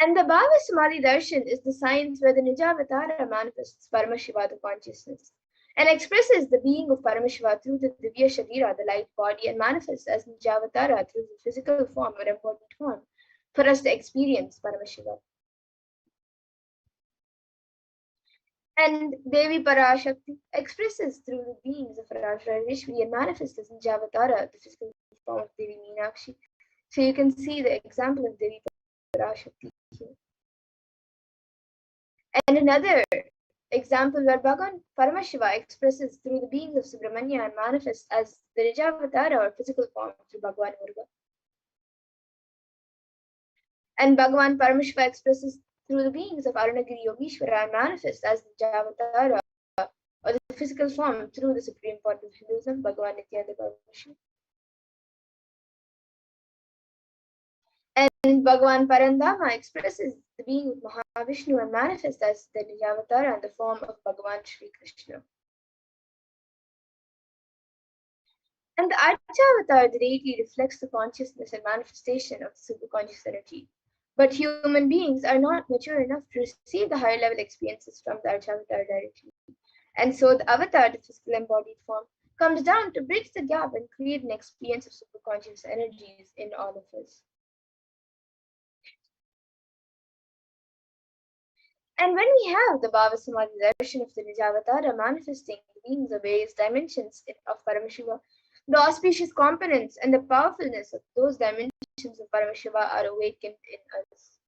And the Bhava Samadhi Darshan is the science where the Nijavatara manifests Paramashiva, the consciousness, and expresses the being of Paramashiva through the Divya Sharira, the light body, and manifests as Nijavatara through the physical form or embodied form for us to experience Paramashiva. And Devi Parashakti expresses through the beings of Rajareshwari and manifests as Nijavatara, the physical form of Devi Meenakshi. So you can see the example of Devi Parashakti here. And another example where Bhagavan Paramashiva expresses through the beings of Subramanya and manifests as the Nijavatara or physical form through Bhagavan Muruga. And Bhagavan Paramashiva expresses through the beings of Arunagiri Yogeshwara and manifests as the Nijavatara or the physical form through the supreme point of Hinduism, Bhagavan Nithyananda Paramashivam. And Bhagavan Parandama expresses the being of Mahavishnu and manifests as the Nijavatara in the form of Bhagavan Sri Krishna. And the Archavatar, the deity, reflects the consciousness and manifestation of the superconscious energy. But human beings are not mature enough to receive the higher level experiences from the Archavatar directly. And so the avatar, the physical embodied form, comes down to bridge the gap and create an experience of superconscious energies in all of us. And when we have the Bhava Samadhi Darshan of the Nijavatara manifesting the beings of various dimensions of Paramashiva, the auspicious components and the powerfulness of those dimensions of Paramashiva are awakened in us.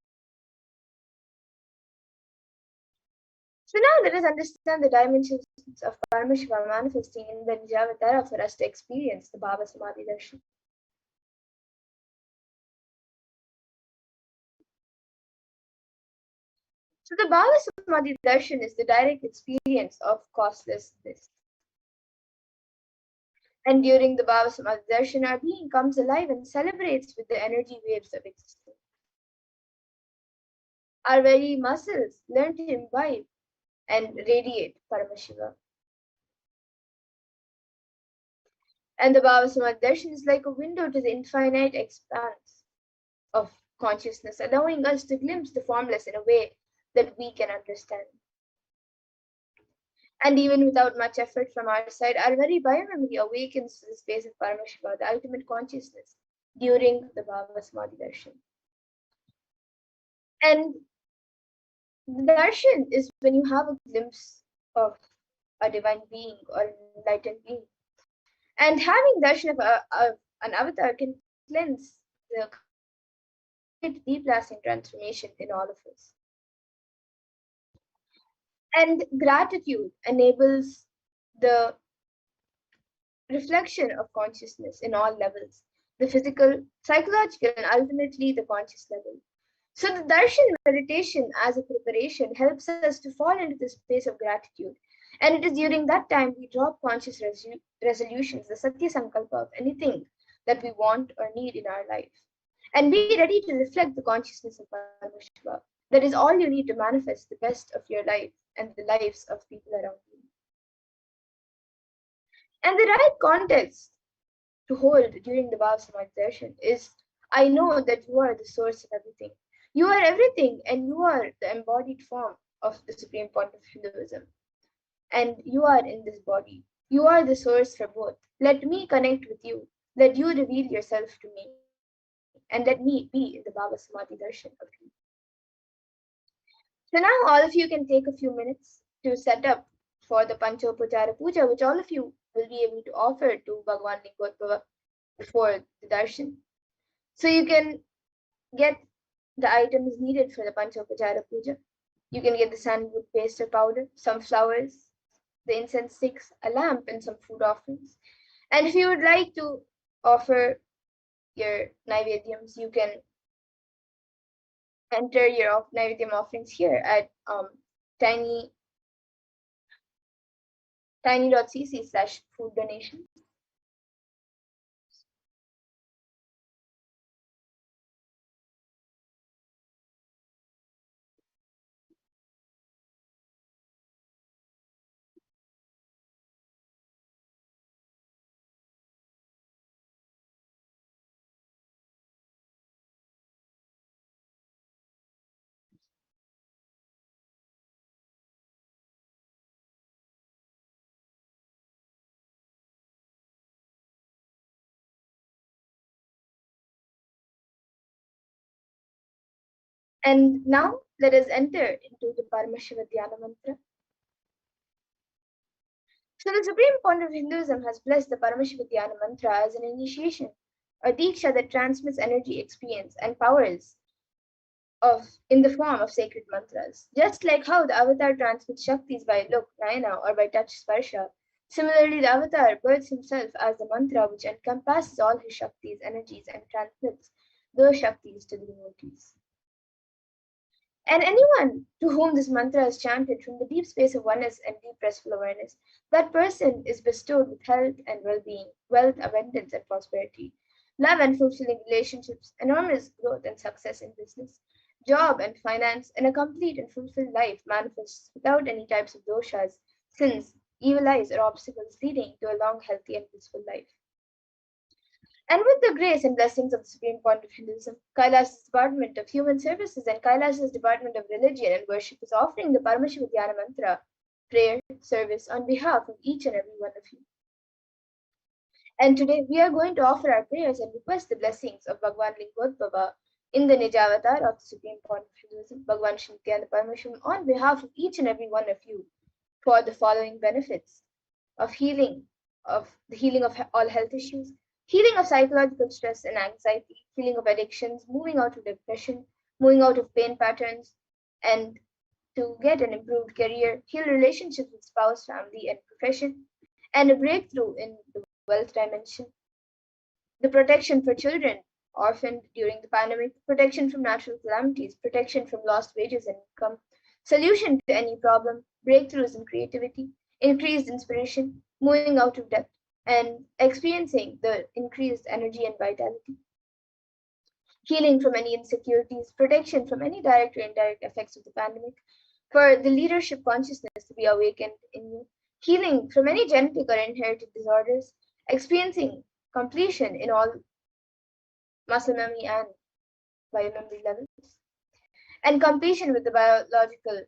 So now let us understand the dimensions of Paramashiva manifesting in the Nijavatara for us to experience the Bhava Samadhi Darshan. So the Bhava Samadhi Darshan is the direct experience of causelessness. And during the Bhava Samadhi Darshan, our being comes alive and celebrates with the energy waves of existence. Our very muscles learn to imbibe and radiate Paramashiva. And the Bhava Samadhi Darshan is like a window to the infinite expanse of consciousness, allowing us to glimpse the formless in a way that we can understand. And even without much effort from our side, our very biomemory awakens to the space of Paramashiva, the ultimate consciousness, during the Bhava Samadhi Darshan. And the darshan is when you have a glimpse of a divine being or an enlightened being. And having darshan of an avatar can cleanse the deep lasting transformation in all of us. And gratitude enables the reflection of consciousness in all levels, the physical, psychological, and ultimately the conscious level. So the darshan meditation as a preparation helps us to fall into the space of gratitude. And it is during that time we drop conscious resolutions, the Satya Sankalpa of anything that we want or need in our life. And be ready to reflect the consciousness of Paramashiva. That is all you need to manifest the best of your life and the lives of people around you. And the right context to hold during the Bhava Samadhi Darshan is, I know that you are the source of everything. You are everything and you are the embodied form of the supreme point of Hinduism. And you are in this body. You are the source for both. Let me connect with you. Let you reveal yourself to me. And let me be in the BHAVASAMADHI Darshan of you. So now all of you can take a few minutes to set up for the Panchopachara Puja, which all of you will be able to offer to Bhagavan Lingodbhava before the darshan. So you can get the items needed for the Panchopachara Puja. You can get the sandalwood paste or powder, some flowers, the incense sticks, a lamp, and some food offerings. And if you would like to offer your Naivedyams, you can enter your Naivedyam offerings here at tiny.cc/food donation. And now let us enter into the Paramashiva Dhyana mantra. So the Supreme Point of Hinduism has blessed the Paramashiva Dhyana mantra as an initiation, a diksha that transmits energy, experience, and powers in the form of sacred mantras. Just like how the avatar transmits Shaktis by look, Nayana, or by touch, Sparsha, similarly the avatar births himself as the mantra which encompasses all his Shaktis, energies, and transmits those Shaktis to the devotees. And anyone to whom this mantra is chanted from the deep space of oneness and deep restful awareness, that person is bestowed with health and well-being, wealth, abundance, and prosperity, love and fulfilling relationships, enormous growth and success in business, job and finance, and a complete and fulfilled life manifests without any types of doshas, sins, evil eyes, or obstacles leading to a long, healthy, and peaceful life. And with the grace and blessings of the Supreme Point of Hinduism, Kailasa's Department of Human Services and Kailasa's Department of Religion and Worship is offering the Paramashiva Dhyana mantra, prayer, service on behalf of each and every one of you. And today we are going to offer our prayers and request the blessings of Bhagavan Lingodbhava in the Nijavatar of the Supreme Point of Hinduism, Bhagavan Shri Nithyananda Paramashivam, on behalf of each and every one of you for the following benefits of the healing of all health issues, healing of psychological stress and anxiety, healing of addictions, moving out of depression, moving out of pain patterns, and to get an improved career, heal relationships with spouse, family, and profession, and a breakthrough in the wealth dimension, the protection for children orphaned during the pandemic, protection from natural calamities, protection from lost wages and income, solution to any problem, breakthroughs in creativity, increased inspiration, moving out of debt, and experiencing the increased energy and vitality, healing from any insecurities, protection from any direct or indirect effects of the pandemic, for the leadership consciousness to be awakened in you, healing from any genetic or inherited disorders, experiencing completion in all muscle memory and biomemory levels, and completion with the biological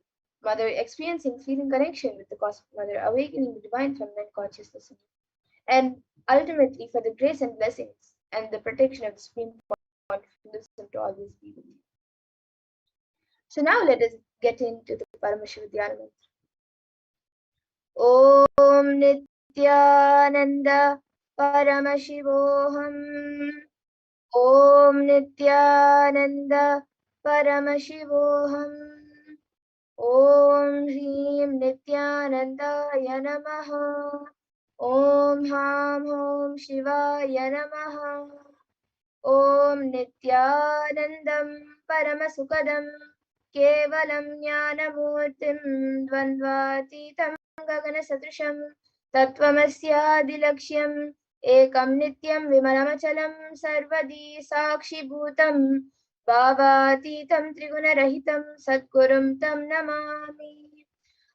mother, experiencing feeling connection with the cosmic mother, awakening the divine feminine consciousness in you, and ultimately for the grace and blessings and the protection of the Supreme Point of Hinduism to always be with you. So now let us get into the Paramashiva Dhyana mantra. Om Nithyananda Paramashivoham. Om Nithyananda Paramashivoham. Om Hrim Nithyanandaya Namaha. Om Ham Om Shivaya Namaha. Om Nithyanandam Paramasukadam Kevalam Jnanamurtim Dvandvatitam Gaganasatrisham Tattvamasyadilaksham Ekam Nityam Vimalamachalam Sarvadi Sakshi Bhutam Bhavatitam Trigunarahitam Sadgurum Tam Namami.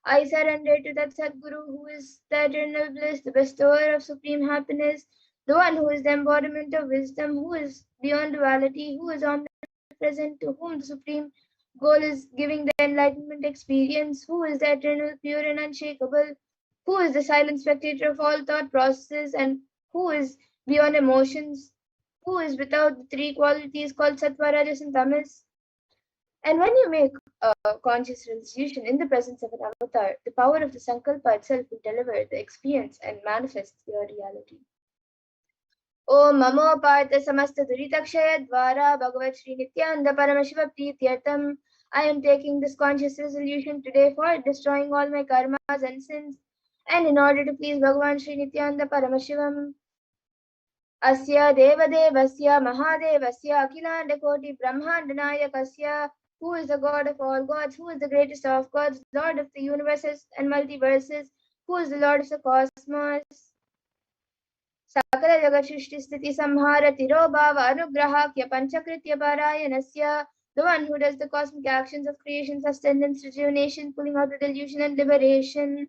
I surrender to that Sadguru who is the eternal bliss, the bestower of supreme happiness, the one who is the embodiment of wisdom, who is beyond duality, who is omnipresent, to whom the supreme goal is giving the enlightenment experience, who is the eternal, pure, and unshakable, Who is the silent spectator of all thought processes and who is beyond emotions? Who is without the three qualities called Sattva, Rajas, and Tamas? And when you make a conscious resolution in the presence of an avatar, the power of the Sankalpa itself will deliver the experience and manifest your reality. Om Mamo Partha Samasta Duritakshaya Dvara Bhagavat Sri Nithyananda Paramashiva Prityartham. I am taking this conscious resolution today for destroying all my karmas and sins and in order to please Bhagavan Sri Nithyananda Paramashivam. Asya Devadevasya Mahadevasya Akhilanda Koti Brahmandanayakasya, who is the God of all gods, who is the greatest of gods, Lord of the universes and multiverses, who is the Lord of the cosmos. Sakala Jagat Shrishti Sthiti Samhara Tirobhava Anugrahakya Panchakritya Parayanasya, the one who does the cosmic actions of creation, sustenance, rejuvenation, pulling out the delusion and liberation.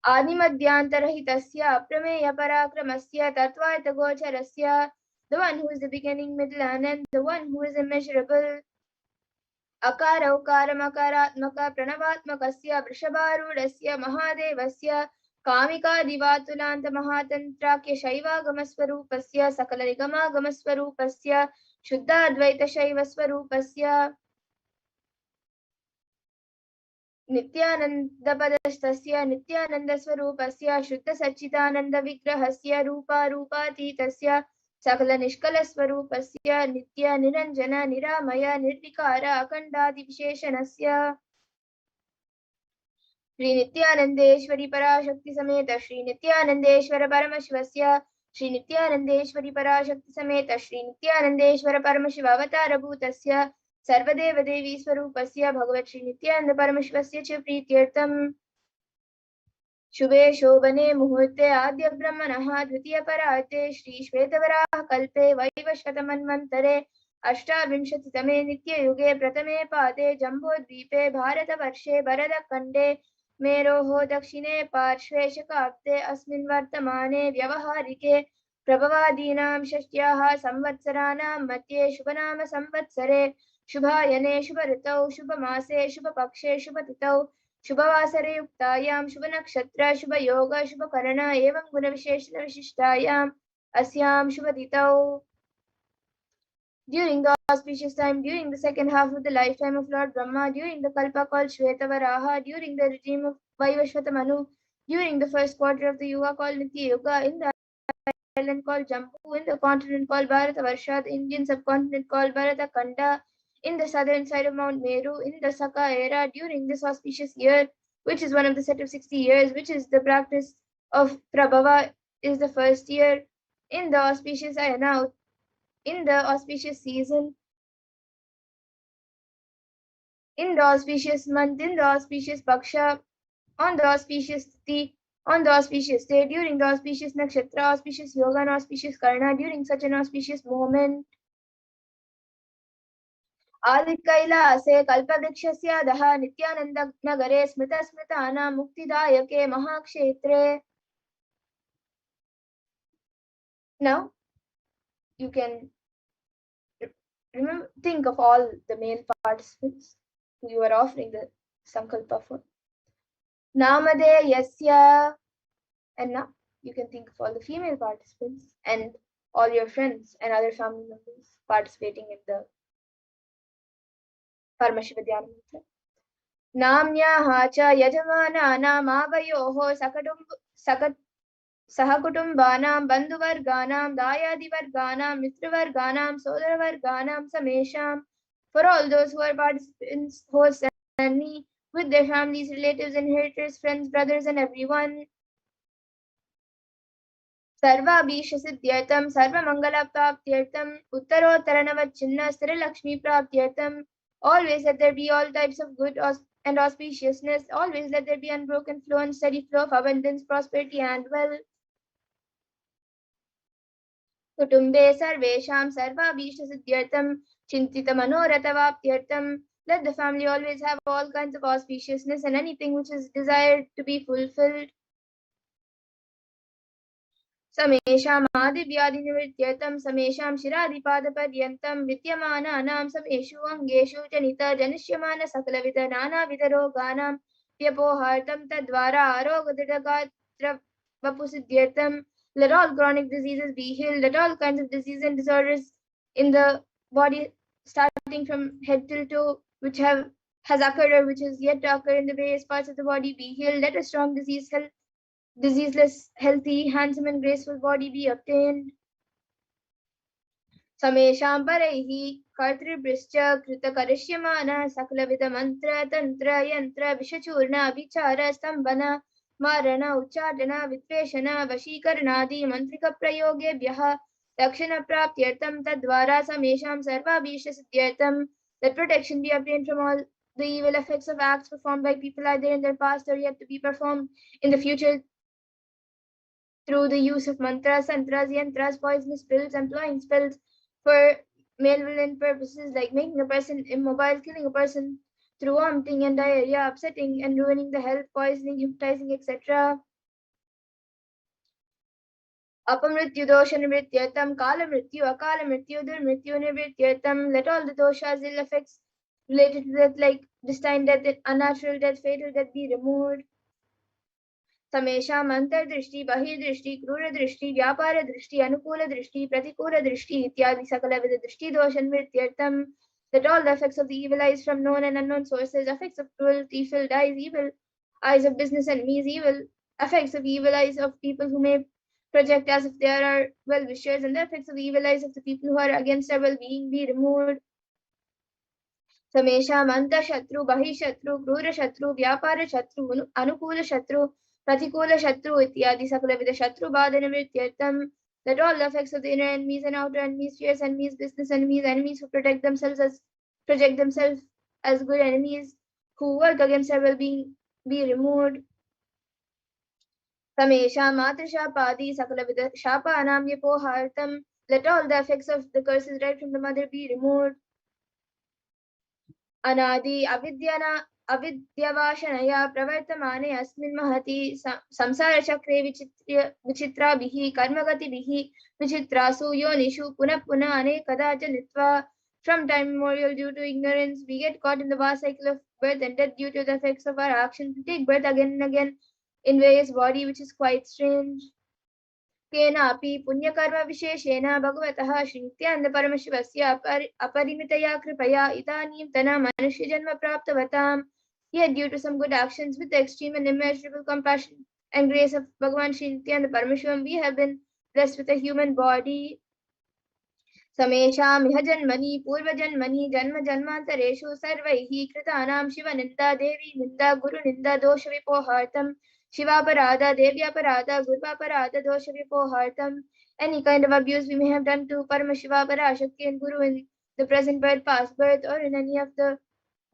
Adimadhyantarhitasya Aprameya Parakramasya Tatvayata Gocharasya, the one who is the beginning, middle, and end, the one who is immeasurable. Akara Ukara Makaratmaka Pranavatmakasya Vrishabharudasya Mahadevasya Kamika Divatulanta Mahatantrakya Shaiva Gamaswarupasya Sakala Rigama Gamaswarupasya Shuddha Advaita Shaiva Swarupasya Nityananda Padastasya Nityananda Swarupasya Shuddha Sachidananda Vigrahasya Rupa Rupatitasya Sakala Nishkala Swarupasya Nitya Niranjana Niramaya Nirvikara Akandadi Visheshanasya Shri Nithyanandeshwari Parashakti Sameta Shri Nithyanandeshwara Paramashivasya Shri Nithyanandeshwari Parashakti Sameta Shri Nithyanandeshwara Paramashiva Avatara Bhutasya Sarvadeva Devi Swarupasya Bhagavat Shri Nithyananda Paramashivasya Cha Prityartham Shubhe Shobhane Muhurte Adya Brahmanaha Dvitiya Parate Shri Shvetavaraha Kalpe Vaivashvatamanvantare Ashtavinshati Tame Nitya Yuge Pratame Pade Jambodvipe Bharata Varshe Bharata Kande Meroho Dakshine Parshve Shakapte Asmin Vartamane Vyavaharike Prabhavadinam Shashtyaha Samvatsaranam Matye Shubhanama Samvatsare Shubhayane Shubharitau Shubhamase Shubhapakshe Shubhatitau Shubhavasare Yuktayam Shubhanakshatra Shubhayoga Shubhakarana Evam Guna Visheshana Vishishtayam Asyam Shubhaditau. During the auspicious time, during the second half of the lifetime of Lord Brahma, during the Kalpa called Shvetavaraha, during the regime of Vaivashvata Manu, during the first quarter of the Yuga called Nitya Yuga, in the island called Jambu, in the continent called Bharatavarsha, the Indian subcontinent called Bharatkhanda, in the southern side of Mount Meru, in the Saka era, during this auspicious year, which is one of the set of 60 years, which is the practice of Prabhava, is the first year, in the auspicious Ayana, in the auspicious season, in the auspicious month, in the auspicious Paksha, on the auspicious Tithi, on the auspicious day, during the auspicious Nakshatra, auspicious Yoga, and auspicious Karna, during such an auspicious moment. Adi Kailase Kalpavrikshyasya Daha Nityananda Nagare Smita Smitana Muktidayake Mahakshetre. Now, you can remember, think of all the male participants who you are offering the Sankalpa for. Namade Yasya. And now you can think of all the female participants and all your friends and other family members participating in the Paramashiva Dhyana Mantra. Namnya Hacha Yajamana Namavayoho Sahakutumbanam Bandhuvarganam Dayadivarganam Mitravarganam Sodaravarganam Samesham. For all those who are participants, hosts, and me, with their families, relatives, inheritors, friends, brothers, and everyone. Sarva Bisha Siddhyartham, Sarva Mangala Praptyartham, Uttarottaranava Chinna Sthira Lakshmi Praptyartham. Always let there be all types of good and auspiciousness. Always let there be unbroken flow and steady flow of abundance, prosperity, and wealth. Kutumbe Sarvesham, Sarva Bisha Siddhyartham, Chintita Manoratha Vaptyartham. Let the family always have all kinds of auspiciousness and anything which is desired to be fulfilled. Samesham Adivyadinivrityartham, Samesham Shiradipadapadyantam, Vidyamananam, Sameshu Angeshu Janita Janishyamana Sakalavita Nana Vidaroganam, व्यपोहार्थं तद्वारा आरोग्यदृढगात्र vapusiddhyatam. Let all chronic diseases be healed. Let all kinds of diseases and disorders in the body, starting from head till toe, which has occurred or which is yet to occur in the various parts of the body, be healed. Let a strong diseaseless, healthy, handsome, and graceful body be obtained. समेषां परैः कर्तृभ्यश्च कृतकरिष्यमाणः सकलविधमन्त्र तन्त्र यन्त्र विषचूर्ण विचार स्तम्भन मारण उच्चाटन विद्वेषण वशीकरणादि मन्त्रिकप्रयोगेभ्यः रक्षणप्राप्त्यर्थं तद्वारा समेषां सर्वाभीष्टसिद्ध्यर्थं that protection be obtained from all the evil effects of acts performed by people either in their past or yet to be performed in the future through the use of mantras, tantras, yantras, poisonous pills, employing spells for malevolent purposes like making a person immobile, killing a person through vomiting and diarrhea, upsetting and ruining the health, poisoning, hypnotizing, etc. Apamrityu dosha nivrityartam, kala mrityu, akala mrityu, durmrityu nivrityartam. Let all the doshas, ill effects related to death like destined death, unnatural death, fatal death be removed. समेषाम् अंतर्दृष्टि बहिर्दृष्टि क्रूरदृष्टि व्यापारदृष्टि अनुकूलदृष्टि प्रतिकूलदृष्टि इत्यादि सकलविध दृष्टि दोष निवृत्त्यर्थं. That all the effects of the evil eyes from known and unknown sources, effects of cruelty filled eyes, evil eyes of business enemies, evil effects of evil eyes of people who may project as if they are our well-wishers, and the effects of the evil eyes of the people who are against our well-being be removed. समेषाम् अंतःशत्रु बहिःशत्रु क्रूरशत्रु व्यापारशत्रु अनुकूलशत्रु प्रतिकूलशत्रु इत्यादि सकलविध शत्रुबाधनिवृत्त्यर्थं. That all the effects of the inner enemies and outer enemies, fierce enemies, business enemies, enemies who project themselves as good enemies who work against our well-being be removed. समेषाम् मातृशापादि सकलविध शापानां व्यपोहार्थं. Let all the effects of the curses right from the mother be removed. अनादि अविद्यवाशनया प्रवर्तमाने अस्मिन् महति संसारचक्रे विचित्राभिः कर्मगतिभिः विचित्रासु योनिषु पुनः पुनः अनेकदा जनित्वा. From time immemorial, due to ignorance, we get caught in the vast cycle of birth and death due to the effects of our actions. We take birth again and again in various bodies, which is quite strange. केनापि पुण्यकर्म विशेषेण भगवतः श्री नित्यानंद परमशिवस्य अपरिमितया कृपया इदानीन्तन मनुष्यजन्म प्राप्तवताम्. Yet due to some good actions with the extreme and immeasurable compassion and grace of Bhagavan Shri Nithyananda Paramashivam, we have been blessed with a human body. समेषाम् इह जन्मनि पूर्वजन्मनि जन्म जन्मान्तरेषु सर्वैः कृतानां शिवनिन्दा देवी निन्दा गुरुनिन्दा दोषविपोहार्थं शिवापराधा देव्यापराधा गुरुवापराधा दोषविपोहार्थं. Any kind of abuse we may have done to Paramashiva, Parashakti and Guru in the present birth, past birth, or in any of the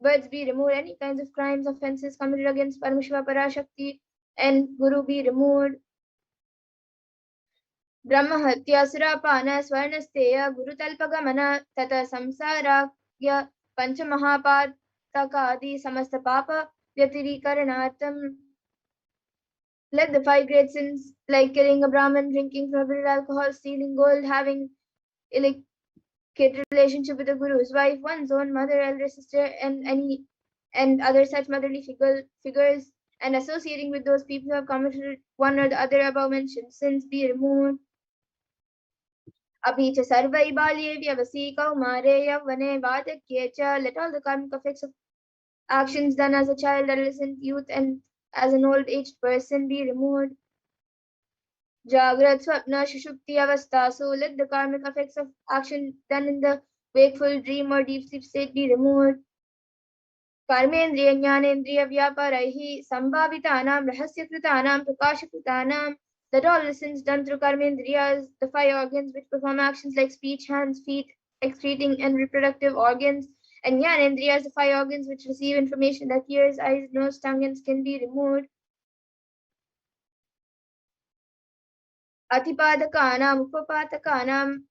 births be removed. Any kinds of crimes, offenses committed against Paramashiva, Parashakti and Guru be removed. ब्रह्महत्या सुरापान स्वर्णस्तेय गुरुतल्पगमन तथा संसाराख्य पंचमहापातकादि समस्त पाप व्यतिरीकरणार्थं. Let the 5 great sins like killing a Brahmin, drinking forbidden alcohol, stealing gold, having illicit relationship with the Guru's wife, one's own mother, elder sister, and other such motherly figures, and associating with those people who have committed one or the other above mentioned sins be removed. अपि च सर्वै बाल्ये व्यवसि कौमारे यौवने वार्धक्ये च. Let all the karmic effects of actions done as a child, adolescent, youth, and as an old-aged person be removed. Jagrat, swapna, shushupti avastasu. Let the karmic effects of action done in the wakeful, dream, or deep sleep state be removed. Karmendriya, jnanendriya, vyaparaihi, sambhavitanam, rahasyakritaanam, prakashakritaanam. That all the sins done through karmendriyas, the 5 organs which perform actions like speech, hands, feet, excreting and reproductive organs, and jnanendriyas, the 5 organs which receive information like ears, eyes, nose, tongue, and skin be removed. Atipadakaanam, upapatakaanam,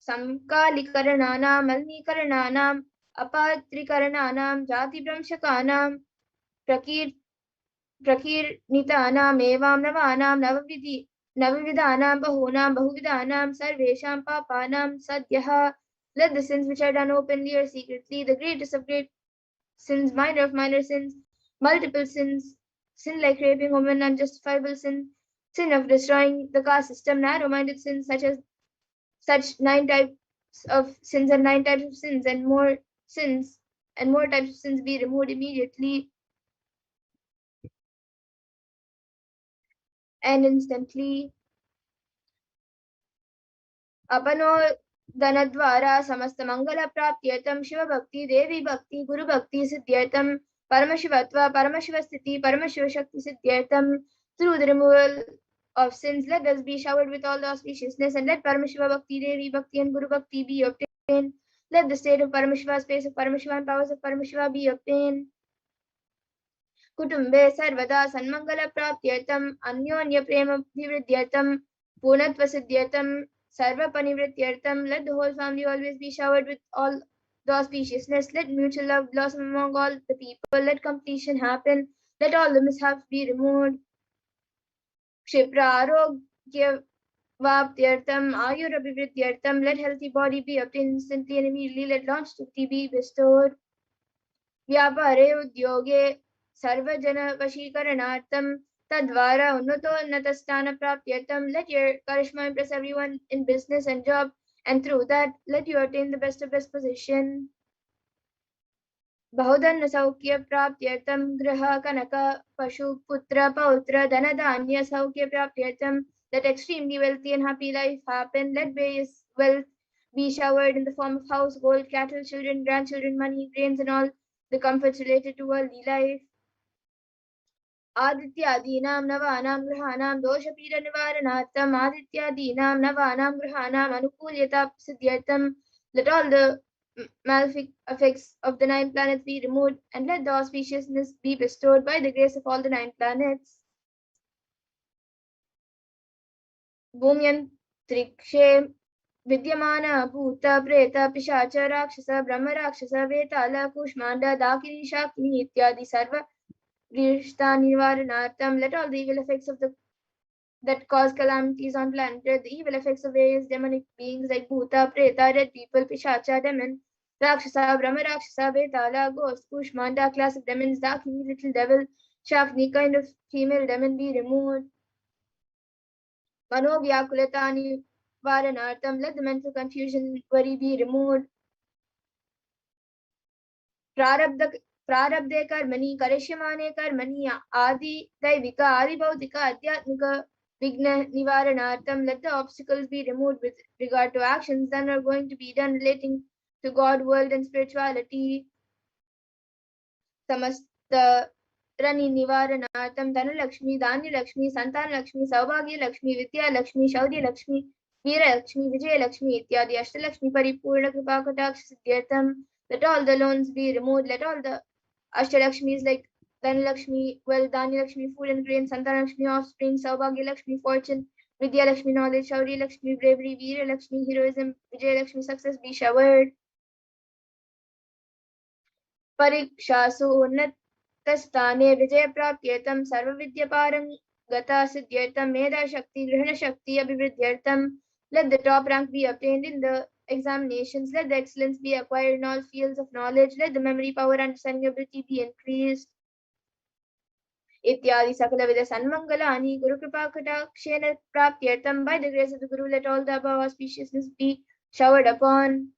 samkalikarananam, malnikarananam, apatrikarananam, jatibramshakaanam, prakirnitanam, evam navanam, navavidanam, bahunam, bahuvidanam, sarvesham papanam, sadhyaha. Let the sins which are done openly or secretly, the greatest of great sins, minor of minor sins, multiple sins, sin like raping women, unjustifiable sin, sin of destroying the caste system, narrow-minded sins such 9 types of sins and 9 types of sins and more sins and more types of sins be removed immediately and instantly. अपनो धनद्वारा समस्त मंगल प्राप्त्यर्थम शिव भक्ति देवी भक्ति गुरु भक्ति सिद्ध्यर्थम परमशिवत्व परमशिव स्थिति परमशिव शक्ति सिद्ध्यर्थम. Through the removal of sins, let us be showered with all the auspiciousness, and let Paramashiva Bhakti, Devi Bhakti, and Guru Bhakti be obtained. Let the state of Paramashiva, space of Paramashiva, and powers of Paramashiva be obtained. कुटुंबे सर्वदा सन्मंगल प्राप्त्यर्थम अन्योन्य प्रेम विवृद्ध्यर्थम पूर्णत्व सिद्ध्यर्थम सर्वपरिवृत्त्यर्थम. Let the whole family always be showered with all the auspiciousness. Let mutual love blossom among all the people. Let completion happen. Let all the mishaps be removed. Kshiprarogya vaptyartham ayurabhivrityartham. Let healthy body be obtained instantly and immediately. Let longevity be bestowed. Vyapare udyoge सर्वजन वशीकरणार्थम तद्वारा उन्नतोन्नतस्थान प्राप्त्यर्थम. Let your charisma impress everyone in business and job, and through that let you attain the best of best position. बहुधन सौख्य प्राप्त्यर्थम गृह कनक पशु पुत्र पौत्र धन धान्य सौख्य प्राप्त्यर्थम. Let extremely wealthy and happy life happen. Let various wealth be showered in the form of house, gold, cattle, children, grandchildren, money, grains, and all the comforts related to worldly life. आदित्यादीनां नवानां ग्रहाणां दोषपीड निवारणार्थम आदित्यादीनां नवानां ग्रहाणां अनुकूल्यता सिद्ध्यर्थम. Let all the malefic effects of the 9 planets be removed, and let the auspiciousness be bestowed by the grace of all the 9 planets. भूम्यंतरिक्षे विद्यमान भूत प्रेत पिशाच राक्षस ब्रह्म राक्षस वेताल कूष्मांड दाकिनी शाकिनी इत्यादि सर्व निवारणार्थम. Let all the evil effects of that cause calamities on planet Earth, the evil effects of various demonic beings like Bhuta, Preta, dead people, Pishacha, demon, Rakshasa, Brahma Rakshasa, Vetala, ghost, Kushmanda, class of demons, Dakini, little devil, Shakni, kind of female demon be removed. Mano Vyakulatani Varanartham. Let the mental confusion, worry be removed. प्रारब्धे कर्मणि करिष्यमाणे कर्मणि आदि दैविक आदि भौतिक आध्यात्मिक विघ्न निवारणार्थम. Let the obstacles be removed with regard to actions that are going to be done relating to God, world, and spirituality. समस्त रनि निवारणार्थम धन लक्ष्मी धान्य लक्ष्मी संतान लक्ष्मी सौभाग्य लक्ष्मी विद्या लक्ष्मी शौर्य लक्ष्मी वीर लक्ष्मी विजय लक्ष्मी इत्यादि अष्टलक्ष्मी परिपूर्ण कृपा कटाक्ष सिद्ध्यर्थम. Let all the loans be removed. Let all the Ashtalakshmis like Dhanalakshmi, wealth, Dhanya Lakshmi, food and grain, Santan Lakshmi, offspring, Saubhagya Lakshmi, fortune, Vidya Lakshmi, knowledge, Shaurya Lakshmi, bravery, Veera Lakshmi, heroism, Vijay Lakshmi, success be showered. Parikshasu unnatastane Vijay praptyetam sarva vidya parangata siddhyartam meda shakti grihana shakti abhivridyartam. Let the top rank be obtained in the examinations. Let the excellence be acquired in all fields of knowledge. Let the memory, power, understanding ability be increased. Ityadi sakala vida sanmangalani guru kripa katakshena praptyartam. By the grace of the Guru, let all the above auspiciousness be showered upon.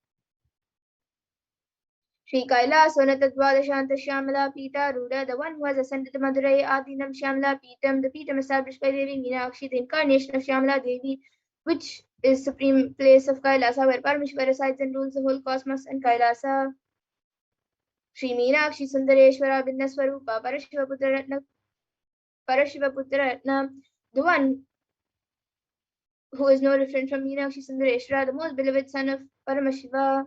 Shri Kailasa Natadvadashanta Shyamala Pita Ruda, the one who has ascended the Madurai Adinam Shyamala Pitam, the Pitam established by Devi Meenakshi, the incarnation of Shyamala Devi, which is supreme place of Kailasa, where Paramashiva resides and rules the whole cosmos and Kailasa. Shri Meenakshi Sundareshwara Bindaswarupa Parashiva Putra Ratna, the one who is no different from Meenakshi Sundareshwara, the most beloved son of Paramashiva.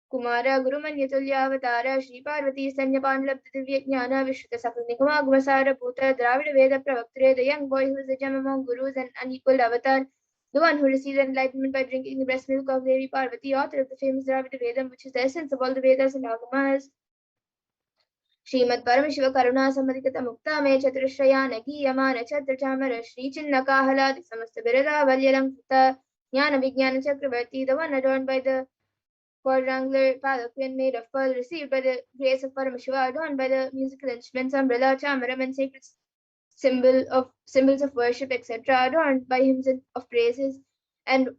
Kumara Guru Manyatulya Avatara Shri Parvati Sanyapan Divya Jnana Vishruta Sakal Nikama Gumasara Putra Dravida Veda Pravaktare, the young boy who is a gem among gurus and unequaled avatar, the one who received enlightenment by drinking the breast milk of Devi Parvati, author of the famous Dravida Vedam, which is the essence of all the Vedas and Agamas. Srimad Paramashiva Karuna Samadhikata Mukta Me Chaturashraya Yamana Chatra Chamara Shri Chinna Kahaladi Samasta Birada Valyalankita Jnana Vijnana Chakravarti, the one adorned by the quadrangular palanquin made of pearl, received by the grace of Paramashiva, adorned by the musical instruments, umbrella, chamaram, and sacred symbols of worship, etc., adorned by hymns of praises, and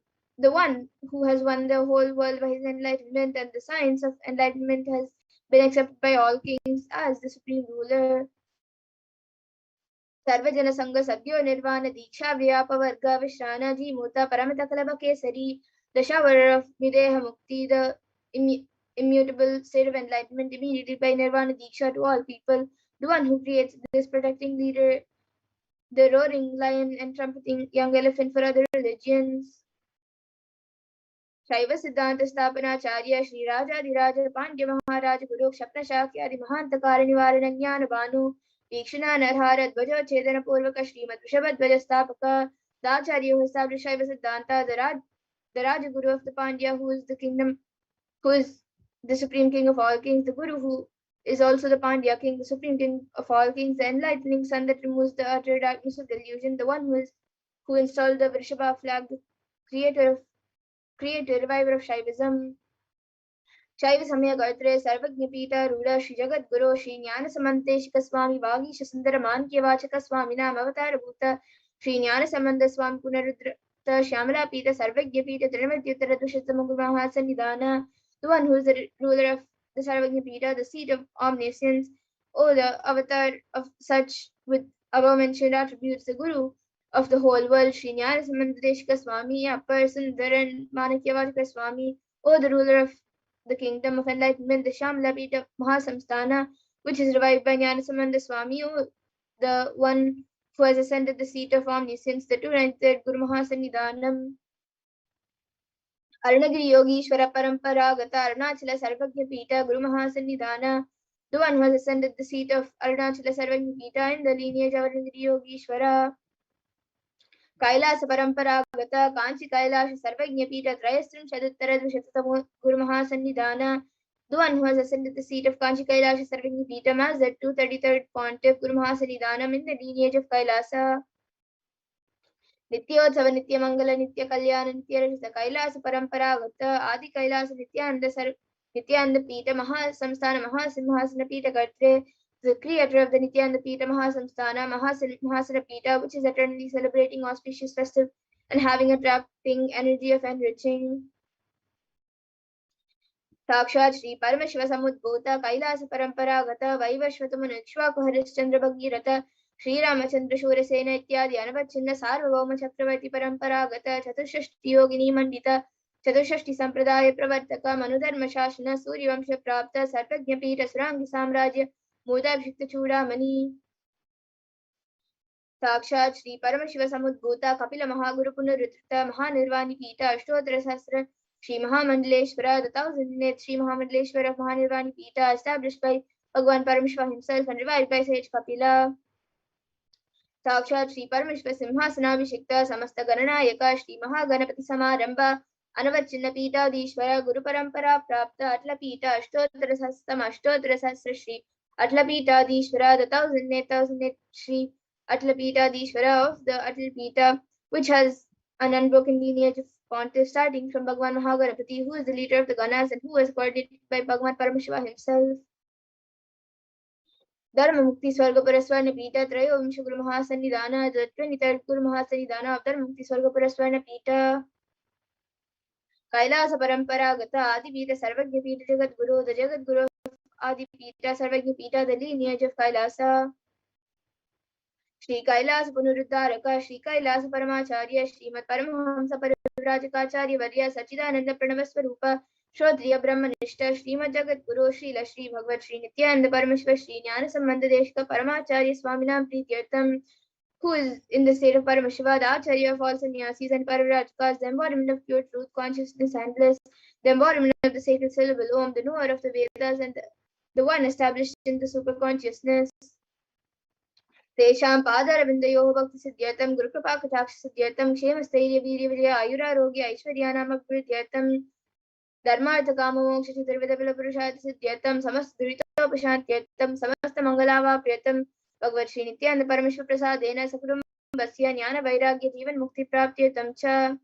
the one who has won the whole world by his enlightenment and the science of enlightenment has been accepted by all kings as the supreme ruler. Sarvajana Sangha Sadhyo Nirvana Diksha Vyapavarga Vishrana Jimuta Paramita Kalabha Kesari, the shower of Videha Mukti, the immutable state of enlightenment immediately by Nirvana Diksha to all people, the one who creates this protecting leader, the roaring lion and trumpeting young elephant for other religions. Shaiva Siddhanta Sthapanacharya Shri Rajadhiraja Pandya Maharaj Guru Kshapna Shakyadi Mahantakara Nivarana Jnana Bhanu Vikshana Narhara Dvaja Chedana Purvaka Srimad Vrishabhadvaja Sthapaka, the Acharya who established Shaiva Siddhanta, the Raja Guru of the Pandya, who is the supreme king of all kings, the Guru who is also the Pandya king, the supreme king of all kings, the enlightening sun that removes the utter darkness of delusion, the one who installed the Vrishabha flag, the creator, reviver of Shaivism. Shaiva Samya Gayatre Sarvagnya Pita Ruda Shri Jagat Guru Shri Jnana Samanteshika Swami Vagisha Sundara Mankya Vachaka Swami Nam Avatar Bhuta Shri Jnana Samanda Swami Punarudra Shyamala Pita Sarvagnya Pita Trinamadhyuttara Dushatama Mahasannidhana, the one who is the ruler of the Sarvagnya Pita, the seat of omniscience, O the avatar of such with above mentioned attributes, the Guru of the whole world, Shri Jnana Samanteshika Swami, Appar Sundaran Manakya Vachaka Swami, O the ruler of the kingdom of enlightenment, the Shyamala Pita Mahasamsthana, which is revived by Jnanasamanda Swami, the one who has ascended the seat of omniscience, the 293rd Guru Mahasannidhanam. Arunagiri Yogishwara Paramparagata Arunachala Sarvagnya Pita Guru Mahasannidhana, the one who has ascended the seat of Arunachala Sarvagnya Pita in the lineage of Arunagiri Yogishwara. Kailasa Paramparagata Kanchi Kailasa Sarvagnya Pita Trayastram Shaduttara Dvishatamo Guru Mahasannidhana, the one who has ascended the seat of Kanchi Kailasa Sarvagnya Pita as the 233rd Pontiff Guru Mahasannidhanam in the lineage of Kailasa. Nityotsav Nitya Mangala Nitya Kalyana Nitya Rajita Kailasa Paramparagata Adi Kailasa Nityananda Pita Mahasamsthana Mahasimhasana Pita Kartre, the creator of the Nityananda Pita Mahasamsthana Mahasana Pita, which is eternally celebrating auspicious festive and having a trapping energy of enriching. Sakshat Shri Paramashiva Samudbhota Kailasa Paramparagata Vaivashvatamanakshvaku Harishchandra Bhagirata Shri Ramachandra Shurasena Ityadi Anavachinna Sarvabhauma Chakravarti Paramparagata Chatushashti Yogini Mandita Chatushashti Sampradaya Pravartaka Manudharma Shashana Suryavamsha Prapta Sarvagnya Pita Surangi Samrajya Mudabhikta Chudamani. Sakshat Shri Paramashiva Samudbhuta Kapila Mahaguru Punarudrita Mahanirvani Pita Ashtotra Sasra Shri Mahamandaleshwara, the 1008th Shri Mahamandaleshwara of Mahanirvani Pita, established by Bhagwan Paramashiva himself and revived by sage Kapila. Sakshat Shri Paramashiva Simhasanabhishikta Samasta Gananayaka Shri Mahaganapati Samaramba Anavachinna Pita Dishwara Guru Parampara Prapta Atla Pita Ashtotra Sasra Shri Atla Pita Dishwara, the 1008th Shri Atla Pita Dishwara of the Atla Pita, which has an unbroken lineage of pontiffs starting from Bhagwan Mahaganapati, who is the leader of the Ganas and who was coordinated by Bhagwan Paramashiva himself. Dharma Mukti Swarga Paraswarna Pita Trayovamsha Guru Mahasannidhana, the 23rd Guru Mahasannidhana of Dharma Mukti Swarga Paraswarna Pita. Kailasa Paramparagata Adi Pita Sarvagnya Pita Jagat Guru, the Jagat Guru of Adi Pita Sarvagnya Pita, the lineage of Kailasa. Shri Kailasa Punurudharaka Shri Kailasa Paramacharya Srimad Paramahamsa Parivrajacharya Varya Sachidananda Pranavasvarupa Shrodriya Brahmanishta Srimad Jagat Guru Srila Shri Bhagavad Shri Nityananda Paramashiva Shri Jnana Sambandha Deshika Paramacharya Swaminam Prityartham, who is in the state of Paramashiva, the Acharya of all sannyasis and Parivrajakas, the embodiment of pure truth, consciousness and bliss, the embodiment of the sacred syllable Om, the knower of the Vedas and the one established in the super consciousness. Tesham Padaravindayoh Bhakti Siddhyatam Guru Kripa Kataksh Siddhyatam Kshema Stairya Virya Vijaya Ayurarogya Aishwaryanam Aprityatam Dharmartha Kama Moksha Chaturveda Pila Purushadha Siddhyatam Samasta Duritopashantyatam Samasta Mangalava Priyatam Bhagavad Shri Nityananda Paramashiva Prasadena Sakurum Basya Jnana Vairagya Jivan Mukti Praptyatam Cha.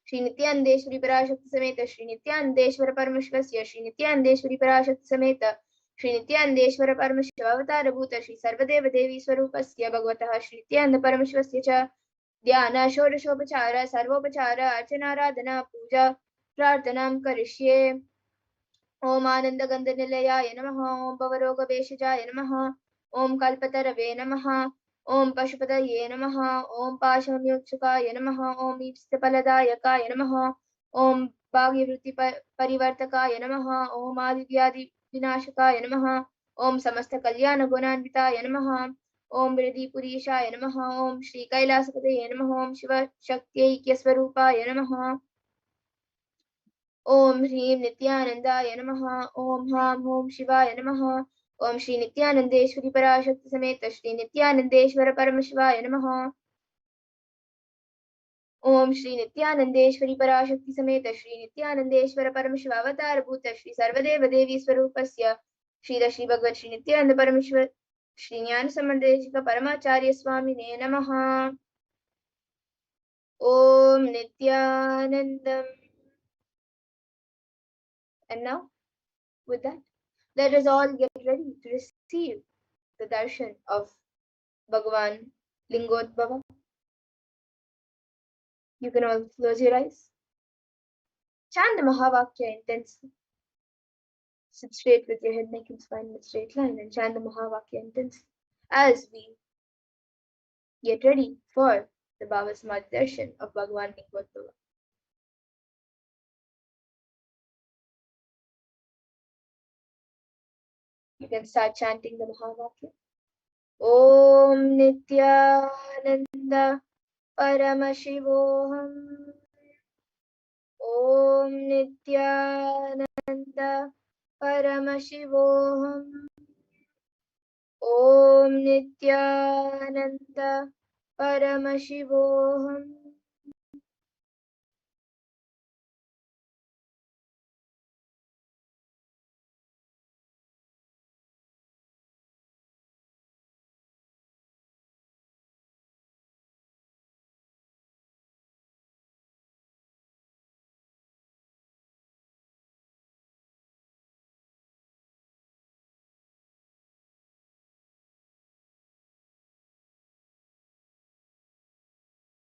Shri Nityanandeshwari Parashakti Sameta Shri Nityanandeshwara Paramashivasya Shri Nityanandeshwari Parashakti Sameta Shri Nityanandeshwara Paramashiva Avatara Bhuta Shri Sarvadeva Devi Swarupasya Bhagavataha Shri Nityananda Paramashivasya Cha Dhyana Shodashopachara Sarvopachara Archana Radhana Puja Prarthanam Karishye Om Ananda Gandha Nilayaya Namaha Om Bhavaroga Veshajaya Namaha Om Kalpatarave Namaha Om Pashupataye Namaha Om Pashamyukshakaya Namaha Om Ipsitapaladayakaya Namaha Om Bhagyavruti Parivartakaya Namaha Om Adivyadi Vinashakaya Namaha Om Samasta Kalyana Gunanvitaya Namaha Om Vriddhi Purishaya Namaha Om Shri Kailasapataye Namaha Om Shiva Shakti Swarupaya Namaha Om Hrim Nityanandaya Namaha Om Ham Om Shivaya Namaha Om Shri Nityanandeshwari Parashakti Sameta Shri Nityanandeshwara Paramashivaya Namaha Om Shri Nityanandeshwari Parashakti Sameta Shri Nityanandeshwara Paramashiva Avatara Bhuta Shri Sarvadeva Devi Swarupasya Shri Shri Bhagavad Shri Nityananda Paramashva Shri Jnana Samandeshika Paramacharya Swamine Namaha Om Nityanandam. And now, with that, let us all get ready to receive the darshan of Bhagavan Lingodbhava. You can all close your eyes. Chant the Mahavakya intensely. Sit straight with your head, neck, and spine in a straight line and chant the Mahavakya intensely as we get ready for the BHAVASAMADHI Darshan of Bhagavan Lingodbhava. You can start chanting the Mahavakya. Om Nityananda Paramashivoham. Om Nityananda Paramashivoham. Om Nityananda Paramashivoham. Om Nityananda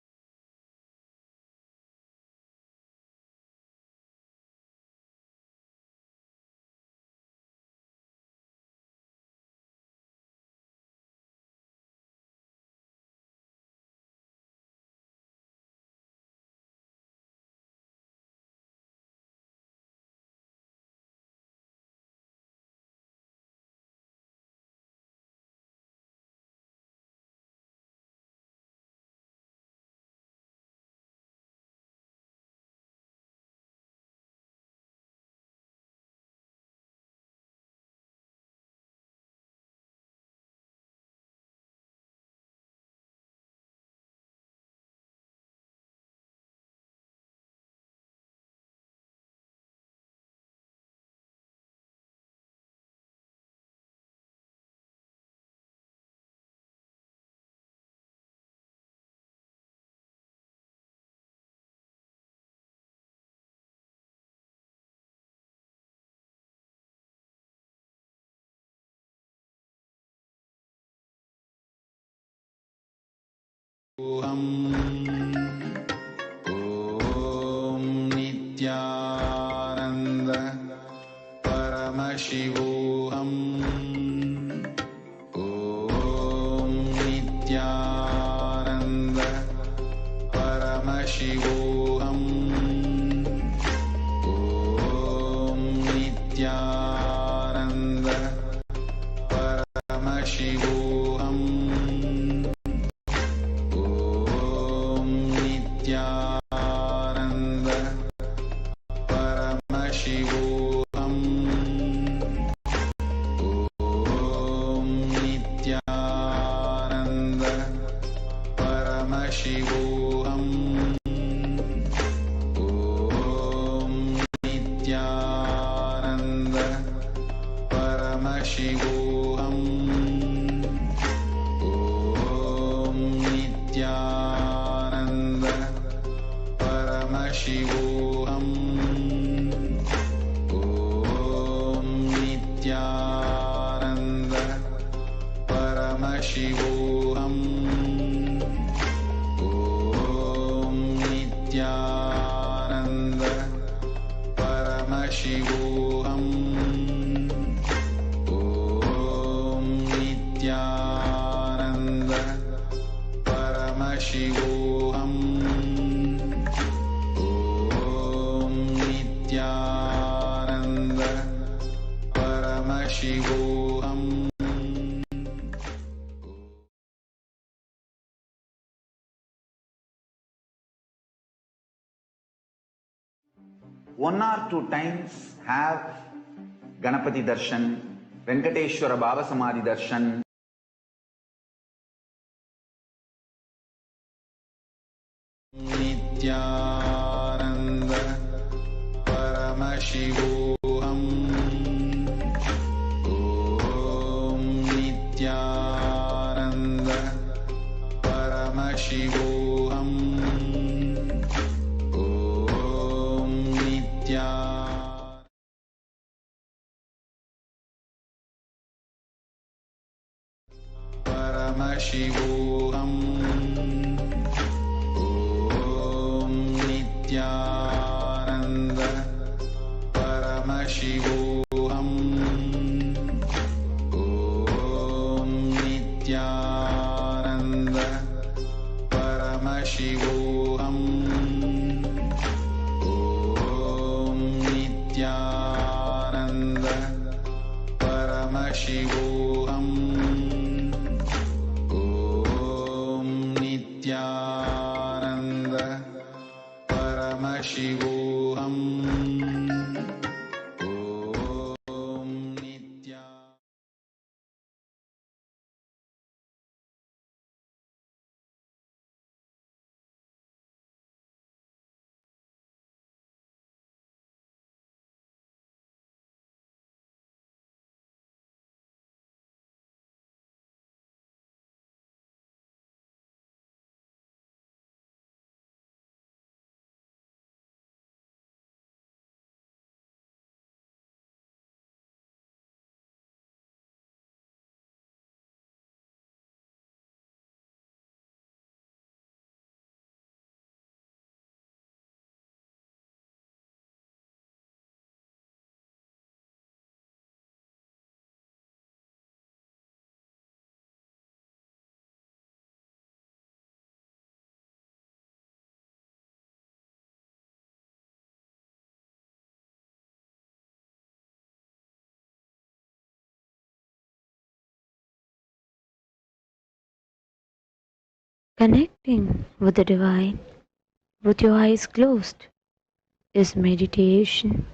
Paramashivoham. Om Nityananda Paramashivoham. Om Nityananda Paramashivoham. Paramashivoham. Paramashivoham. Om Nithyananda Paramashivoham. Om Nithyananda Paramashivoham. Om Nithyananda Paramashivoham. Om Nithyananda Paramashivoham. One or two times have Ganapati Darshan, Venkateshwara BHAVASAMADHI Darshan. Nithyananda Paramashivoham. Om Nithyananda Paramashivoham. Om Nithyananda Paramashivoham. Om Nithyananda Paramashivoham. Om Nithyananda Paramashivoham. Om Nithyananda Paramashivoham. Om Nithyananda Paramashivoham. Om Nithyananda Connecting with the divine with your eyes closed is meditation.